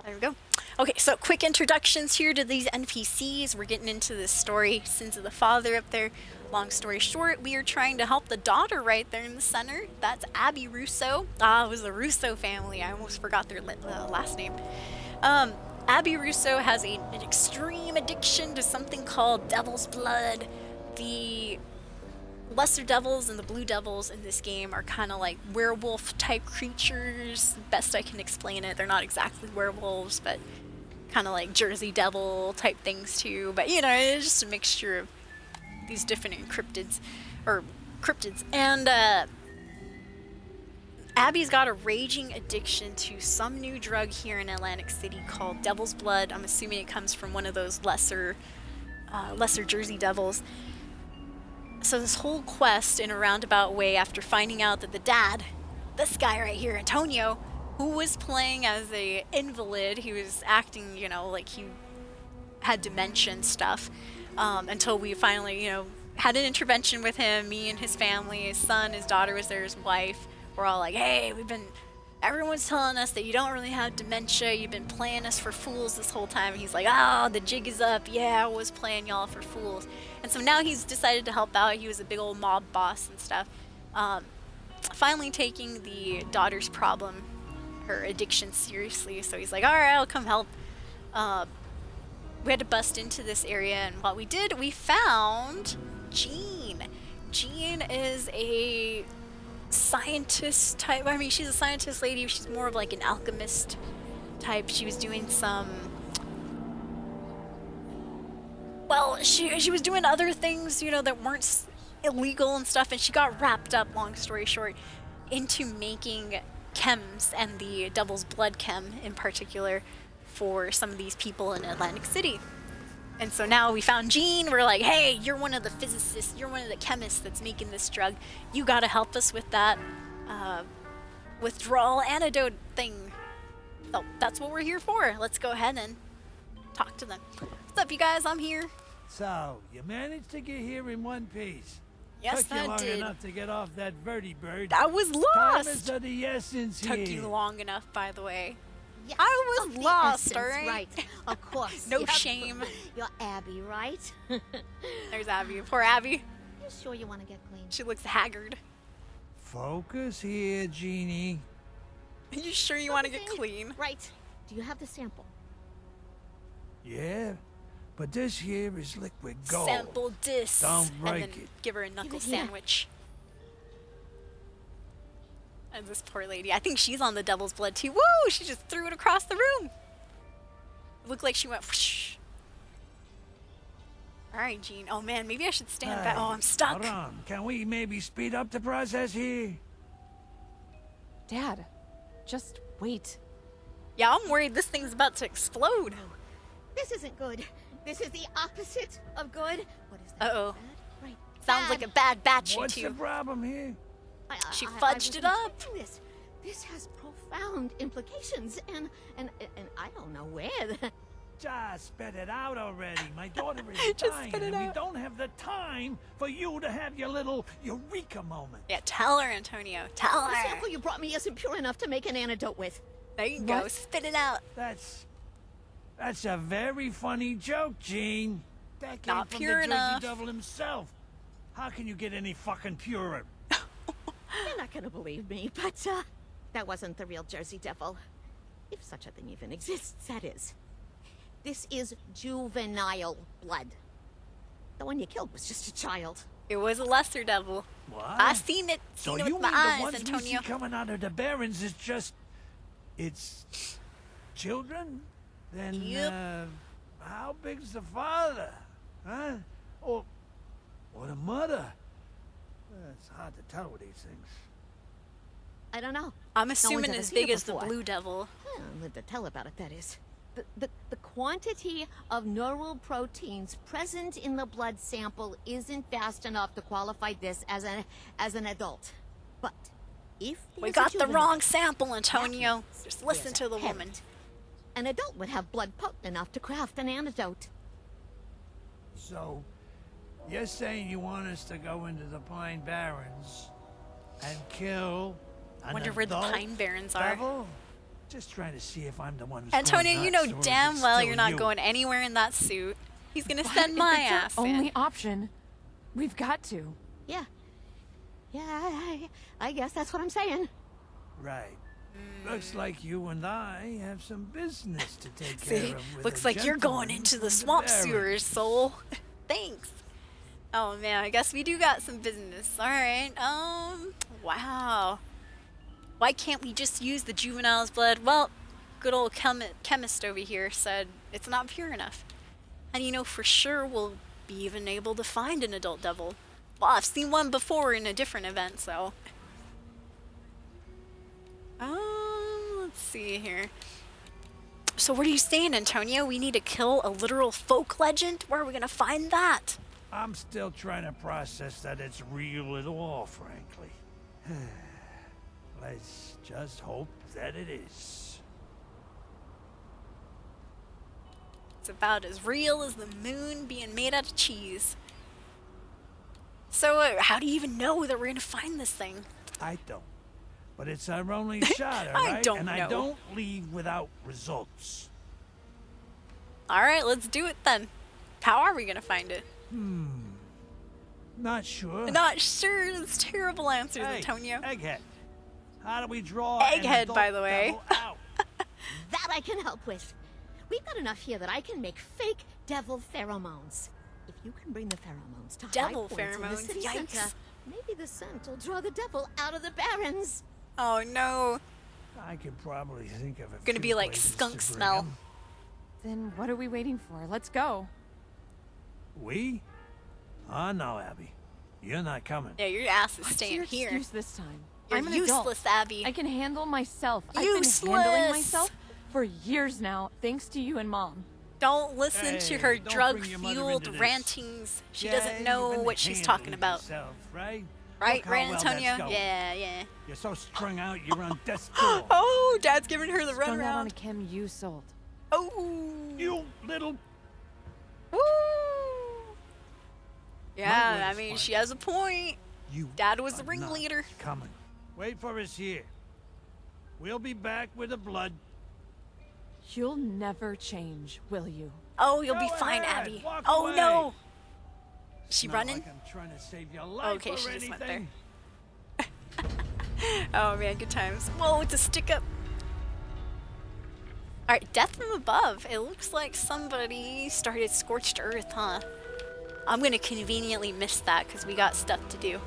There we go. Okay, so quick introductions here to these NPCs. We're getting into this story, Sins of the Father up there. Long story short, we are trying to help the daughter right there in the center. That's Abby Russo. Ah, it was the Russo family. I almost forgot their last name. Abby Russo has an extreme addiction to something called devil's blood. The lesser devils and the blue devils in this game are kind of like werewolf type creatures. Best I can explain it. They're not exactly werewolves, but kind of like Jersey Devil type things too. But you know, it's just a mixture of these different cryptids. And Abby's got a raging addiction to some new drug here in Atlantic City called Devil's Blood. I'm assuming it comes from one of those lesser Jersey Devils. So this whole quest, in a roundabout way, after finding out that the dad, this guy right here, Antonio, who was playing as a invalid, he was acting, you know, like he had dementia and stuff, until we finally, you know, had an intervention with him, me and his family, his son, his daughter was there, his wife. We're all like, hey, everyone's telling us that you don't really have dementia, you've been playing us for fools this whole time. And he's like, oh, the jig is up, yeah, I was playing y'all for fools. And so now he's decided to help out. He was a big old mob boss and stuff. Finally taking the daughter's problem, her addiction, seriously. So he's like, all right, I'll come help. We had to bust into this area, and what we did, we found Jean. Jean is a scientist type. I mean, she's a scientist lady. She's more of like an alchemist type. She was doing some, well, she was doing other things, you know, that weren't illegal and stuff, and she got wrapped up, long story short, into making chems, and the Devil's Blood chem in particular, for some of these people in Atlantic City. And so now we found Jean. We're like, hey, you're one of the physicists, you're one of the chemists that's making this drug. You gotta help us with that withdrawal antidote thing. So that's what we're here for. Let's go ahead and talk to them. What's up, you guys? I'm here. So, you managed to get here in one piece. Yes, Took you I long did. enough to get off that vertibird. I was Time lost. is of the essence Took here. you long enough, by the way. Yes, I was of the lost, essence, alright? Right, of course. No Yep. shame. You're Abby, right? There's Abby. Poor Abby. You sure you want to get clean? She looks haggard. Focus here, Genie. Are you sure you want to get Focusing. clean? Right. Do you have the sample? Yeah, but this here is liquid gold. Sample this. Don't and break then it. give her a knuckle it here. sandwich. And this poor lady. I think she's on the devil's blood too. Woo! She just threw it across the room. It looked like she went whoosh. Alright, Jean. Oh man, maybe I should stand back. Oh, I'm stuck. Hold on. Can we maybe speed up the process here? Dad, just wait. Yeah, I'm worried this thing's about to explode. This isn't good. This is the opposite of good. What is that? Uh-oh. Bad? Right. Sounds like a bad batch What's the too. problem here? She I fudged it wasn't up. expecting This. This has profound implications, and I don't know where. Just spit it out already. My daughter is Just dying, spit it and we out. don't have the time for you to have your little eureka moment. Yeah, tell her, Antonio. Tell The her. sample you brought me isn't pure enough to make an antidote with. There you go. What? Spit it out. That's a very funny joke, Gene. That came Not from pure the Jersey enough. Devil himself. How can you get any fucking purer? You're not gonna believe me, but that wasn't the real Jersey Devil. If such a thing even exists, that is. This is juvenile blood. The one you killed was just a child. It was a lesser devil. What? I seen it. So Seen it you with mean my the eyes, ones we see Antonio. coming out of the barrens is just... it's... children? Then, Yep. how big's the father? Huh? Or the mother? It's hard to tell with these things. I don't know. I'm one's assuming ever as seen it big as the before. blue devil. Live to tell about it, that is. The quantity of neural proteins present in the blood sample isn't vast enough to qualify this as an adult. But if We there's a got the juvenile, wrong sample, Antonio. means Just listen there's to a the woman. parent. An adult would have blood potent enough to craft an antidote. So, you're saying you want us to go into the Pine Barrens and kill an Wonder where the adult Pine Barrens are. devil? Just trying to see if I'm the one who's Antonio, going you know nuts, or if damn it's well still you're not you. going anywhere in that suit. He's gonna But send if my it's our ass only in. option. We've got to. Yeah. Yeah, I guess that's what I'm saying. Right. Looks like you and I have some business to take See, care of with looks a like you're going gentleman into from the swamp barrens. sewers, soul. Thanks. Oh man, I guess we do got some business. All right. Wow. Why can't we just use the juvenile's blood? Well, good old chemist over here said it's not pure enough. And you know, for sure we'll be even able to find an adult devil. Well, I've seen one before in a different event, so. Let's see here. So what are you saying, Antonio? We need to kill a literal folk legend? Where are we gonna find that? I'm still trying to process that it's real at all, frankly. Let's just hope that it is. It's about as real as the moon being made out of cheese. So, how do you even know that we're gonna find this thing? I don't. But it's our only shot, all I right? don't and know. I don't leave without results. Alright, let's do it then. How are we gonna find it? Not sure. Not sure. That's terrible answers, Hey, Antonio. Egghead. How do we draw Egghead, an adult by the way. devil out? That I can help with. We've got enough here that I can make fake devil pheromones. If you can bring the pheromones to Devil high points in the pheromones? city Yikes. center, maybe the scent will draw the devil out of the barrens. Oh no. I could probably think of a Gonna few be like places skunk to bring smell. 'em. Then what are we waiting for? Let's go. We? Oh, no, Abby. You're not coming. Yeah, your ass is What's staying your here. excuse this time? You're I'm an useless, adult. Abby. I can handle myself. I've Useless. been handling myself for years now, thanks to you and Mom. Don't listen to her Hey, don't bring your mother drug-fueled into this. rantings. She Yeah, doesn't you've know been what she's handling talking about. yourself, right? Right, Look how right, well that's Antonio? going. Yeah. You're so strung out, you're on death's door. Oh, Dad's giving her the Strung out on a runaround. chem you sold. Oh. You little... Ooh. My Yeah, word I is mean, fine. she has a point. You Dad was the are not ringleader. coming. Wait for us here. We'll be back with the blood. You'll never change, will you? Oh, you'll be Go fine, ahead, Abby. walk Oh away. no! Is she Not running? like I'm trying to save your life Okay, or she just went there. anything. Oh man, good times. Whoa, it's a stick up. Alright, death from above. It looks like somebody started Scorched Earth, huh? I'm gonna conveniently miss that because we got stuff to do.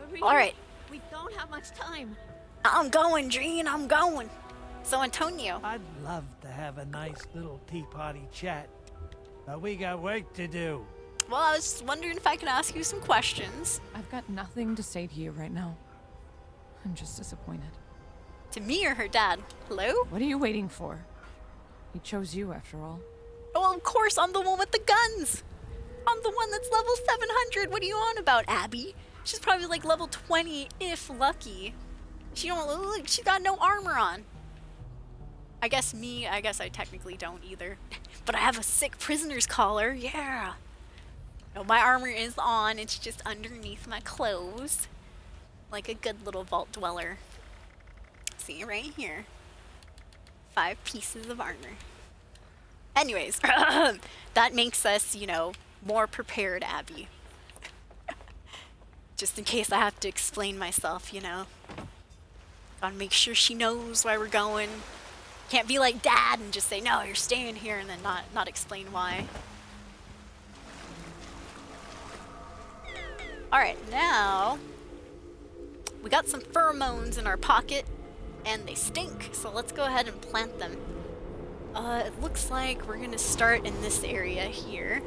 Hurry. Alright, We don't have much time. I'm going, Jean, I'm going. So, Antonio. I'd love to have a nice little tea party chat, but we got work to do. Well, I was just wondering if I could ask you some questions. I've got nothing to say to you right now. I'm just disappointed. To me or her dad? Hello? What are you waiting for? He chose you after all. Oh, of course, I'm the one with the guns. I'm the one that's level 700. What are you on about, Abby? She's probably like level 20, if lucky. She don't look, she got no armor on. I guess I technically don't either. But I have a sick prisoner's collar, yeah. No, my armor is on, it's just underneath my clothes. Like a good little vault dweller. See, right here. 5 pieces of armor. Anyways, that makes us, you know, more prepared, Abby. Just in case I have to explain myself, you know. Gotta make sure she knows why we're going. Can't be like Dad and just say, no, you're staying here, and then not explain why. Alright, now we got some pheromones in our pocket, and they stink, so let's go ahead and plant them. It looks like we're gonna start in this area here.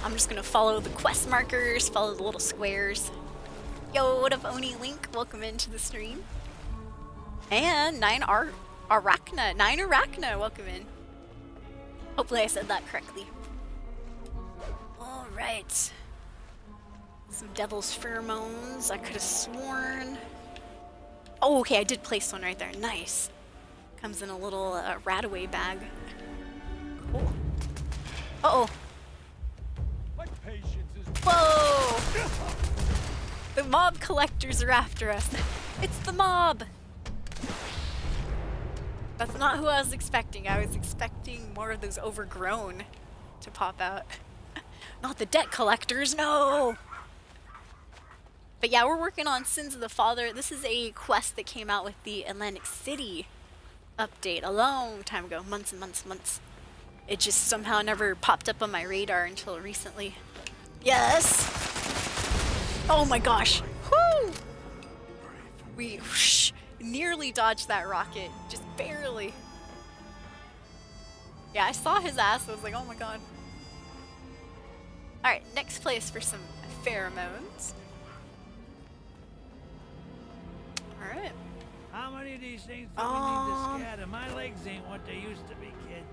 I'm just gonna follow the quest markers, follow the little squares. Yo, what up, Oni Link? Welcome into the stream. And 9 Arachna, welcome in. Hopefully I said that correctly. Alright. Some devil's pheromones. I could have sworn. Oh, okay, I did place one right there. Nice. Comes in a little Rataway bag. Cool. Uh-oh. What patience is... Whoa! The mob collectors are after us. It's the mob! That's not who I was expecting. I was expecting more of those overgrown to pop out. Not the debt collectors, no! But yeah, we're working on Sins of the Father. This is a quest that came out with the Atlantic City update a long time ago. Months and months and months. It just somehow never popped up on my radar until recently. Yes! Oh my gosh! Whoo! We nearly dodged that rocket. Just barely. Yeah, I saw his ass. I was like, oh my god. Alright, next place for some pheromones. Alright. How many of these things do we need to scatter? My legs ain't what they used to be, kid.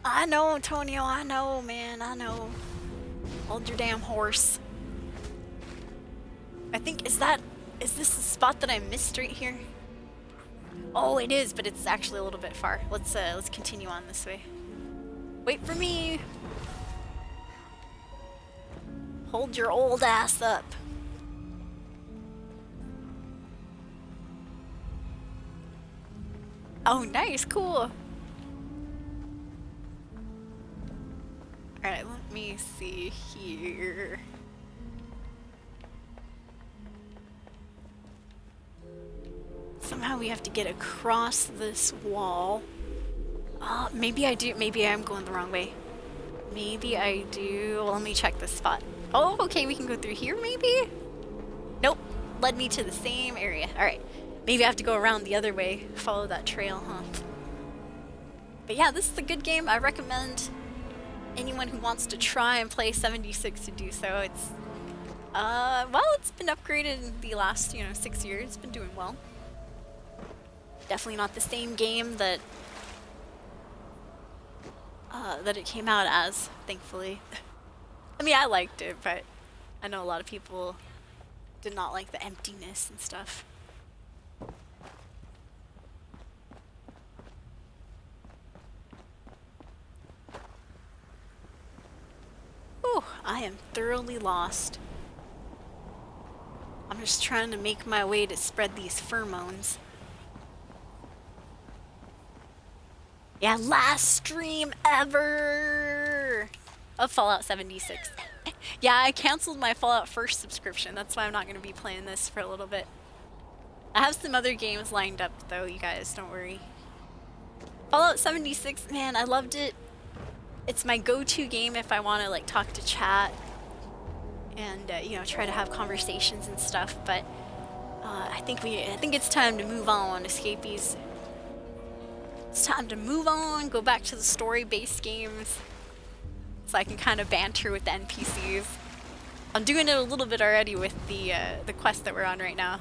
I know, Antonio. I know, man. I know. Hold your damn horse. I think, is this the spot that I missed right here? Oh, it is, but it's actually a little bit far. Let's continue on this way. Wait for me. Hold your old ass up. Oh, nice, cool. Alright, let me see here. Somehow we have to get across this wall. Maybe I do. Maybe I'm going the wrong way. Maybe I do. Well, let me check this spot. Oh, okay, we can go through here, maybe? Nope. Led me to the same area. Alright. Maybe I have to go around the other way. Follow that trail, huh? But yeah, this is a good game. I recommend anyone who wants to try and play 76 to do so. It's, well, it's been upgraded in the last, 6 years. It's been doing well. Definitely not the same game that it came out as, thankfully. I mean, I liked it, but I know a lot of people did not like the emptiness and stuff. Ooh, I am thoroughly lost. I'm just trying to make my way to spread these pheromones. Yeah, last stream ever of Fallout 76. Yeah, I canceled my Fallout First subscription. That's why I'm not going to be playing this for a little bit. I have some other games lined up though, you guys, don't worry. Fallout 76, man, I loved it. It's my go-to game if I want to like talk to chat and you know, try to have conversations and stuff, but I think it's time to move on, escapees. It's time to move on, go back to the story-based games so I can kind of banter with the NPCs. I'm doing it a little bit already with the quest that we're on right now.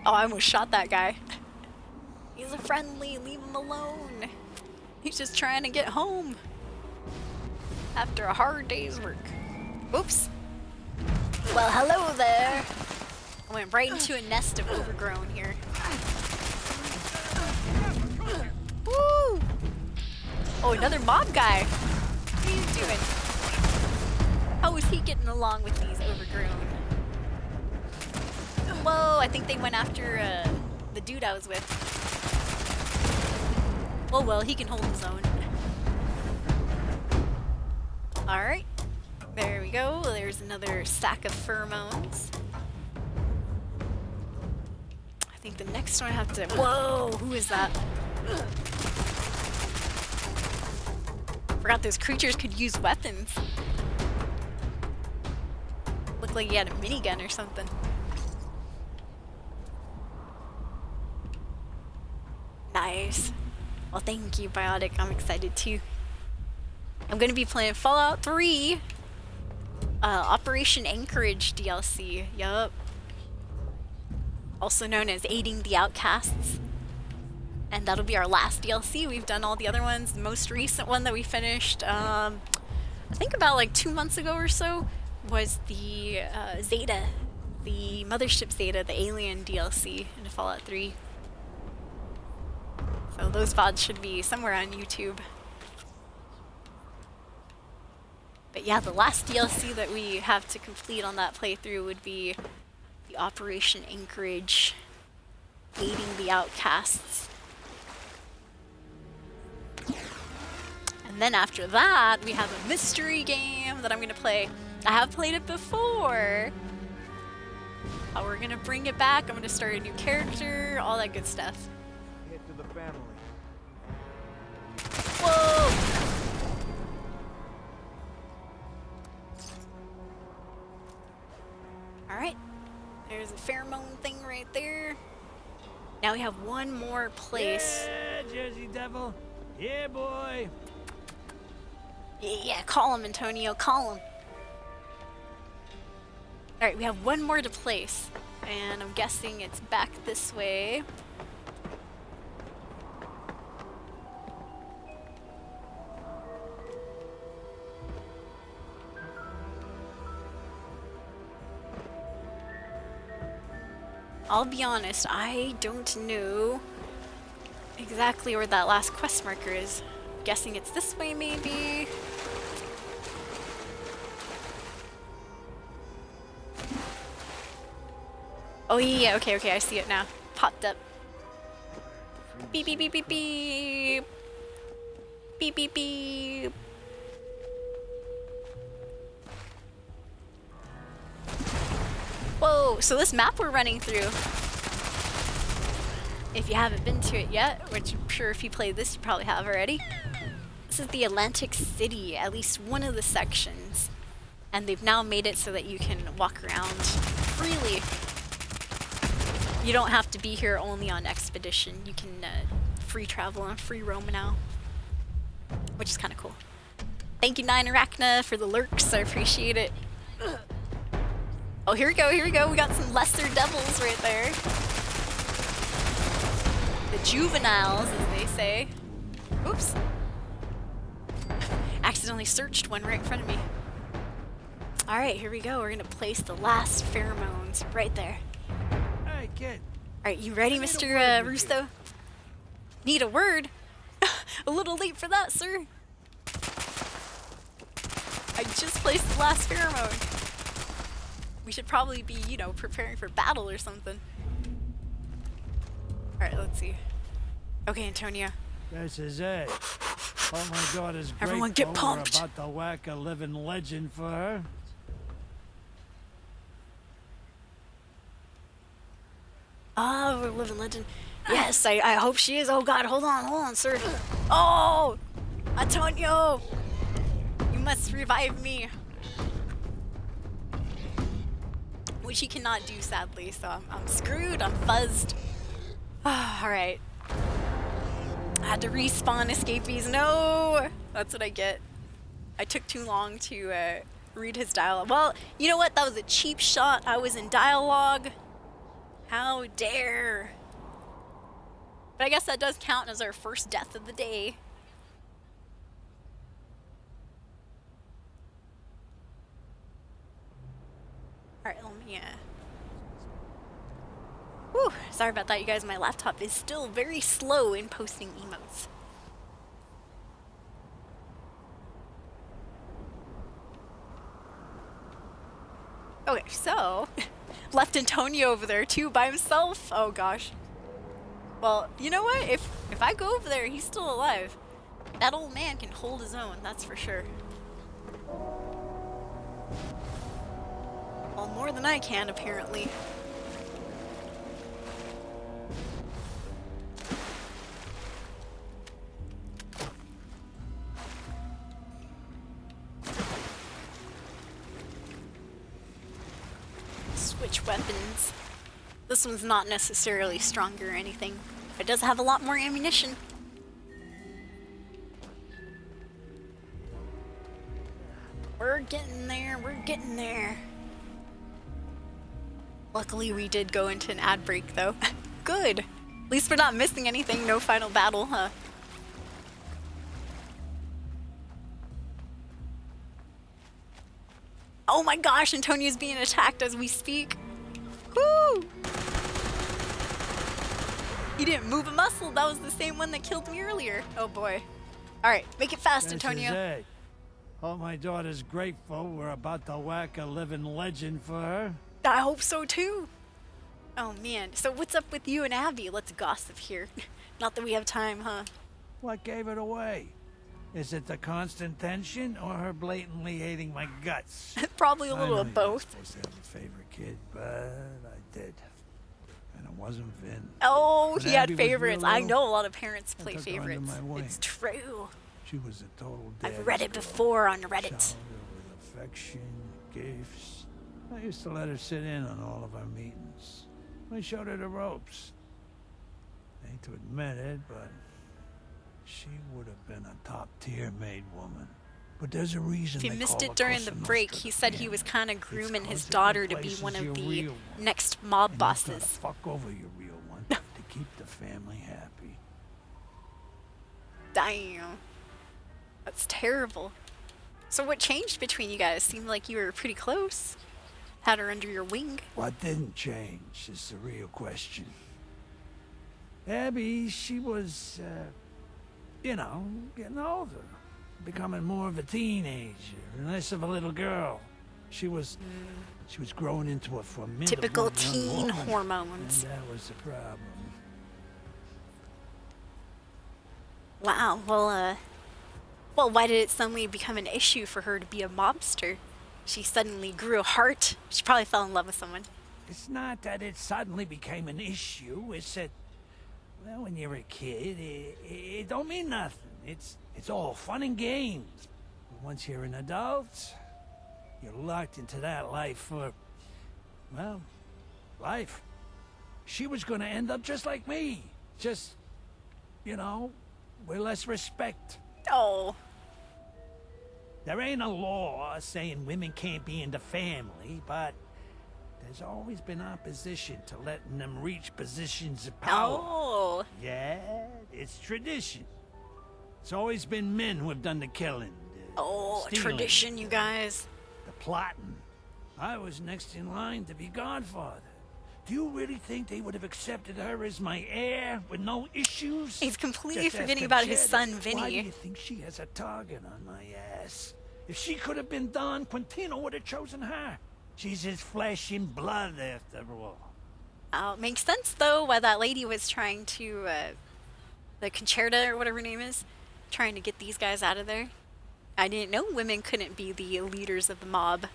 Oh, I almost shot that guy. He's a friendly, leave him alone. He's just trying to get home after a hard day's work. Oops. Well, hello there. I went right into a nest of overgrown here. Woo! Oh, another mob guy. What are you doing? How is he getting along with these overgrown? Whoa, I think they went after the dude I was with. Oh well, he can hold his own. Alright. There we go. There's another stack of pheromones. I think the next one I have to... Whoa! Who is that? Forgot those creatures could use weapons. Looked like he had a minigun or something. Nice. Well, thank you, Biotic. I'm excited too. I'm going to be playing Fallout 3 Operation Anchorage DLC. Yup. Also known as Aiding the Outcasts. And that'll be our last DLC. We've done all the other ones. The most recent one that we finished, I think about like 2 months ago or so, was the Zeta. The Mothership Zeta, the Alien DLC in Fallout 3. So those VODs should be somewhere on YouTube. But yeah, the last DLC that we have to complete on that playthrough would be the Operation Anchorage, Aiding the Outcasts. And then after that, we have a mystery game that I'm going to play. I have played it before. We're going to bring it back. I'm going to start a new character, all that good stuff. Head to the family. Whoa! Alright. There's a pheromone thing right there. Now we have one more place. Yeah, Jersey Devil. Yeah, boy. Yeah, call him, Antonio, call him. Alright, we have one more to place. And I'm guessing it's back this way. I'll be honest, I don't know exactly where that last quest marker is. Guessing it's this way, maybe? Oh yeah, okay, I see it now. Popped up. Beep, beep, beep, beep, beep. Beep, beep, beep. Whoa, so this map we're running through, if you haven't been to it yet, which I'm sure if you played this you probably have already, this is the Atlantic City, at least one of the sections. And they've now made it so that you can walk around freely. You don't have to be here only on expedition. You can free travel and free roam now, which is kind of cool. Thank you, 9Arachna, for the lurks. I appreciate it. Oh, here we go, here we go. We got some lesser devils right there. The juveniles, as they say. Oops. Accidentally searched one right in front of me. Alright, here we go. We're gonna place the last pheromones right there. Hey, kid. Alright, you ready, Mr. Rusto? Need a word? A little late for that, sir. I just placed the last pheromone. We should probably be, you know, preparing for battle or something. Alright, let's see. Okay, Antonio. This is it. Oh, my daughter's Everyone get grateful we're pumped. about to whack a living legend for her. Ah, we're living legend. Yes, I hope she is. Oh god, hold on, sir. Oh! Antonio! You must revive me. Which he cannot do, sadly, so I'm screwed, I'm fuzzed. Alright. I had to respawn escapees. No! That's what I get. I took too long to read his dialogue. Well, you know what? That was a cheap shot. I was in dialogue. How dare. But I guess that does count as our first death of the day. Alright, let me, Whew, sorry about that, you guys. My laptop is still very slow in posting emotes. Okay, so left Antonio over there too by himself. Oh gosh. Well, you know what? If I go over there, he's still alive. That old man can hold his own, that's for sure. Well, more than I can, apparently. Switch weapons. This one's not necessarily stronger or anything. It does have a lot more ammunition. We're getting there, we're getting there. Luckily we did go into an ad break though. Good! At least we're not missing anything, no final battle, huh? Oh my gosh, Antonio's being attacked as we speak. Woo! He didn't move a muscle, that was the same one that killed me earlier. Oh boy. Alright, make it fast, Antonio. This is it. Oh, my daughter's grateful we're about to whack a living legend for her. I hope so too. Oh man, so what's up with you and Abby? Let's gossip here. Not that we have time, huh? What gave it away? Is it the constant tension or her blatantly hating my guts? Probably a I little know of you're not both. supposed to have a favorite kid, but I did. And it wasn't Vin. Oh, When he had Abby was real favorites. I little, know a lot of parents I play took her under favorites. my wing. It's true. She was a total I've read it daddy's girl. before on Showered Reddit. her with affection, gifts. I used to let her sit in on all of our meetings. I showed her the ropes. I hate to admit it, but she would have been a top-tier maid woman. But there's a reason If you they missed call it her during Cosa the break, Nostra he the said he family. was kind of It's grooming his 'cause it daughter to be replaces one of your the real one. next mob And you've gotta bosses. fuck over your real one to keep the family happy. Damn. That's terrible. So what changed between you guys? Seemed like you were pretty close. Had her under your wing. What didn't change is the real question. Abby, she was, you know, getting older. Becoming more of a teenager, less of a little girl. She was growing into a formidable Typical young teen woman, hormones. And that was the problem. Wow, well, why did it suddenly become an issue for her to be a mobster? She suddenly grew a heart. She probably fell in love with someone. It's not that it suddenly became an issue. It's that, well, when you're a kid, it don't mean nothing. It's all fun and games. But once you're an adult, you're locked into that life for, well, life. She was gonna end up just like me. Just, you know, with less respect. Oh, There ain't a law saying women can't be in the family, but there's always been opposition to letting them reach positions of power. oh. Yeah, it's tradition. It's always been men who have done the killing. Oh, stealing, tradition, you guys. the plotting. I was next in line to be godfather. Do you really think they would have accepted her as my heir with no issues? He's completely Just forgetting ask about his Jed. son, Why do Vinny. you think she has a target on my ass? If she could have been Don, Quintino would have chosen her. She's his flesh and blood, after all. Makes sense though why that lady was trying to, the Concerta or whatever her name is, trying to get these guys out of there. I didn't know women couldn't be the leaders of the mob.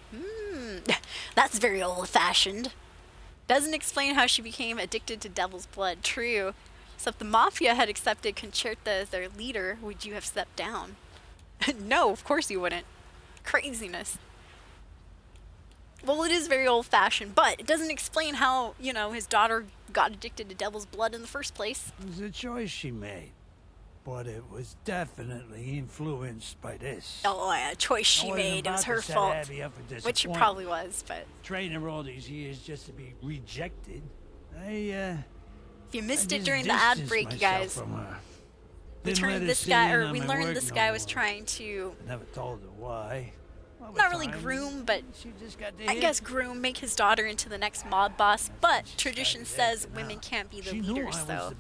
That's very old-fashioned. Doesn't explain how she became addicted to devil's blood. True. So if the Mafia had accepted Concerta as their leader, would you have stepped down? No, of course you wouldn't. Craziness. Well, it is very old-fashioned, but it doesn't explain how, you know, his daughter got addicted to devil's blood in the first place. It was a choice she made, but it was definitely influenced by this. Oh, a choice she made. It was her fault. Which it probably was, but... Training her all these years just to be rejected. If you missed it during the ad break, you guys, we learned this guy was trying to... Never told her why. Not really groom, but I guess make his daughter into the next mob boss. But tradition says women can't be the leaders, so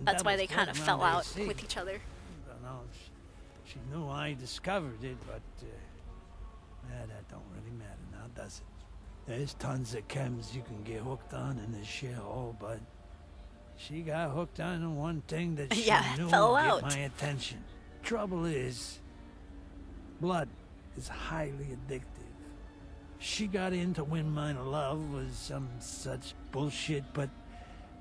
that's why they kind of fell out with each other. She knew I discovered it, but that don't really matter now, does it? There's tons of chems you can get hooked on in this shithole, but she got hooked on one thing that she knew would get my attention. Trouble is, blood is highly addictive. She got in to win my love with some such bullshit, but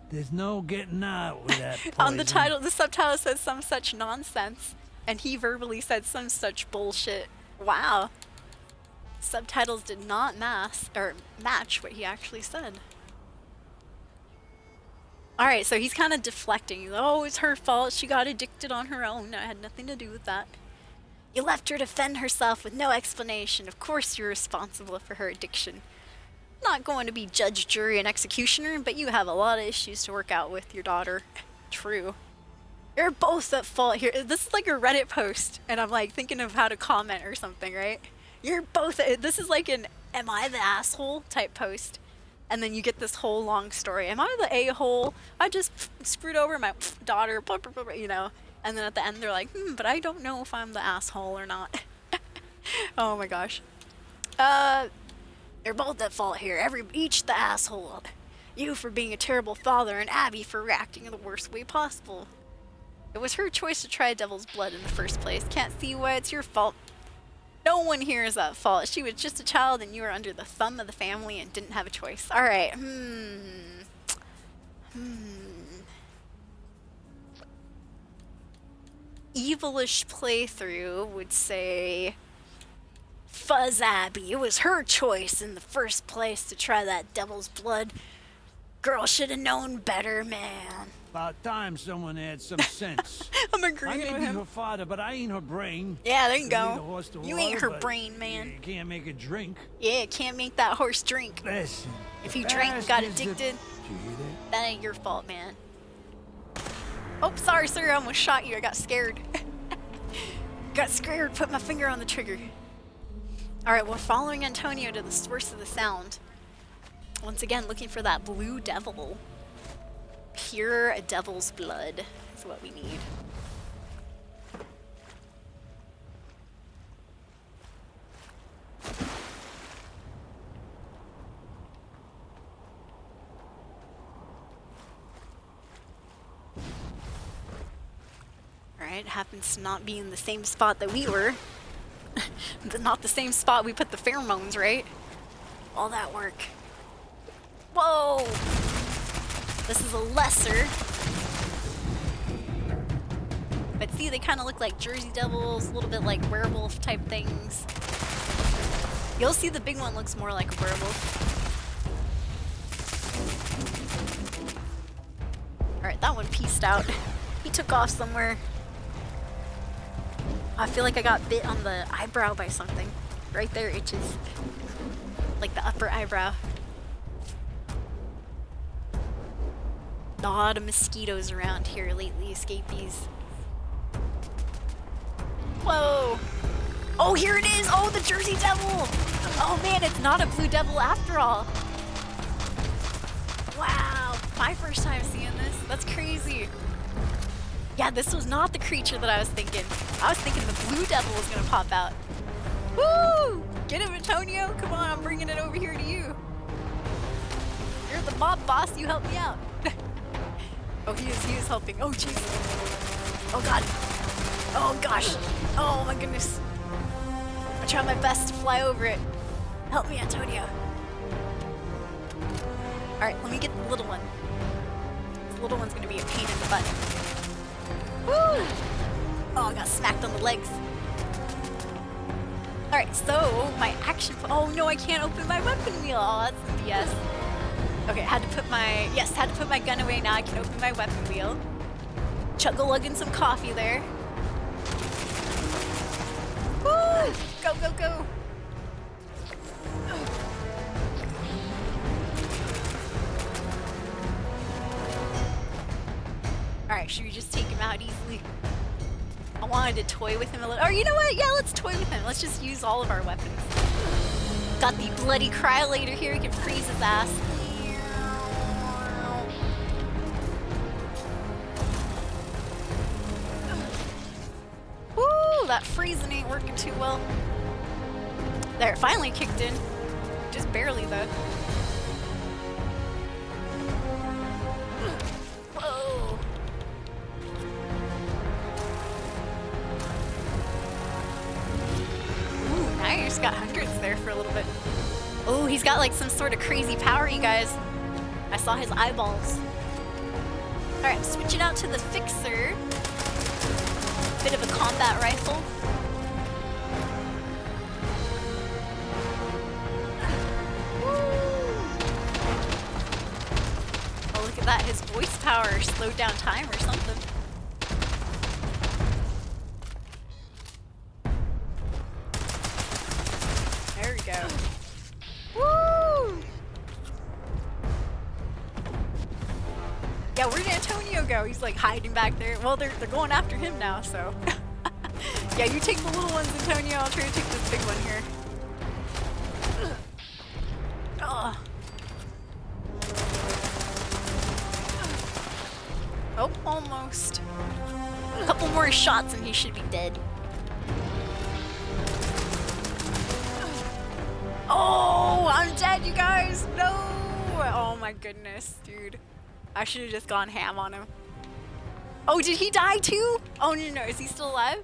there's no getting out with that poison. On the title, the subtitle says some such nonsense, and he verbally said some such bullshit. Wow. Subtitles did not match what he actually said. Alright, so he's kind of deflecting. He's like, oh, it's her fault. She got addicted on her own. I had nothing to do with that. You left her to fend herself with no explanation. Of course you're responsible for her addiction. Not going to be judge, jury, and executioner, but you have a lot of issues to work out with your daughter. True. You're both at fault here. This is like a Reddit post, and I'm like thinking of how to comment or something, right? You're both... This is like an am I the asshole type post. And then you get this whole long story. Am I the a-hole? I just screwed over my daughter, blah, blah, blah, blah, you know. And then at the end they're like, but I don't know if I'm the asshole or not. Oh my gosh. They're both at fault here. Each the asshole. You for being a terrible father and Abby for reacting in the worst way possible. It was her choice to try devil's blood in the first place. Can't see why it's your fault. No one here is at fault. She was just a child and you were under the thumb of the family and didn't have a choice. Alright. Evilish playthrough would say Fuzz Abby. It was her choice in the first place to try that devil's blood. Girl should have known better, man. About time someone had some sense. I'm agreeing with him. I may be her father, but I ain't her brain. Yeah, there you go. You ain't her brain, man. You can't make it drink. Yeah, can't make that horse drink. Listen, if you drank and got addicted, that ain't your fault, man. Oh, sorry, sir. I almost shot you. I got scared. Got scared. Put my finger on the trigger. Alright, we're following Antonio to the source of the sound. Once again, looking for that blue devil. Pure devil's blood is what we need. Alright, happens to not be in the same spot that we were. Not the same spot we put the pheromones, right? All that work. Whoa! This is a lesser. But see, they kind of look like Jersey Devils, a little bit like werewolf type things. You'll see the big one looks more like a werewolf. Alright, that one pieced out. He took off somewhere. I feel like I got bit on the eyebrow by something. Right there itches. Like the upper eyebrow. A lot of mosquitoes around here lately, escapees. Whoa! Oh, here it is! Oh, the Jersey Devil! Oh man, it's not a blue devil after all. Wow, my first time seeing this. That's crazy. Yeah, this was not the creature that I was thinking. I was thinking the blue devil was gonna pop out. Woo! Get him, Antonio! Come on, I'm bringing it over here to you. You're the mob boss, you help me out. Oh, he is helping. Oh, jeez. Oh, God. Oh, gosh. Oh, my goodness. I try my best to fly over it. Help me, Antonio. Alright, let me get the little one. This little one's gonna be a pain in the butt. Woo! Oh, I got smacked on the legs. Alright, so my action. Oh no, I can't open my weapon wheel. Oh, that's some BS. Okay, had to put my gun away. Now I can open my weapon wheel. Chug-a-lugging some coffee there. Woo! Go, go, go! Alright, should we just take him out easily? I wanted to toy with him a little. Or you know what? Yeah, let's toy with him. Let's just use all of our weapons. Got the bloody cryolator here. We can freeze his ass. Woo! That freezing ain't working too well. There, it finally kicked in. Just barely, though. Whoa! Ooh, nice. Got hundreds there for a little bit. Oh, he's got like some sort of crazy power, you guys. I saw his eyeballs. Alright, I'm switching out to the Fixer. Bit of a combat rifle. Oh, look at that. His voice power slowed down time or something. There we go. Woo! Yeah, where'd Antonio go? He's like hiding back there. Well, they're going after him now, so. Yeah, you take the little ones, Antonio. I'll try to take this big one here. Ugh. Oh, almost. A couple more shots and he should be dead. Oh, I'm dead, you guys. No. Oh my goodness, dude. I should have just gone ham on him. Oh, did he die too? Oh, no. Is he still alive?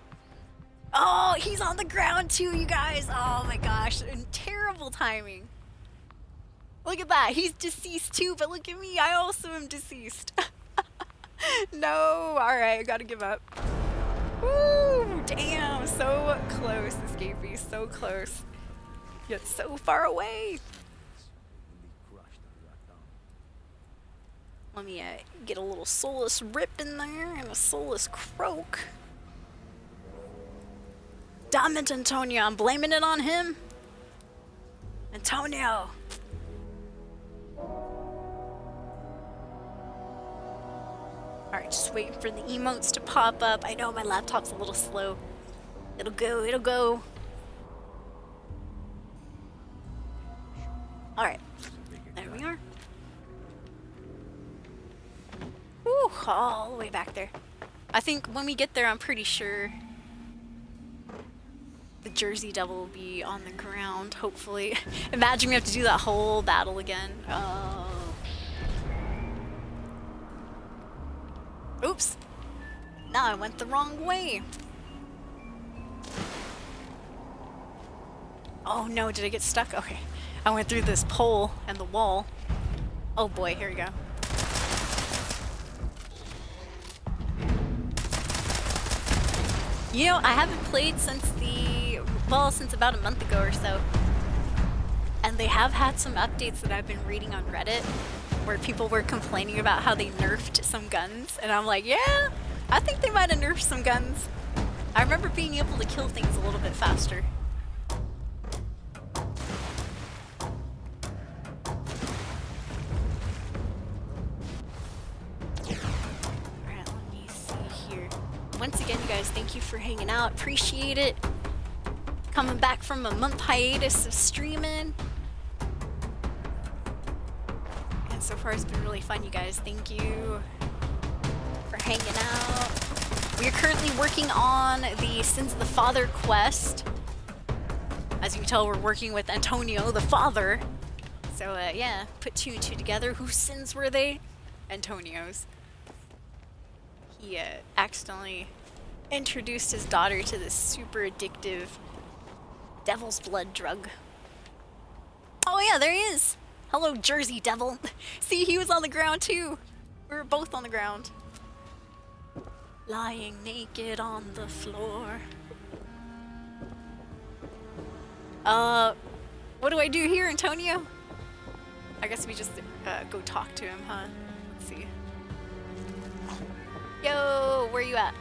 Oh, he's on the ground too, you guys. Oh my gosh. Terrible timing. Look at that. He's deceased too, but look at me. I also am deceased. No. All right, I gotta give up. Woo! Damn, so close, Escapee. So close. Yet so far away. Let me get a little soulless rip in there and a soulless croak. Damn it, Antonio. I'm blaming it on him. Antonio. Alright, just waiting for the emotes to pop up. I know my laptop's a little slow. It'll go, it'll go. Alright, there we are. Woo, all the way back there. I think when we get there, I'm pretty sure the Jersey Devil will be on the ground, hopefully. Imagine we have to do that whole battle again. Oh. Oops. Now I went the wrong way. Oh no, did I get stuck? Okay. I went through this pole and the wall. Oh boy, here we go. You know, I haven't played since since about a month ago or so. And they have had some updates that I've been reading on Reddit where people were complaining about how they nerfed some guns. And I'm like, yeah, I think they might have nerfed some guns. I remember being able to kill things a little bit faster. Alright, let me see here. Once again, you guys, thank you for hanging out. Appreciate it. Coming back from a month hiatus of streaming. And so far it's been really fun, you guys. Thank you for hanging out. We are currently working on the Sins of the Father quest. As you can tell, we're working with Antonio, the father. So, yeah, put two and two together. Whose sins were they? Antonio's. He, accidentally introduced his daughter to this super addictive devil's blood drug. Oh yeah, there he is! Hello, Jersey Devil! See, he was on the ground too! We were both on the ground. Lying naked on the floor. What do I do here, Antonio? I guess we just go talk to him, huh? Let's see. Yo, where you at?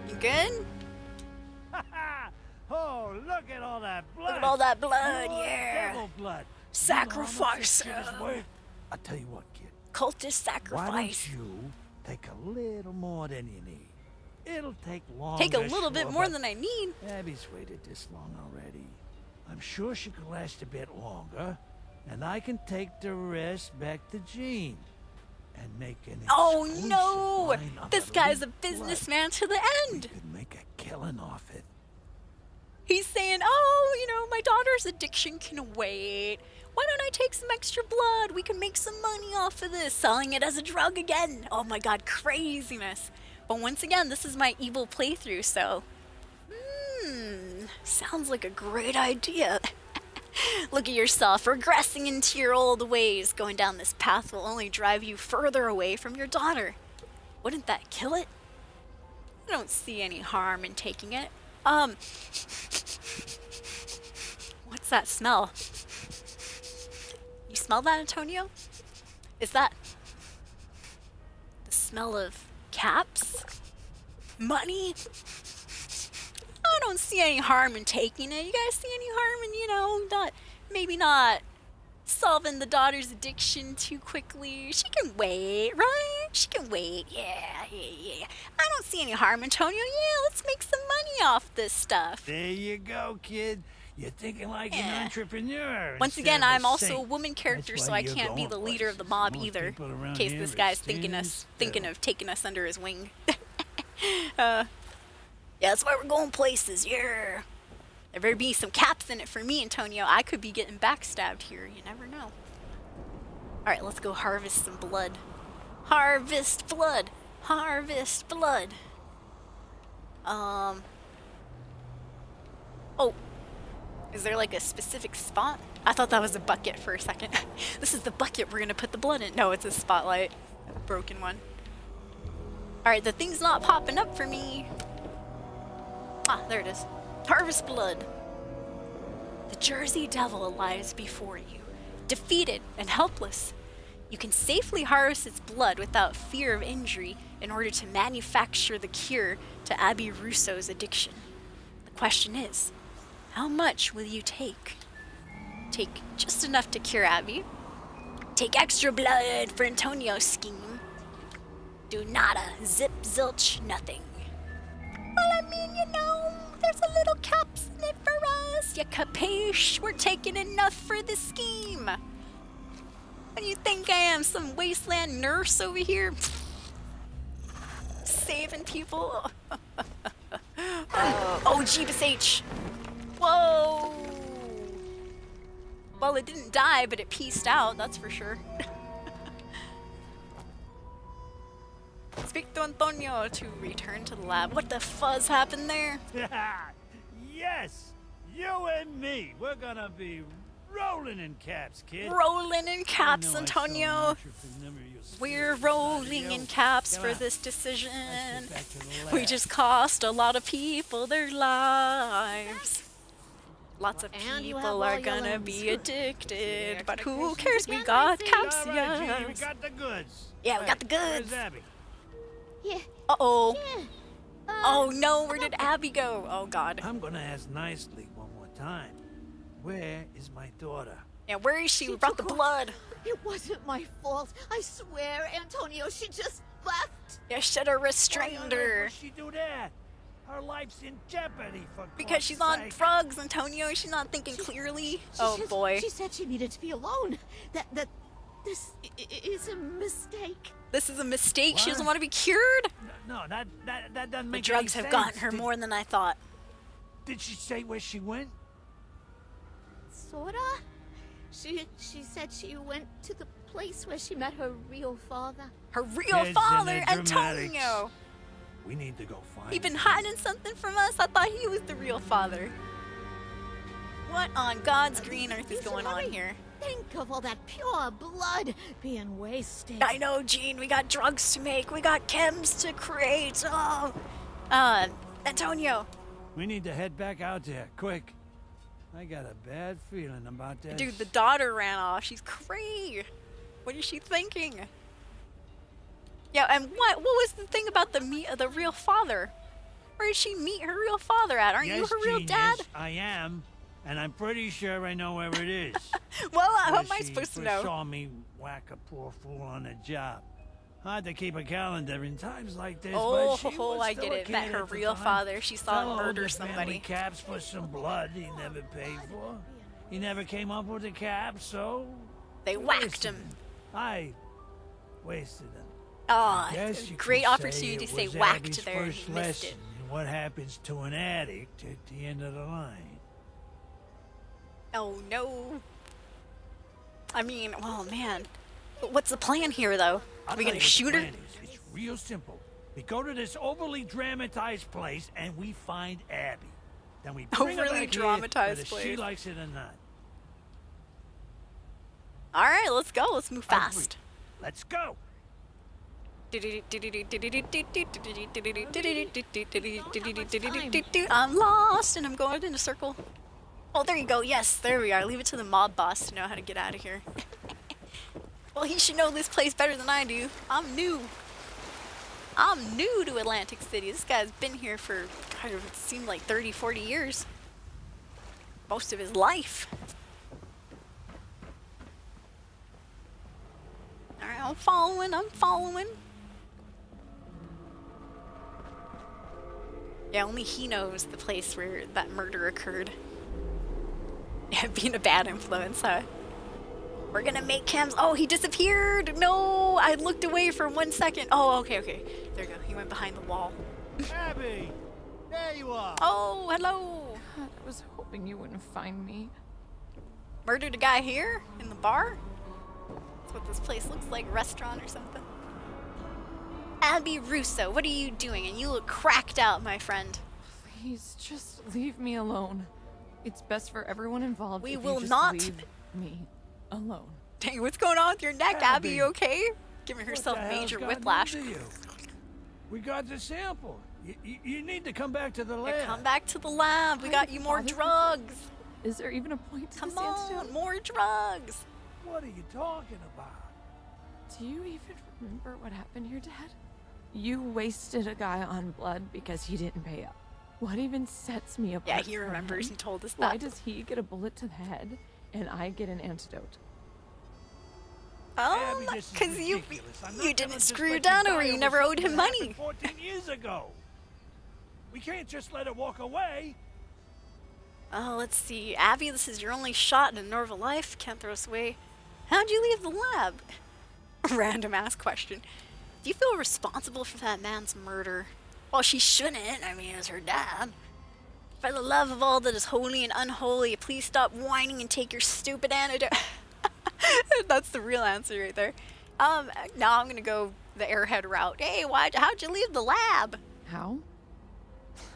You good? Oh, look at all that blood! Look at all that blood, More yeah! devil blood. Sacrifice You know how much this him. shit is worth? I'll tell you what, kid. Cultist Why sacrifice. don't you take a little more than you need? It'll take longer. Take a little bit sure, more but than I need. Abby's waited this long already. I'm sure she could last a bit longer, and I can take the rest back to Jean and make an Oh exclusive no! line of This guy's a elite blood. businessman to the We end. could make a killing off it. He's saying, oh, you know, my daughter's addiction can wait. Why don't I take some extra blood? We can make some money off of this. Selling it as a drug again. Oh my god, craziness. But once again, this is my evil playthrough, so... sounds like a great idea. Look at yourself, regressing into your old ways. Going down this path will only drive you further away from your daughter. Wouldn't that kill it? I don't see any harm in taking it. What's that smell? You smell that, Antonio? Is that the smell of caps? Money? I don't see any harm in taking it. You guys see any harm in, you know, maybe not solving the daughter's addiction too quickly? She can wait, right? She can wait. Yeah. I don't see any harm, Antonio. Yeah, let's make some money off this stuff. There you go, kid. You're thinking like Yeah. an entrepreneur. Once instead again, of I'm a also a saint. woman character, That's so why I you're can't be going the leader of the places. mob Most either. people In around case here this are guy's thinking still- of taking us under his wing. Yeah, that's why we're going places. Yeah. There better be some caps in it for me, Antonio. I could be getting backstabbed here. You never know. All right, let's go harvest some blood. Harvest blood. Harvest blood. Oh. Is there like a specific spot? I thought that was a bucket for a second. This is the bucket we're gonna put the blood in. No, it's a spotlight. A broken one. Alright, the thing's not popping up for me. Ah, there it is. Harvest blood. The Jersey Devil lies before you. Defeated and helpless. You can safely harvest its blood without fear of injury in order to manufacture the cure to Abby Russo's addiction. The question is, how much will you take? Take just enough to cure Abby. Take extra blood for Antonio's scheme. Do nada, zip, zilch, nothing. Well, I mean, you know, there's a little caps in it for us. You capiche? We're taking enough for the scheme. What do you think I am, some wasteland nurse over here? Saving people? Oh, Jeebus H. Whoa! Well, it didn't die, but it pieced out, that's for sure. Speak to Antonio to return to the lab. What the fuzz happened there? Yes, you and me. We're gonna be rolling in caps, kid. Rolling in caps, I know I saw an Antonio. entrepreneurial We're spirit rolling inside in you. caps Come for on, this decision. let's get back to the We lab. just cost a lot of people their lives. Lots of And you have people all are your gonna loans. be addicted, but who expectations cares? We again, got I see. caps, All right, G, we yes. got the goods. Yeah, we Hey, got the where's goods. Abby? Yeah. Uh-oh. Yeah. Oh no, where did Abby go? Oh god. I'm gonna ask nicely one more time. Where is my daughter? Yeah, where is she? We brought the blood. It wasn't my fault. I swear, Antonio, she just left. Yeah, should have Why restrained on earth her. would she do that? Her life's in jeopardy for Because God's she's on sake. drugs, Antonio. She's not thinking clearly. Oh She boy. said she needed to be alone. That this is a mistake. This is a mistake. She doesn't What? want to be cured. No, that doesn't The make drugs any have sense. gotten her Did- more than I thought. Did she say where she went? Sorta. She said she went to the place where she met her real father. Her real Kids and father, their dramatics. Antonio. We need to go find He been him. hiding something from us? I thought he was the real father. What on God's green earth is going on here? Think of all that pure blood being wasted. I know, Gene. We got drugs to make. We got chems to create. Oh, Antonio. We need to head back out there, quick. I got a bad feeling about that. Dude, the daughter ran off. She's crazy. What is she thinking? Yeah, and what was the thing about the real father? Where did she meet her real father at? Aren't you her real genius, dad? I am, and I'm pretty sure I know where it is. Well, how Where am I she supposed to first know? saw me whack a poor fool on a job. Hard to keep a calendar in times like this, Oh, but she was I still get a it. kid Met her at the real time. father. She saw him Fell murder over family somebody. caps for some blood he never paid for. He never came up with a cap, so They whacked wasted him. I wasted him. Oh, Guess you great could opportunity to it say was whacked Abby's there. First You missed lesson it. in what happens to an addict at the end of the line. Oh no. I mean, oh man. But what's the plan here, though? Are we I'll gonna tell you shoot what the her? plan is. It's real simple. We go to this overly dramatized place and we find Abby. Then we bring her Overly back here, dramatized whether she place. likes it or not. All right, let's go. Let's move fast. Let's go. I'm lost and I'm going in a circle. Oh, there you go. Yes, there we are. Leave it to the mob boss to know how to get out of here. Well, he should know this place better than I do. I'm new. I'm new to Atlantic City. This guy's been here for, kind of, it seemed like 30, 40 years. Most of his life. Alright, I'm following. Yeah, only he knows the place where that murder occurred. Yeah, being a bad influence, huh? We're gonna make chems. Oh, he disappeared! No! I looked away for 1 second. Oh, okay. There you go. He went behind the wall. Abby, there you are. Oh, hello! God, I was hoping you wouldn't find me. Murdered a guy here? In the bar? That's what this place looks like. Restaurant or something. Abby Russo, what are you doing? And you look cracked out, my friend. Please, just leave me alone. It's best for everyone involved. We if will you just not. leave me alone. Dang, what's going on with your neck, Abby? Abby. You okay? Giving What herself the hell's major gotten whiplash. into you? We got the sample. You need to come back to the lab. Yeah, come back to the lab. We got you more drugs. Is there even a point to Come this on, antidote? more drugs. What are you talking about? Do you even remember what happened here, Dad? You wasted a guy on blood because he didn't pay up. What even sets me apart? Yeah, he from remembers. him? He told us Why that. does he get a bullet to the head and I get an antidote? Abby, this is because you ridiculous. I'm not you gonna didn't just screw let down die over. You over never owed something him that money. happened 14 years ago. We can't just let her walk away. Oh, let's see. Abby, this is your only shot in a normal life. Can't throw us away. How'd you leave the lab? Random ass question. Do you feel responsible for that man's murder? Well, she shouldn't. I mean, it's her dad. For the love of all that is holy and unholy, please stop whining and take your stupid antidote. That's the real answer right there. Now I'm gonna go the airhead route. Hey, how'd you leave the lab? How?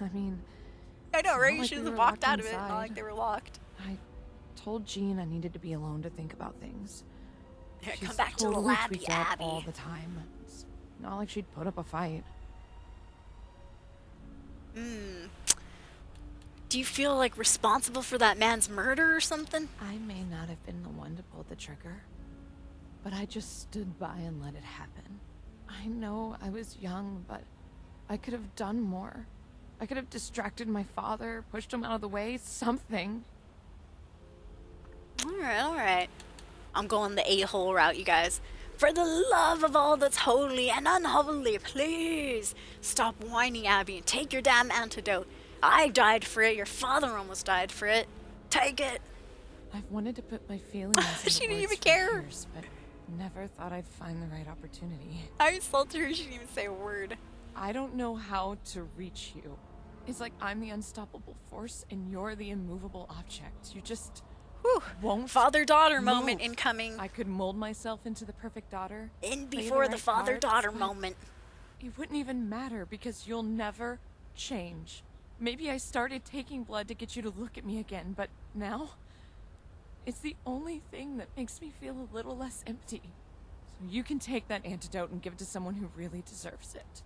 I mean, I know, It's right? not You like should we have were walked locked out of it, not inside. like they were locked. I told Jean I needed to be alone to think about things. Yeah, She's come back to the totally lab, tweaked out Abby. all the time. It's not like she'd put up a fight. Do you feel like responsible for that man's murder or something? I may not have been the one to pull the trigger, but I just stood by and let it happen. I know I was young, but I could have done more. I could have distracted my father, pushed him out of the way, something. Alright. I'm going the a-hole route, you guys. For the love of all that's holy and unholy, please stop whining, Abby, and take your damn antidote. I died for it. Your father almost died for it. Take it. I've wanted to put my feelings into She didn't words even for care. years, but never thought I'd find the right opportunity. I insulted her. She didn't even say a word. I don't know how to reach you. It's like I'm the unstoppable force and you're the immovable object. You just Whew. won't Father-daughter moment move. incoming. I could mold myself into the perfect daughter. In play before the right father-daughter parts, but moment. It wouldn't even matter because you'll never change. Maybe I started taking blood to get you to look at me again, but now it's the only thing that makes me feel a little less empty. So you can take that antidote and give it to someone who really deserves it.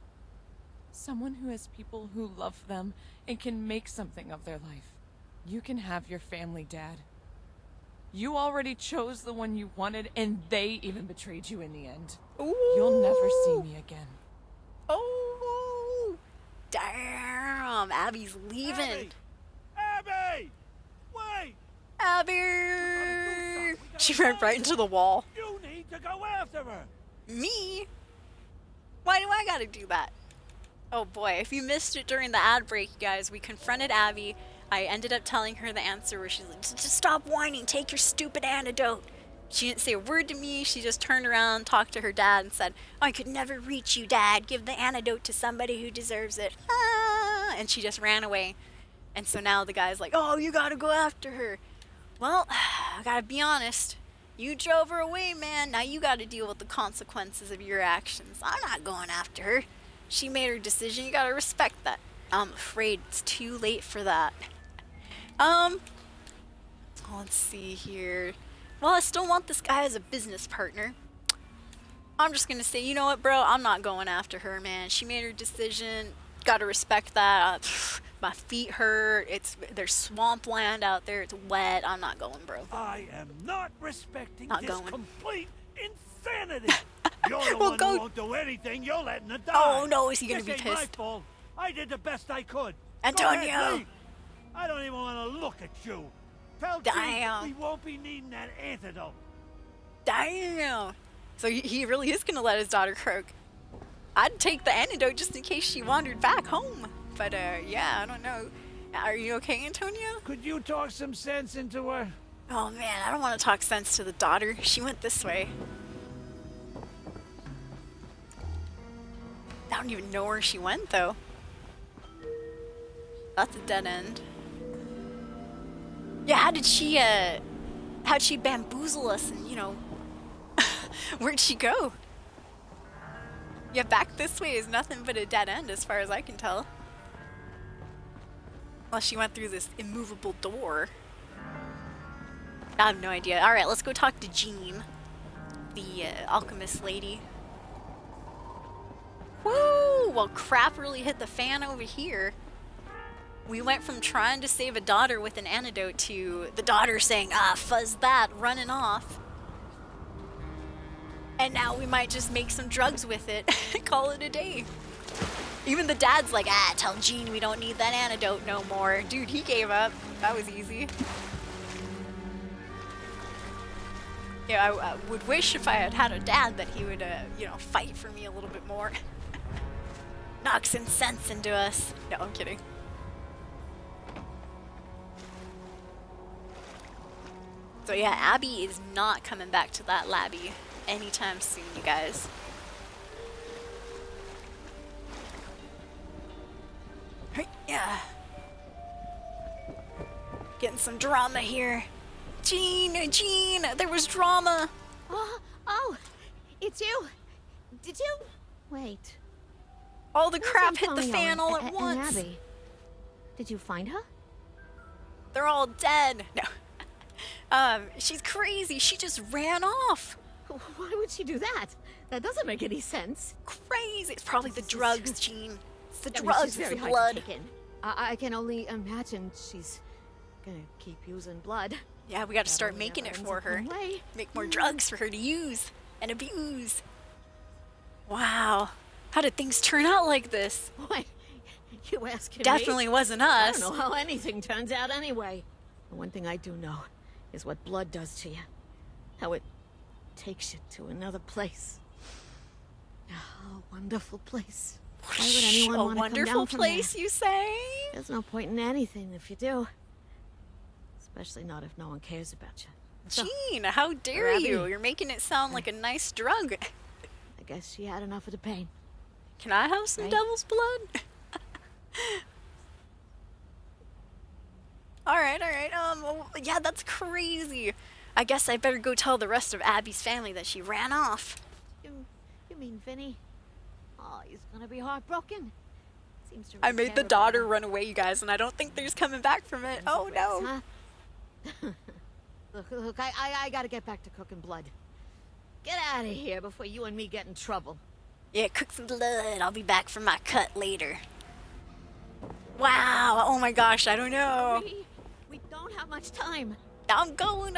Someone who has people who love them and can make something of their life. You can have your family, Dad. You already chose the one you wanted, and they even betrayed you in the end. Ooh. You'll never see me again. Oh, damn. Abby's leaving. Abby! Wait! Abby! She ran right into the wall. You need to go after her! Me? Why do I gotta do that? Oh boy, if you missed it during the ad break, you guys, we confronted Abby. I ended up telling her the answer where she's like, just stop whining, take your stupid antidote. She didn't say a word to me, she just turned around, talked to her dad, and said, I could never reach you, Dad. Give the antidote to somebody who deserves it. Ah! And she just ran away. And so now the guy's like, oh, you gotta go after her. Well, I gotta be honest. You drove her away, man. Now you gotta deal with the consequences of your actions. I'm not going after her. She made her decision. You gotta respect that. I'm afraid it's too late for that. Let's see here. Well, I still want this guy as a business partner. I'm just gonna say, you know what, bro? I'm not going after her, man. She made her decision. Gotta respect that. My feet hurt. There's swampland out there. It's wet. I'm not going, bro. I am not respecting Not this going. complete insanity. You're the Well, one go- who won't do anything. You're letting her die. Oh, no, is he gonna This be ain't my pissed? fault. I did the best I could. Antonio! Go ahead, leave. I don't even want to look at you. Tell Damn. Chief we won't be needing that antidote. Damn. So he really is gonna let his daughter croak. I'd take the antidote just in case she wandered back home. But yeah, I don't know. Are you okay, Antonio? Could you talk some sense into her? Oh man, I don't want to talk sense to the daughter. She went this way. I don't even know where she went though. That's a dead end. Yeah, how'd she bamboozle us and, you know, where'd she go? Yeah, back this way is nothing but a dead end as far as I can tell. Unless she went through this immovable door. I have no idea. Alright, let's go talk to Jean, the alchemist lady. Woo! Well, crap really hit the fan over here. We went from trying to save a daughter with an antidote to the daughter saying, ah, fuzz that, running off. And now we might just make some drugs with it and call it a day. Even the dad's like, ah, tell Jean we don't need that antidote no more. Dude, he gave up. That was easy. Yeah, I would wish if I had had a dad that he would, you know, fight for me a little bit more. Knock some sense into us. No, I'm kidding. So yeah, Abby is not coming back to that labby anytime soon, you guys. Yeah. Getting some drama here. Jean, there was drama. Oh, it's you. Did you? Wait. All the Where's crap hit the Antonio fan all and- at and once. Abby? Did you find her? They're all dead. No. She's crazy. She just ran off. Why would she do that? That doesn't make any sense. Crazy. It's probably the This is- drugs, Jean. It's the I mean, drugs, she's it's very the hard blood. to take in. I can only imagine she's gonna keep using blood. Yeah, we gotta That start only making it never for ends up her. one way. Make more drugs for her to use and abuse. Wow. How did things turn out like this? Why? You asking me? Definitely wasn't I us. don't know how anything turns out anyway. The one thing I do know is what blood does to you. How it takes you to another place. A wonderful place. Why would anyone A want to come wonderful down from place, there? you say? There's no point in anything if you do. Especially not if no one cares about you. So, Jean, how dare Abby. you? You're making it sound like a nice drug. I guess she had enough of the pain. Can I have some Right. devil's blood? All right. Yeah, that's crazy. I guess I better go tell the rest of Abby's family that she ran off. You mean Vinny? Oh, he's gonna be heartbroken. Seems to I really made the care about daughter him. run away, you guys, and I don't think there's coming back from it. Oh no. Huh? Look, I gotta get back to cooking blood. Get out of here before you and me get in trouble. Yeah, cook some blood. I'll be back for my cut later. Wow. Oh my gosh, I don't know. We don't have much time. I'm going.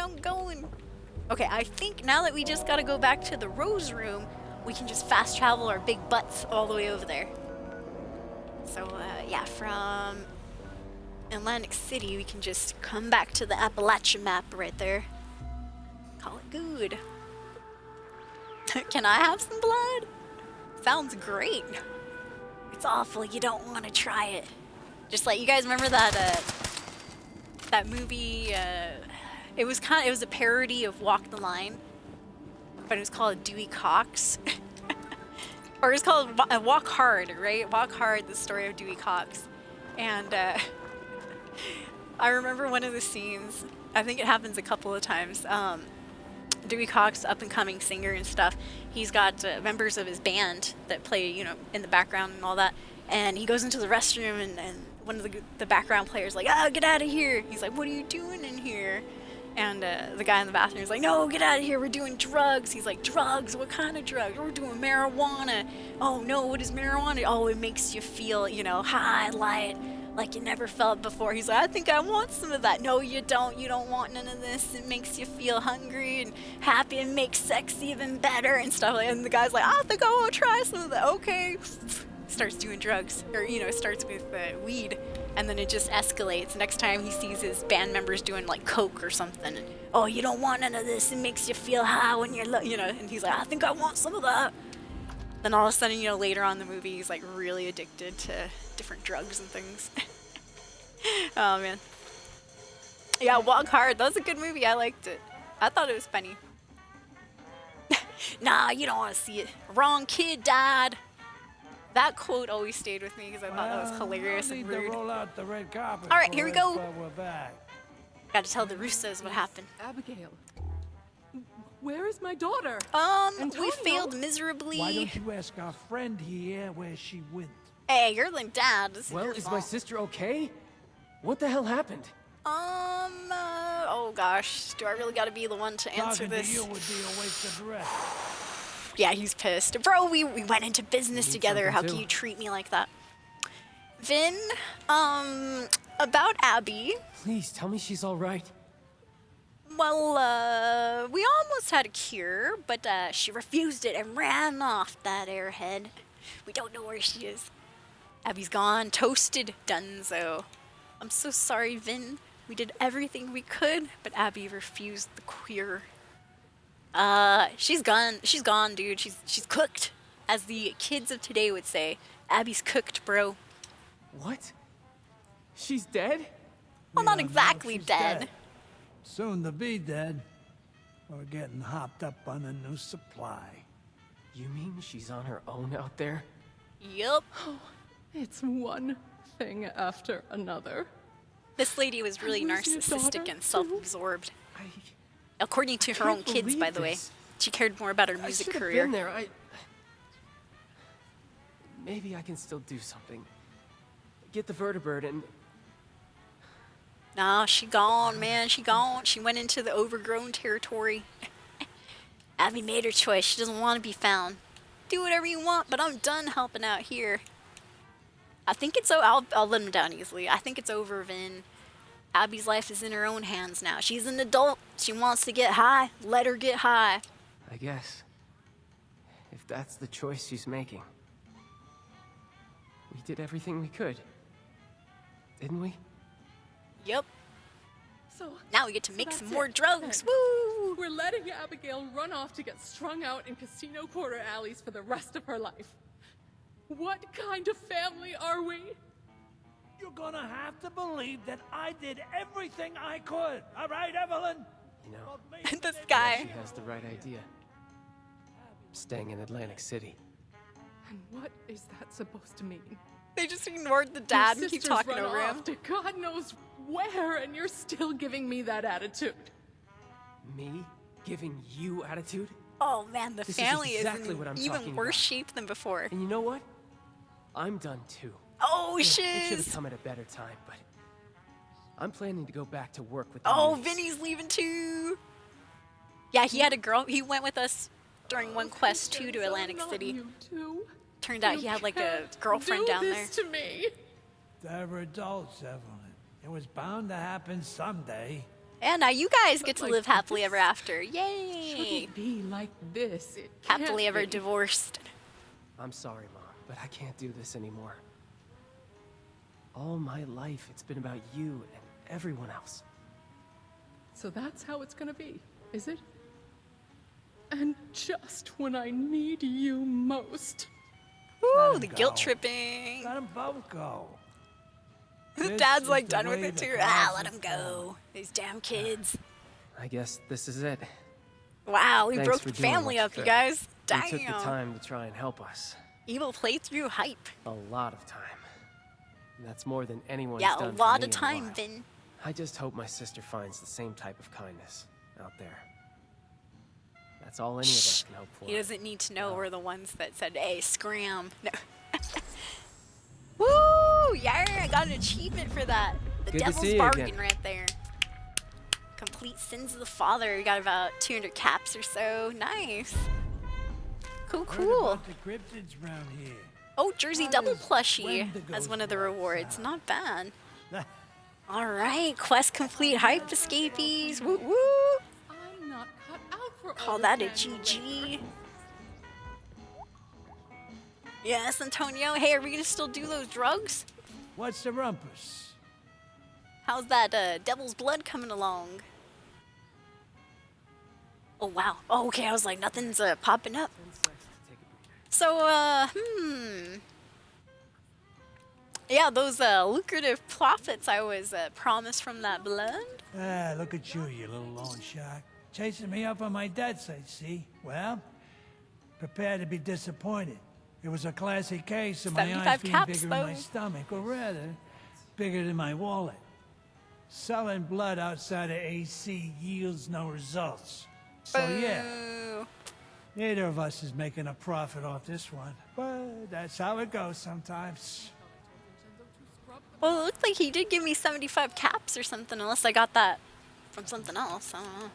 Okay, I think now that we just gotta go back to the Rose Room, we can just fast travel our big butts all the way over there. So, yeah, from Atlantic City, we can just come back to the Appalachian map right there. Call it good. Can I have some blood? Sounds great. It's awful. You don't want to try it. Just like, you guys remember that, that movie, it was a parody of Walk the Line, but it was called Dewey Cox. Or it's called Walk Hard, right? Walk Hard, the story of Dewey Cox. And I remember one of the scenes, I think it happens a couple of times, Dewey Cox, up-and-coming singer and stuff, he's got members of his band that play, you know, in the background and all that, and he goes into the restroom and one of the background players like, "Oh, get out of here." He's like, "What are you doing in here?" And the guy in the bathroom is like, "No, get out of here, we're doing drugs." He's like, "Drugs? What kind of drugs?" "We're doing marijuana." "Oh no, what is marijuana?" "Oh, it makes you feel, you know, high, light, like you never felt before." He's like, "I think I want some of that." "No, you don't. You don't want none of this. It makes you feel hungry and happy and makes sex even better and stuff like that." And the guy's like, "I think I want to try some of that." Okay. Starts doing drugs, or, you know, starts with weed, and then it just escalates. Next time he sees his band members doing like coke or something, and, "Oh, you don't want none of this. It makes you feel high when you're, you know," and he's like, "I think I want some of that." Then all of a sudden, you know, later on in the movie, he's like really addicted to different drugs and things. Oh man. Yeah, Walk Hard. That was a good movie. I liked it. I thought it was funny. Nah, you don't want to see it. Wrong kid died. That quote always stayed with me because I thought that was hilarious No and need to rude. roll out the red carpet. All right, for here we us, go. but we're back. Got to tell the Russos what happened. Abigail. Where is my daughter? We Antonio? failed miserably. Why don't you ask our friend here where she went? Hey, you're the dad. This is Well, your is fault. my sister okay? What the hell happened? Oh gosh, do I really gotta be the one to answer Talking this? to you would be a waste of breath. Yeah, he's pissed. Bro, we went into business Need together. something How too. can you treat me like that? Vin, about Abby. Please tell me she's all right. Well, we almost had a cure, but she refused it and ran off, that airhead. We don't know where she is. Abby's gone, toasted, donezo. I'm so sorry, Vin. We did everything we could, but Abby refused the cure. She's gone. She's gone, dude. She's cooked, as the kids of today would say. Abby's cooked, bro. What? She's dead? Well, We not don't know exactly if she's dead. Soon to be dead. We're getting hopped up on a new supply. You mean she's on her own out there? Yup. It's one thing after another. This lady was really lose your narcissistic daughter, and too? self-absorbed. I According to her own can't kids, by believe the way. this. She cared more about her I music should have career. been there. Maybe I can still do something. Get the vertibird and Nah, she gone, man. She gone. She went into the overgrown territory. Abby made her choice. She doesn't want to be found. Do whatever you want, but I'm done helping out here. I think it's I'll let him down easily. I think it's over, Vin. Abby's life is in her own hands now. She's an adult. She wants to get high. Let her get high. I guess if that's the choice she's making. We did everything we could. Didn't we? Yep. So Now we get to make that's some more it, drugs. then. Woo! we're letting Abigail run off to get strung out in casino corner alleys for the rest of her life. What kind of family are we? You're gonna have to believe that I did everything I could. All right, Evelyn? You know, This she guy. has the right idea. Staying in Atlantic City. And what is that supposed to mean? They just ignored the dad Your and keep sister's talking run over him. off to God knows swear, and you're still giving me that attitude. Me? Giving you attitude? Oh man, the This is family exactly is in what I'm even talking worse about. shape than before. And you know what? I'm done too. Oh It should have shiz! come at a better time, but I'm planning to go back to work with the Oh, news. Vinny's leaving too. Yeah, he had a girl. He went with us during one quest too to Atlantic Not City. You too. Turned out You he had like a can't girlfriend do down there. this to me. They were adults, Evelyn. It was bound to happen someday. And now you guys get to like live happily this ever after. Yay! Shouldn't be like this. It can't Happily ever be. divorced. I'm sorry, Mom, but I can't do this anymore. All my life, it's been about you and everyone else. So that's how it's gonna be, is it? And just when I need you most. Woo, him the go. guilt tripping. Let them both go. The This dad's is like the done with way it the too. cards Let are him go. These damn kids. I guess this is it. Wow, we Thanks broke for the doing family what up, you you could. guys. You took the Damn. time to try and help us. Evil playthrough hype. A lot of time. And that's more than anyone's Yeah, a done for lot me of in a time, while. Vin. I just hope my sister finds the same type of kindness out there. That's all any of us can hope for. He doesn't need to know we're the ones that said, hey, scram. No. Woo! Yeah, I got an achievement for that. The Good to devil's see you bargain again. right there. Complete sins of the father. We got about 200 caps or so. Nice. Cool, Heard cool. about the cryptids round here. Oh, Jersey How double does plushie Wendigos as one of the go rewards. outside? Not bad. All right, quest complete. Hype escapees. Woo woo. I'm not cut out for Call all that a this manual GG. labor. Yes, Antonio. Hey, are we gonna still do those drugs? What's the rumpus? How's that devil's blood coming along? Oh wow. Oh, okay. I was like, nothing's popping up. So, yeah, those lucrative profits I was promised from that blood. Ah, look at you, you little loan shark. Chasing me up on my dad's side, see? Well, prepare to be disappointed. It was a classic case of my 75 eyes being caps, bigger though. in my stomach, or rather, bigger than my wallet. Selling blood outside of AC yields no results. So yeah, Boo. neither of us is making a profit off this one. But that's how it goes sometimes. Well, it looked like he did give me 75 caps or something, unless I got that from something else. I don't know.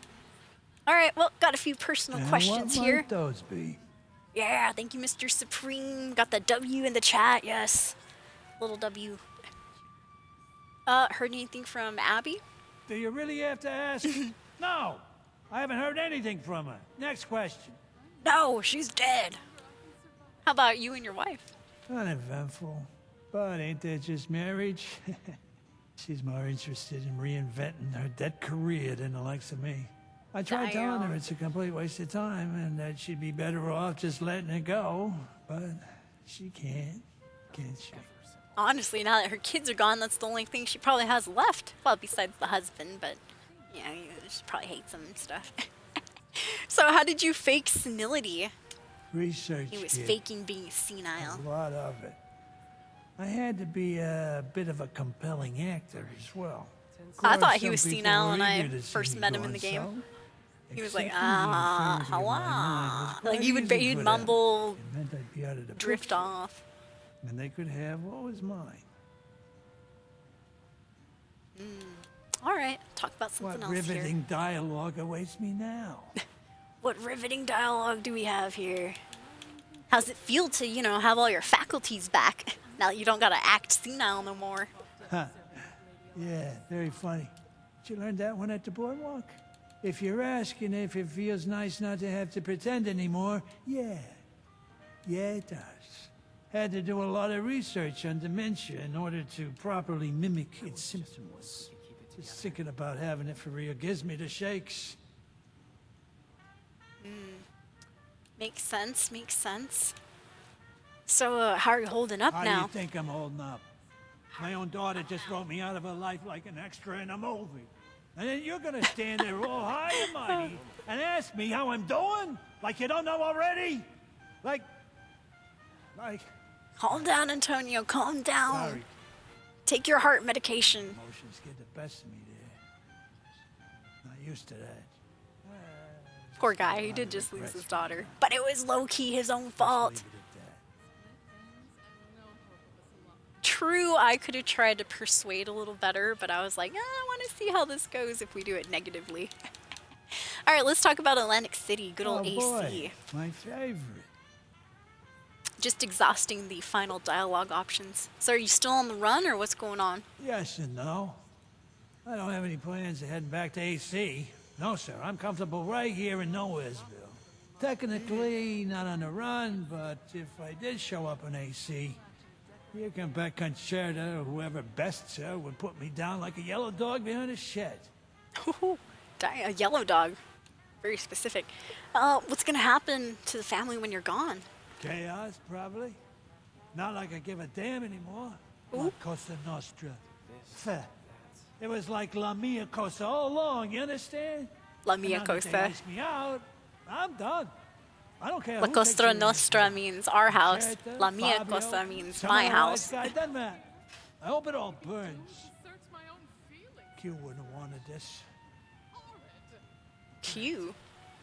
All right, well, got a few personal And questions what here. might those be? Yeah, thank you, Mr. Supreme. Got the W in the chat, yes. Little W. Heard anything from Abby? Do you really have to ask? No, I haven't heard anything from her. Next question. No, she's dead. How about you and your wife? Uneventful. But ain't that just marriage? She's more interested in reinventing her dead career than the likes of me. I tried telling her Damn. it's a complete waste of time and that she'd be better off just letting it go. But she can't she? Honestly, now that her kids are gone, that's the only thing she probably has left. Well, besides the husband, but yeah, she probably hates him and stuff. So how did you fake senility? Research He was kid. faking being senile. A lot of it. I had to be a bit of a compelling actor as well. I Of thought course, he was some people senile were when I eager to see first me met him go in the game. so, He was like, accepting the inferiority of my mind ah, was like quite he would easy he'd for them. mumble, It meant I'd be out of the drift picture, off. and they could have what was mine. All right, talk about something What else riveting here. dialogue awaits me now? What riveting dialogue do we have here? How's it feel to, have all your faculties back now that you don't gotta act senile no more? Yeah, very funny. Did you learn that one at the boardwalk? If you're asking if it feels nice not to have to pretend anymore, yeah. Yeah, it does. Had to do a lot of research on dementia in order to properly mimic its symptoms. Just thinking about having it for real gives me the shakes. Makes sense, makes sense. So, how are you holding up How do now? you think I'm holding up? My own daughter just wrote me out of her life like an extra in a movie. And then you're gonna stand there all high and mighty and ask me how I'm doing? Like you don't know already? Like... Calm down, Antonio, calm down. Sorry. Take your heart medication. Emotions get the best of me there. Not used to that. Poor guy, he did just lose his daughter. But it was low-key his own fault. Leave it at that. True, I could have tried to persuade a little better, but I was like, I want to see how this goes if we do it negatively. All right, let's talk about Atlantic City, good old AC. Boy, my favorite. Just exhausting the final dialogue options. So are you still on the run, or what's going on? Yes and no. I don't have any plans of heading back to AC. No, sir. I'm comfortable right here in Nowheresville. Technically, not on the run, but if I did show up in AC, you can bet Concerta or whoever bests her would put me down like a yellow dog behind a shed. Ooh, a yellow dog. Very specific. What's gonna happen to the family when you're gone? Chaos, probably. Not like I give a damn anymore. Ooh. La Cosa Nostra. Feh. It was like La Mia Cosa all along, you understand? La And Mia now that they Cosa. iced me out, I'm done. I don't care La who takes Cosa me Nostra in. means our house. Concerta, La Mia Fabio, Cosa means some my other house. Guy, doesn't matter. I hope it all burns. Search my own feelings. Q wouldn't have wanted this. Q.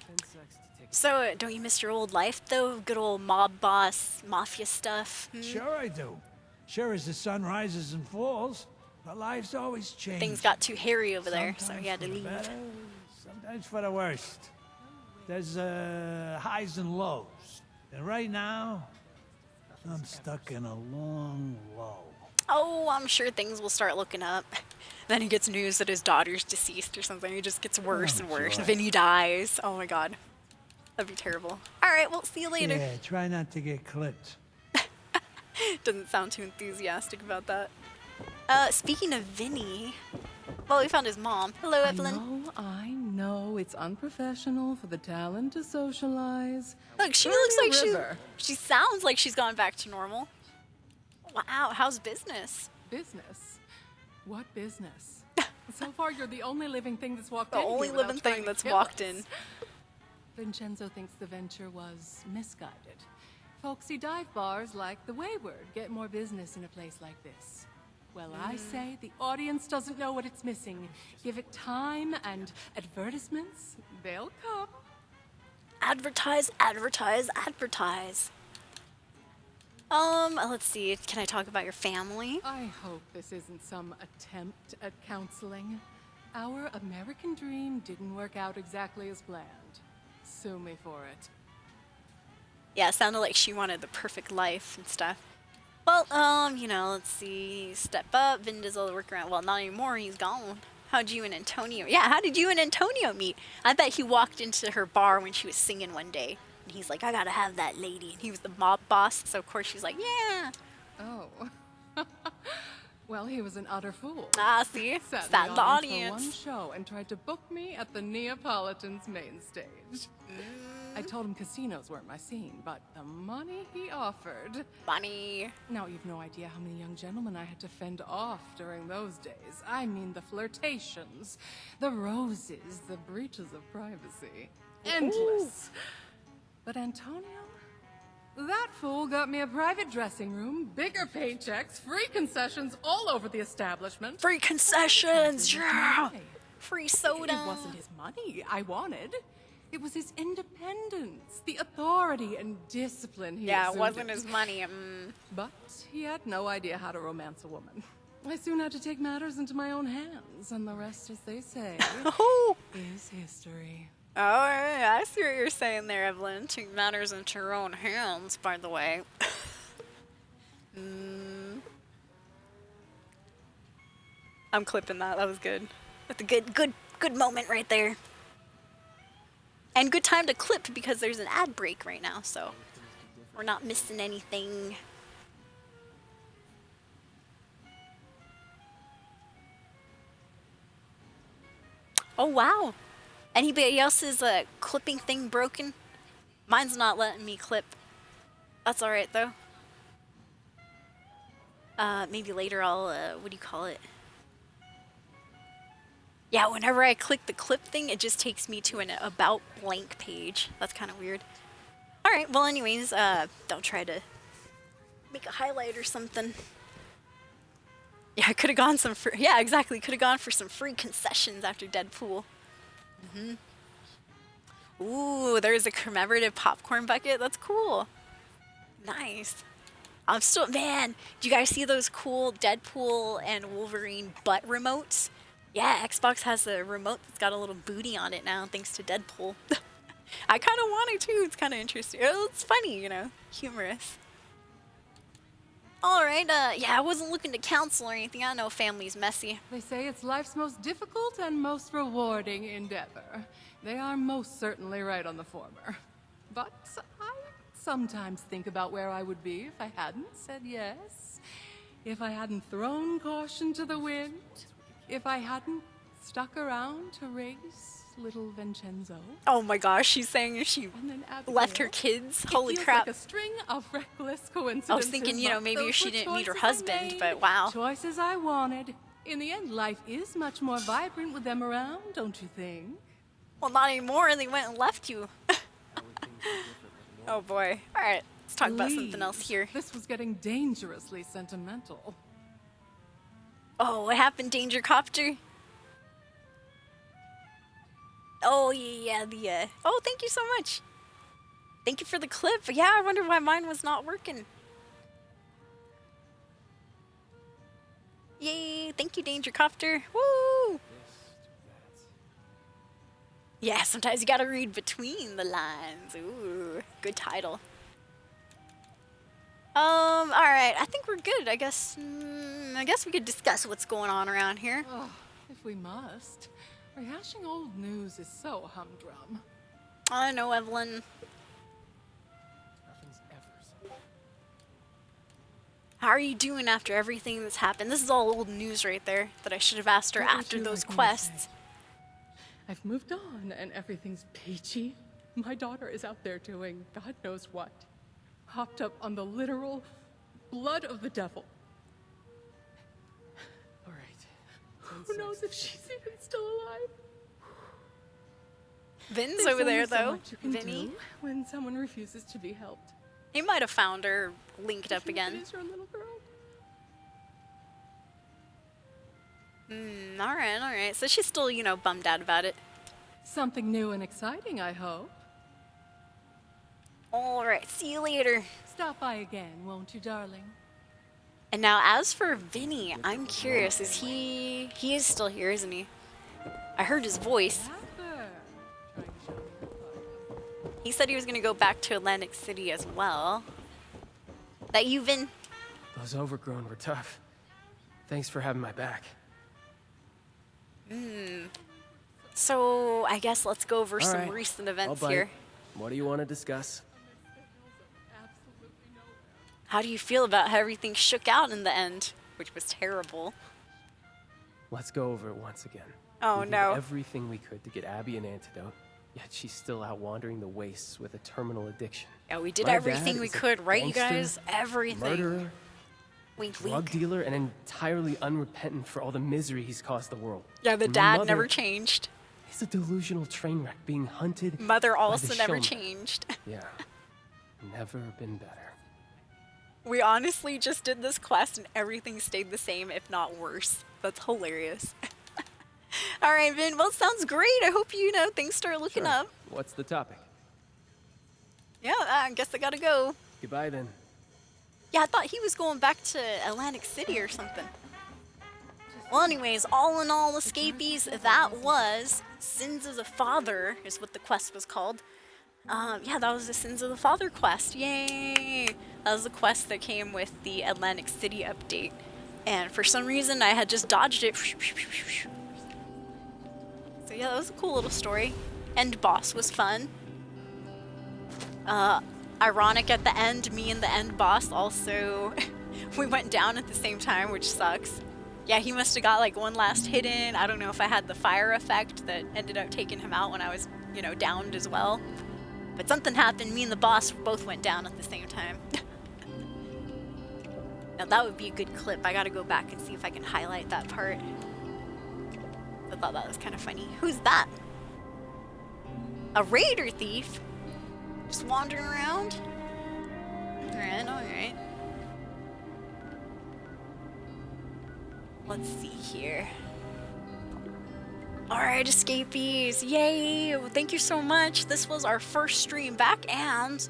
10 secs to take. So, don't you miss your old life, though? Good old mob boss, mafia stuff? Sure I do. Sure as the sun rises and falls, but life's always changing. Things got too hairy over there, so Sometimes he had to for the leave. better, sometimes for the worst. There's highs and lows. And right now, I'm stuck in a long low. Oh, I'm sure things will start looking up. Then he gets news that his daughter's deceased or something. It just gets worse and worse. joy. Vinny dies. Oh my god. That'd be terrible. Alright, well, see you later. Yeah, try not to get clipped. Doesn't sound too enthusiastic about that. Speaking of Vinny, well, we found his mom. Hello, Evelyn. I know. It's unprofessional for the talent to socialize. Look, she Burn looks your like river. she sounds like she's gone back to normal. Wow, how's business? Business? What business? So far, you're the only living thing that's walked The in here only without living trying thing to that's kill walked us. in. Vincenzo thinks the venture was misguided. Folksy dive bars like the Wayward get more business in a place like this. Well, I say the audience doesn't know what it's missing. Give it time and advertisements, they'll come. Advertise, advertise, advertise. Let's see. Can I talk about your family? I hope this isn't some attempt at counseling. Our American dream didn't work out exactly as planned. Sue me for it. Yeah, it sounded like she wanted the perfect life and stuff. Well, let's see. Step up, Vin Diesel work around. Well, not anymore. He's gone. How'd you and Antonio? Yeah, how did you and Antonio meet? I bet he walked into her bar when she was singing one day. And he's like, I gotta have that lady. And he was the mob boss, so of course she's like, yeah. Oh. Well, he was an utter fool. Ah, see? Sat Sat in the for one audience. show and tried to book me at the Neapolitan's main stage. I told him casinos weren't my scene, but the money he offered. Funny. Now, you've no idea how many young gentlemen I had to fend off during those days. I mean, the flirtations, the roses, the breaches of privacy. Endless. But Antonio? That fool got me a private dressing room, bigger paychecks, free concessions all over the establishment. Free concessions, Something yeah. to say. Free soda. It wasn't his money I wanted. It was his independence, the authority and discipline he Yeah, it assumed wasn't his money. But he had no idea how to romance a woman. I soon had to take matters into my own hands, and the rest, as they say, Oh, is history. yeah, I see what you're saying there, Evelyn. Take matters into your own hands, by the way. I'm clipping that. That was good. That's a good moment right there. And good time to clip because there's an ad break right now, so we're not missing anything. Oh wow. Anybody else's clipping thing broken? Mine's not letting me clip. That's alright though. Maybe later I'll, what do you call it? Yeah, whenever I click the clip thing, it just takes me to an about blank page. That's kind of weird. Alright, well anyways, don't try to make a highlight or something. Yeah, I could have gone some free, yeah, exactly. Could have gone for some free concessions after Deadpool. Ooh, there's a commemorative popcorn bucket. That's cool. Nice. I'm still, man, do you guys see those cool Deadpool and Wolverine butt remotes? Yeah, Xbox has a remote that's got a little booty on it now, thanks to Deadpool. I kind of want it too. It's kind of interesting. It's funny, you know, humorous. All right, yeah, I wasn't looking to counsel or anything. I know family's messy. They say it's life's most difficult and most rewarding endeavor. They are most certainly right on the former. But I sometimes think about where I would be if I hadn't said yes. If I hadn't thrown caution to the wind. If I hadn't stuck around to raise little Vincenzo. Oh my gosh, she's saying if she And then left her Abigail. kids. It Holy feels crap. like a string of reckless coincidences. I was thinking, you know, but maybe those she were didn't meet her choices I husband, made, but wow. Choices I wanted. In the end, life is much more vibrant with them around, don't you think? Well, not anymore. They went and left you. Oh boy. All right, let's talk about something else Please, here. This was getting dangerously sentimental. Oh, what happened, Danger Copter? Oh, yeah, oh, thank you so much. Thank you for the clip. Yeah, I wonder why mine was not working. Yay, thank you, Danger Copter. Woo! Yeah, sometimes you gotta read between the lines. Ooh, good title. Alright, I think we're good. I guess we could discuss what's going on around here. Oh, if we must. Rehashing old news is so humdrum. I know, Evelyn. Nothing's ever so. How are you doing after everything that's happened? This is all old news right there that I should have asked her What would after you those like me to quests. say? I've moved on and everything's peachy. My daughter is out there doing God knows what. Hopped up on the literal blood of the devil. All right. Who knows if she's even still alive? Vin's There's over there, only so though. much you can Vinny. do when someone refuses to be helped. He might have found her, linked up Even if again. It is your little girl. Alright. So she's still, you know, bummed out about it. Something new and exciting, I hope. Alright, see you later. Stop by again, won't you, darling? And now, as for Vinny, I'm curious. Is he is still here, isn't he? I heard his voice. Dapper. Trying to show me your photo. He said he was going to go back to Atlantic City as well. That you, Vin? Those overgrown were tough. Thanks for having my back. So, I guess let's go over All some right, recent I'll events bite. here. What do you want to discuss? Absolutely nowhere. How do you feel about how everything shook out in the end? Which was terrible. Let's go over it once again. Oh, We did no. everything we could to get Abby an antidote, yet she's still out wandering the wastes with a terminal addiction. Yeah, we did My everything dad we is a could, right, you gangster, guys? Everything. Murderer, Wink, drug wink. dealer, and entirely unrepentant for all the misery he's caused the world. Yeah, the My dad mother never changed. is a delusional train wreck being hunted. Mother by also the never showman. changed. Yeah, never been better. We honestly just did this quest and everything stayed the same, if not worse. That's hilarious. All right, Vin. Well, sounds great. I hope you know things start looking Sure. up. What's the topic? Yeah, I guess I gotta go. Goodbye then. Yeah, I thought he was going back to Atlantic City or something. Well, anyways, all in all, escapees, that was Sins of the Father, is what the quest was called. Yeah, that was the Sins of the Father quest. Yay! That was the quest that came with the Atlantic City update. And for some reason, I had just dodged it. So yeah, that was a cool little story. End boss was fun. Ironic at the end, me and the end boss also, we went down at the same time, which sucks. Yeah, he must have got like one last hit in. I don't know if I had the fire effect that ended up taking him out when I was, you know, downed as well. But something happened, me and the boss both went down at the same time. Now that would be a good clip. I gotta go back and see if I can highlight that part. I thought that was kind of funny. Who's that? A raider thief? Just wandering around? Alright. Let's see here. Alright, escapees. Yay! Well, thank you so much. This was our first stream back, and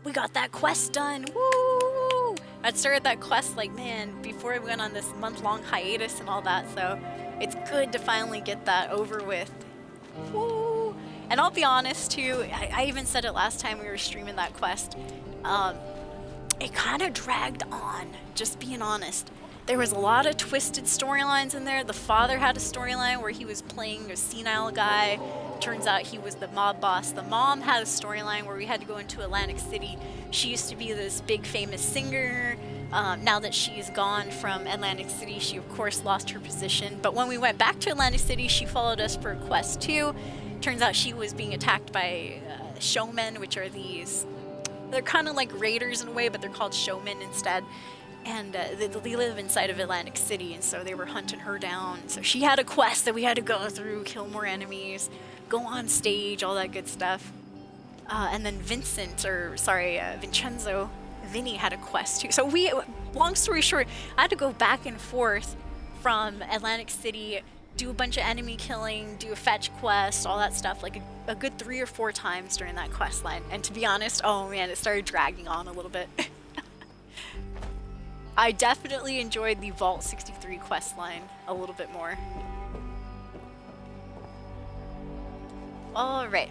we got that quest done. Woo! I'd started that quest like, man, before we went on this month-long hiatus and all that, so it's good to finally get that over with. Woo! And I'll be honest too, I even said it last time we were streaming that quest. It kind of dragged on, just being honest. There was a lot of twisted storylines in there. The father had a storyline where he was playing a senile guy. Turns out he was the mob boss. The mom had a storyline where we had to go into Atlantic City. She used to be this big famous singer. Now that she's gone from Atlantic City, she of course lost her position. But when we went back to Atlantic City, she followed us for quest 2. Turns out she was being attacked by showmen, which are these... They're kind of like raiders in a way, but they're called showmen instead. And they live inside of Atlantic City, and so they were hunting her down. So she had a quest that we had to go through, kill more enemies, go on stage, all that good stuff. And then Vincenzo, Vinny had a quest too. So long story short, I had to go back and forth from Atlantic City, do a bunch of enemy killing, do a fetch quest, all that stuff, like a good 3 or 4 times during that quest line. And to be honest, oh man, it started dragging on a little bit. I definitely enjoyed the Vault 63 quest line a little bit more. Alright.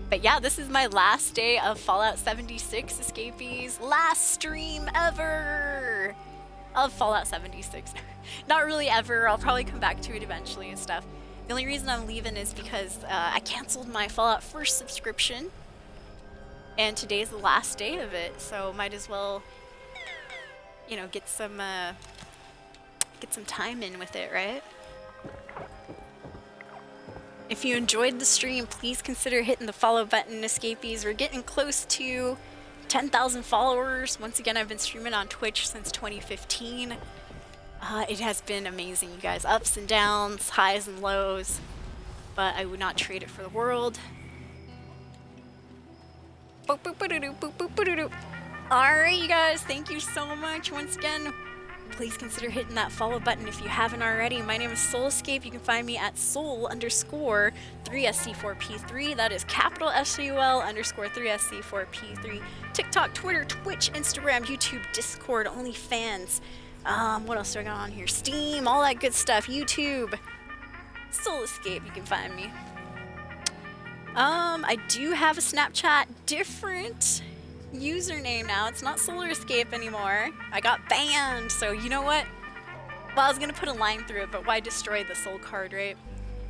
But yeah, this is my last day of Fallout 76 Escapees. Last stream ever of Fallout 76. Not really ever. I'll probably come back to it eventually and stuff. The only reason I'm leaving is because I canceled my Fallout 1st subscription. And today's the last day of it, so might as well... you know, get some time in with it, right? If you enjoyed the stream, please consider hitting the follow button, escapees. We're getting close to 10,000 followers. Once again, I've been streaming on Twitch since 2015. It has been amazing, you guys. Ups and downs, highs and lows, but I would not trade it for the world. Alright, you guys, thank you so much once again. Please consider hitting that follow button if you haven't already. My name is Soul Escape. You can find me at soul_3sc4p3. That is capital SOUL_3sc4p3. TikTok, Twitter, Twitch, Instagram, YouTube, Discord, OnlyFans. What else do I got on here? Steam, all that good stuff. YouTube. Soul Escape, you can find me. I do have a Snapchat, different username now. It's not Solar Escape anymore. I got banned, so you know what? Well, I was gonna put a line through it, but why destroy the soul card, right?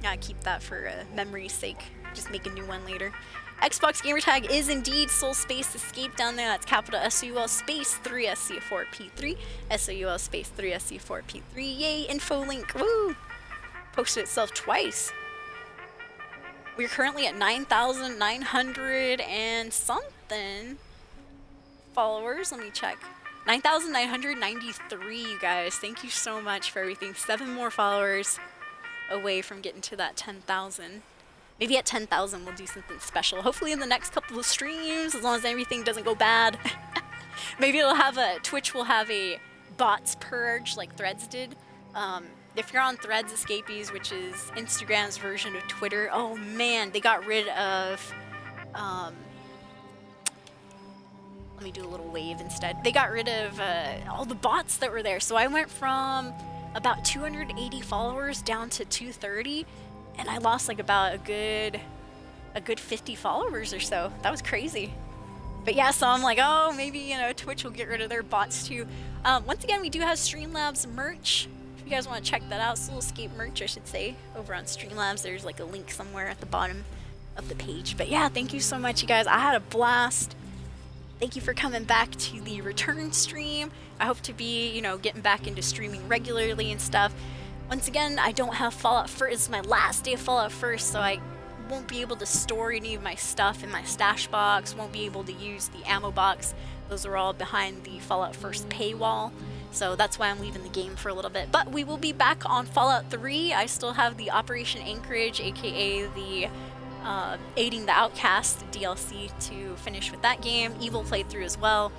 Gotta keep that for memory's sake. Just make a new one later. Xbox gamertag is indeed Soul Space Escape down there. That's capital SOUL space 3SC4P3. SOUL space 3SC4P3. Yay, info link. Woo! Posted itself twice. We're currently at 9,900 and something followers. Let me check. 9,993, you guys. Thank you so much for everything. 7 more followers away from getting to that 10,000. Maybe at 10,000 we'll do something special. Hopefully in the next couple of streams, as long as everything doesn't go bad. Maybe it'll have Twitch will have a bots purge like Threads did. If you're on Threads Escapees, which is Instagram's version of Twitter, oh man, they got rid of, let me do a little wave instead. They got rid of all the bots that were there. So I went from about 280 followers down to 230, and I lost like about a good 50 followers or so. That was crazy. But yeah, so I'm like, oh, maybe, you know, Twitch will get rid of their bots too. Once again, we do have Streamlabs merch. If you guys want to check that out, Soul Escape merch, I should say, over on Streamlabs. There's like a link somewhere at the bottom of the page. But yeah, thank you so much, you guys. I had a blast. Thank you for coming back to the return stream. I hope to be, you know, getting back into streaming regularly and stuff. Once again, I don't have Fallout 1st. This is my last day of Fallout 1st, so I won't be able to store any of my stuff in my stash box, won't be able to use the ammo box. Those are all behind the Fallout 1st paywall. So that's why I'm leaving the game for a little bit. But we will be back on Fallout 3. I still have the Operation Anchorage, aka the Aiding the Outcast DLC to finish with that game. Evil playthrough as well.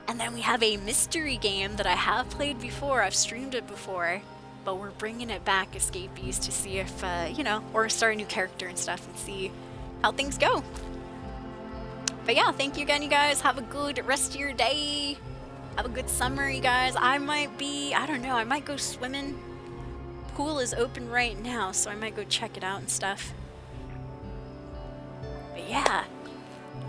And then we have a mystery game that I have played before. I've streamed it before. but we're bringing it back, Escapees, to see if, you know, or start a new character and stuff and see how things go. But yeah, thank you again, you guys. Have a good rest of your day. Have a good summer, you guys. I don't know, I might go swimming. Pool is open right now, so I might go check it out and stuff. But yeah,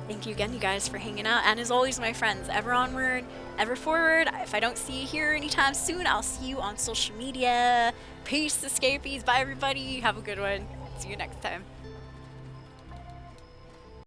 thank you again, you guys, for hanging out. And as always, my friends, ever onward, ever forward. If I don't see you here anytime soon, I'll see you on social media. Peace, Escapees. Bye, everybody. Have a good one. See you next time.